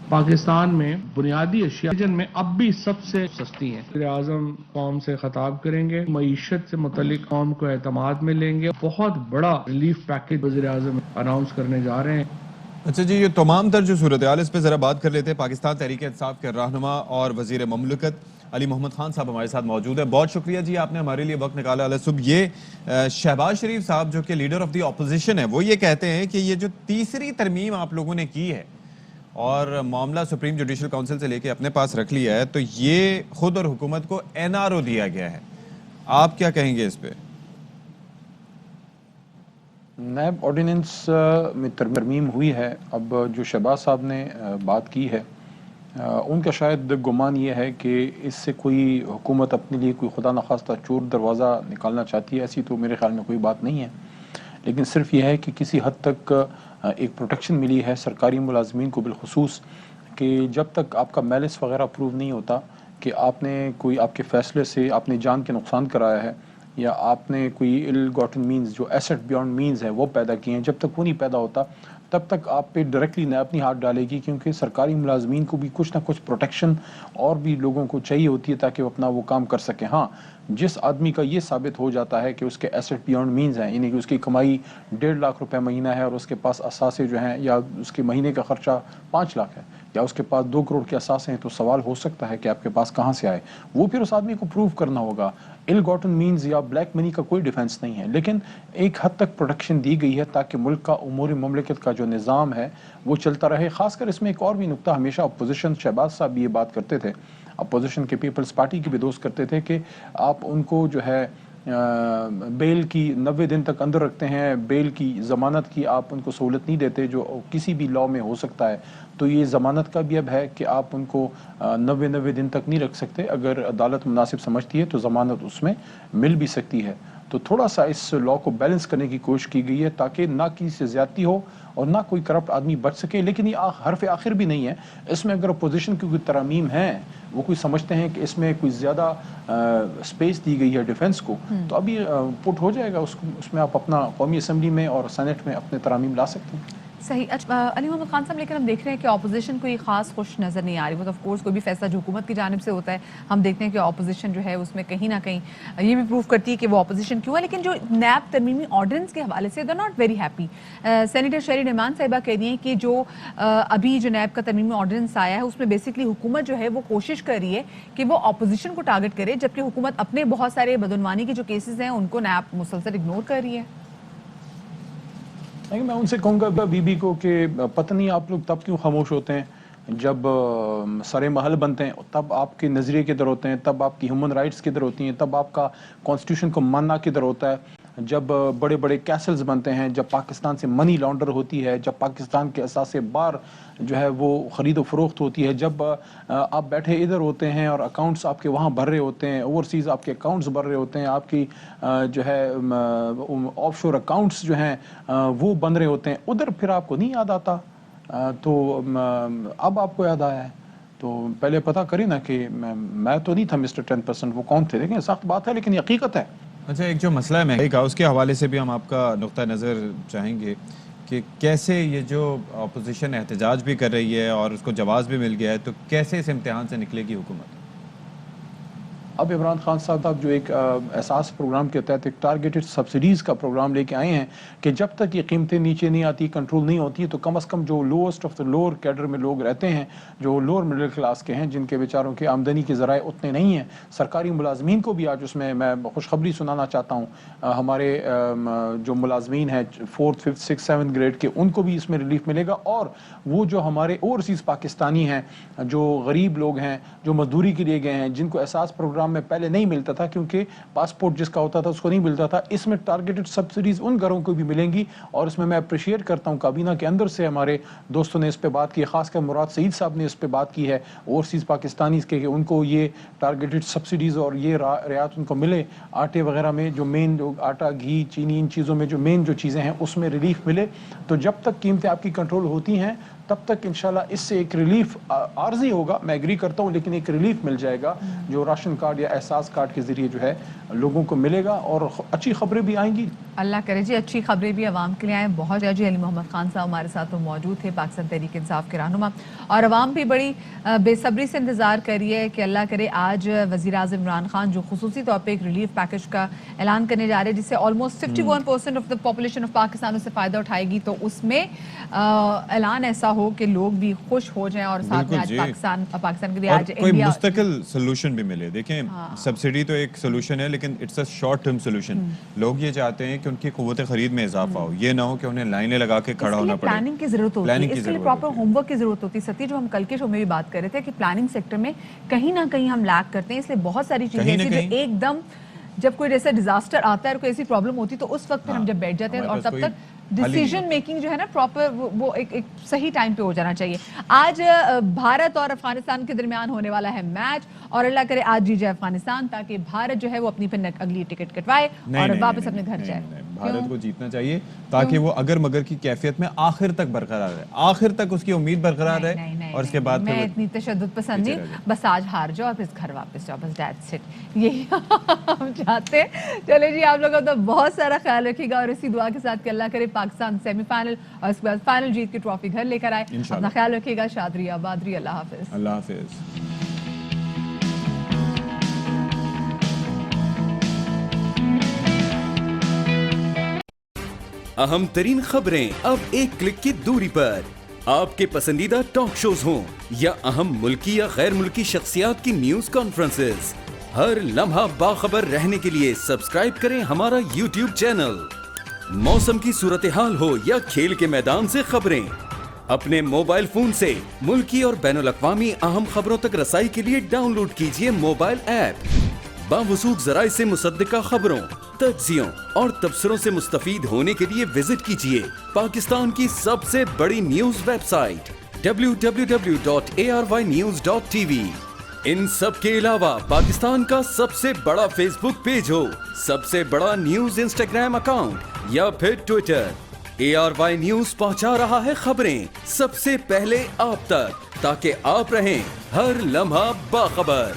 پاکستان میں بنیادی اشیاء میں اب بھی سب سے سستی ہیں. وزیر اعظم قوم سے خطاب کریں گے, معیشت سے متعلق قوم کو اعتماد میں لیں گے. بہت بڑا ریلیف پیکج وزیر اعظم اناؤنس کرنے جا رہے ہیں. اچھا جی, یہ تمام تر جو صورتحال اس پہ ذرا بات کر لیتے ہیں. پاکستان تحریک انصاف کے رہنما اور وزیر مملکت علی محمد خان صاحب ہمارے ساتھ موجود ہے. بہت شکریہ جی, آپ نے ہمارے لیے وقت نکالا علی صبح. یہ شہباز شریف صاحب جو کہ لیڈر آف دی اپوزیشن ہے, وہ یہ کہتے ہیں کہ یہ جو تیسری ترمیم آپ لوگوں نے کی ہے اور معاملہ سپریم جوڈیشل کونسل سے لے کے اپنے پاس رکھ لیا ہے, تو یہ خود اور حکومت کو این آر او دیا گیا ہے. آپ کیا کہیں گے اس پہ؟ نیب آرڈیننس میں ترمیم ہوئی ہے. اب جو شہباز صاحب نے بات کی ہے, ان کا شاید گمان یہ ہے کہ اس سے کوئی حکومت اپنے لیے کوئی خدا نخواستہ چور دروازہ نکالنا چاہتی ہے. ایسی تو میرے خیال میں کوئی بات نہیں ہے, لیکن صرف یہ ہے کہ کسی حد تک ایک پروٹیکشن ملی ہے سرکاری ملازمین کو بالخصوص, کہ جب تک آپ کا میلس وغیرہ پروو نہیں ہوتا کہ آپ نے کوئی آپ کے فیصلے سے آپ نے جان کے نقصان کرایا ہے یا آپ نے کوئی ill gotten means جو ایسٹ بیونڈ مینز ہے وہ پیدا کیے ہیں, جب تک وہ نہیں پیدا ہوتا تب تک آپ پہ ڈائریکٹلی نیب اپنی ہاتھ ڈالے گی, کیونکہ سرکاری ملازمین کو بھی کچھ نہ کچھ پروٹیکشن اور بھی لوگوں کو چاہیے ہوتی ہے تاکہ وہ اپنا وہ کام کر سکیں. ہاں, جس آدمی کا یہ ثابت ہو جاتا ہے کہ اس کے ایسٹ بیونڈ مینز ہیں, یعنی کہ اس کی کمائی 1.5 لاکھ روپے مہینہ ہے اور اس کے پاس اثاثے جو ہیں یا اس کے مہینے کا خرچہ 5 لاکھ ہے یا اس کے پاس 2 کروڑ کے اثاثے ہیں, تو سوال ہو سکتا ہے کہ آپ کے پاس کہاں سے آئے. وہ پھر اس آدمی کو پروو کرنا ہوگا. ill gotten means یا بلیک منی کا کوئی ڈیفنس نہیں ہے, لیکن ایک حد تک پروٹیکشن دی گئی ہے تاکہ ملک کا امور مملکت کا جو نظام ہے وہ چلتا رہے. خاص کر اس میں ایک اور بھی نقطہ, ہمیشہ اپوزیشن شہباز صاحب بھی یہ بات کرتے تھے, اپوزیشن کے پیپلز پارٹی کی بھی دوست کرتے تھے کہ آپ ان کو جو ہے بیل کی 90 دن تک اندر رکھتے ہیں, بیل کی ضمانت کی آپ ان کو سہولت نہیں دیتے جو کسی بھی لاء میں ہو سکتا ہے. تو یہ ضمانت کا بھی اب ہے کہ آپ ان کو 90 دن تک نہیں رکھ سکتے, اگر عدالت مناسب سمجھتی ہے تو ضمانت اس میں مل بھی سکتی ہے. تو تھوڑا سا اس لاء کو بیلنس کرنے کی کوشش کی گئی ہے تاکہ نہ کسی سے زیادتی ہو اور نہ کوئی کرپٹ آدمی بچ سکے. لیکن یہ حرف آخر بھی نہیں ہے, اس میں اگر اپوزیشن کی کوئی ترامیم ہیں, وہ کوئی سمجھتے ہیں کہ اس میں کوئی زیادہ سپیس دی گئی ہے ڈیفنس کو, تو ابھی پٹ ہو جائے گا اس میں آپ اپنا قومی اسمبلی میں اور سینٹ میں اپنے ترامیم لا سکتے ہیں. صحیح. علی محمد خان صاحب, لیکن ہم دیکھ رہے ہیں کہ اپوزیشن کوئی خاص خوش نظر نہیں آ رہی. وہ آف کورس کوئی بھی فیصلہ جو حکومت کی جانب سے ہوتا ہے ہم دیکھتے ہیں کہ اپوزیشن جو ہے اس میں کہیں نہ کہیں یہ بھی پروف کرتی ہے کہ وہ اپوزیشن کیوں ہے. لیکن جو نیب ترمیمی آرڈیننس کے حوالے سے they not very happy. Senator شہری نعمان صاحبہ کہہ رہی ہیں کہ جو ابھی جو نیب کا ترمیمی آرڈیننس آیا ہے اس میں بیسکلی حکومت جو ہے وہ کوشش کر رہی ہے کہ وہ اپوزیشن کو ٹارگٹ کرے, جبکہ حکومت اپنے بہت سارے بدعنوانی کے جو کیسز ہیں ان کو نیب مسلسل اگنور کر رہی ہے. میں ان سے کہوں گا بی بی کو کہ پتہ نہیں آپ لوگ تب کیوں خاموش ہوتے ہیں جب سر محل بنتے ہیں, تب آپ کے نظریے کدھر ہوتے ہیں, تب آپ کی ہیومن رائٹس کدھر ہوتی ہیں, تب آپ کا کانسٹیٹیوشن کو ماننا کدھر ہوتا ہے, جب بڑے بڑے کیسلز بنتے ہیں, جب پاکستان سے منی لانڈر ہوتی ہے, جب پاکستان کے اساس بار جو ہے وہ خرید و فروخت ہوتی ہے, جب آپ بیٹھے ادھر ہوتے ہیں اور اکاؤنٹس آپ کے وہاں بھر رہے ہوتے ہیں, اوورسیز آپ کے اکاؤنٹس بھر رہے ہوتے ہیں, آپ کی جو ہے آف شور اکاؤنٹس جو ہیں وہ بن رہے ہوتے ہیں, ادھر پھر آپ کو نہیں یاد آتا. تو اب آپ کو یاد آیا ہے تو پہلے پتہ کریں نا کہ میں تو نہیں تھا مسٹر 10%, وہ کون تھے. دیکھیں سخت بات ہے لیکن یہ حقیقت ہے. اچھا, ایک جو مسئلہ ہے مہنگائی کا اس کے حوالے سے بھی ہم آپ کا نقطہ نظر چاہیں گے کہ کیسے یہ جو اپوزیشن احتجاج بھی کر رہی ہے اور اس کو جواز بھی مل گیا ہے, تو کیسے اس امتحان سے نکلے گی حکومت؟ اب عمران خان صاحب جو ایک احساس پروگرام کے تحت ایک ٹارگیٹڈ سبسڈیز کا پروگرام لے کے آئے ہیں کہ جب تک یہ قیمتیں نیچے نہیں آتی, کنٹرول نہیں ہوتی, تو کم از کم جو lost of the lower cadre میں لوگ رہتے ہیں, جو لوور مڈل کلاس کے ہیں, جن کے بیچاروں کے آمدنی کے ذرائع اتنے نہیں ہیں, سرکاری ملازمین کو بھی آج اس میں خوشخبری سنانا چاہتا ہوں. ہمارے جو ملازمین ہیں 4th 5th 6th 7th grade کے, ان کو بھی اس میں ریلیف ملے گا. اور وہ جو ہمارے اوورسیز پاکستانی ہیں, جو غریب لوگ ہیں, جو مزدوری کے لیے گئے ہیں, جن کو احساس پروگرام میں پہلے نہیں ملتا تھا کیونکہ پاسپورٹ جس کا ہوتا تھا اس کو نہیں ملتا تھا, اس میں ٹارگیٹڈ سبسڈیز ان گھروں کو بھی ملیں گی. اور اس میں اپریشیٹ کرتا ہوں کابینہ کے اندر سے ہمارے دوستوں نے اس پہ بات کی, خاص کر مراد سعید صاحب نے اس پہ بات کی ہے اوورسیز پاکستانیز کے, کہ ان کو یہ ٹارگیٹڈ سبسڈیز اور یہ رعایت ان کو ملے. آٹے وغیرہ میں جو مین جو آٹا, گھی, چینی, ان چیزوں میں جو مین جو چیزیں ہیں اس میں ریلیف ملے. تو جب تک قیمتیں آپ کی کنٹرول ہوتی ہیں تب تک انشاءاللہ اس سے ایک ریلیف عارضی ہوگا, میں ایگری کرتا ہوں, لیکن ایک ریلیف مل جائے گا جو راشن کارڈ یا احساس کارڈ کے ذریعے جو ہے لوگوں کو ملے گا, اور اچھی خبریں بھی آئیں گی. اللہ کرے جی اچھی خبریں بھی عوام کے لیے آئیں. بہت جی علی محمد خان صاحب ہمارے ساتھ تو موجود تھے, پاکستان تحریک انصاف کے رہنما, اور عوام بھی بڑی بے صبری سے انتظار کر رہی ہے کہ اللہ کرے آج وزیر اعظم عمران خان جو خصوصی طور پہ ایک ریلیف پیکج کا اعلان کرنے جا رہے ہیں جس سے almost 51% of the population of Pakistan اس سے فائدہ اٹھائے گی, تو اس میں اعلان ایسا ہو کہ لوگ بھی خوش ہو جائیں اور ساتھ میں آج پاکستان کے لیے آج کوئی مستقل سولوشن بھی ملے. دیکھیں سبسڈی تو ایک سولوشن ہے لیکن it's a short term solution. لوگ یہ چاہتے ہیں کہ ان کی قوت خرید میں اضافہ ہو, یہ نہ ہو کہ انہیں لائنیں لگا کے کھڑا ہونا پڑے. پلاننگ کی ضرورت ہوتی ہے, اس کے لیے پراپر ہوم ورک کی ضرورت ہوتی ہے. ستی جو ہم کل کے شو میں بھی بات کر رہے تھے کہ پلاننگ سیکٹر میں کہیں نہ کہیں ہم لیک کرتے ہیں, اس لیے بہت ساری چیزیں ایسی جو ایک دم جب کوئی جیسے ڈیزاسٹر آتا ہے اور کوئی ایسی پرابلم ہوتی ہے تو اس وقت پھر ہم جب بیٹھ جاتے ہیں اور تب تک ڈیسیژن میکنگ جو ہے نا پراپر وہ ایک صحیح ٹائم پہ ہو جانا چاہیے. آج بھارت اور افغانستان کے درمیان ہونے والا ہے میچ, اور اللہ کرے آج جی جائے افغانستان تاکہ بھارت جو ہے وہ اپنی پھر اگلی ٹکٹ کٹوائے اور واپس اپنے گھر جائے. بھارت کو جیتنا چاہیے تاکہ وہ اگر مگر کی کیفیت میں آخر تک برقرار رہے, آخر تک اس کی امید برقرار رہے, اور اس کے بعد میں اتنی تشدد پسند نہیں, بس آج ہار جاؤ اور پھر گھر واپس جاؤ, بس دیٹس اٹ, یہی ہم چاہتے ہیں. چلے جی آپ لوگ اپنا بہت سارا خیال رکھیے گا اور اسی دعا کے ساتھ کہ اللہ کرے پاکستان سیمی فائنل اور اس کے بعد فائنل جیت کے ٹرافی گھر لے کر آئے. اپنا خیال رکھیے گا. شادری آبادری. اللہ حافظ. اللہ حافظ. اہم ترین خبریں اب ایک کلک کی دوری پر. آپ کے پسندیدہ ٹاک شوز ہوں یا اہم ملکی یا غیر ملکی شخصیات کی نیوز کانفرنسز, ہر لمحہ باخبر رہنے کے لیے سبسکرائب کریں ہمارا YouTube چینل. موسم کی صورتحال ہو یا کھیل کے میدان سے خبریں, اپنے موبائل فون سے ملکی اور بین الاقوامی اہم خبروں تک رسائی کے لیے ڈاؤن لوڈ کیجیے موبائل ایپ. باوثوق ذرائع سے مصدقہ خبروں, تجزیوں اور تبصروں سے مستفید ہونے کے لیے وزٹ کیجیے پاکستان کی سب سے بڑی نیوز ویب سائٹ www.arYnews.tv. ان سب کے علاوہ پاکستان کا سب سے بڑا فیس بک پیج ہو, سب سے بڑا نیوز انسٹاگرام اکاؤنٹ یا پھر ٹویٹر, ARY نیوز پہنچا رہا ہے خبریں سب سے پہلے آپ تک تاکہ آپ رہیں ہر لمحہ باخبر.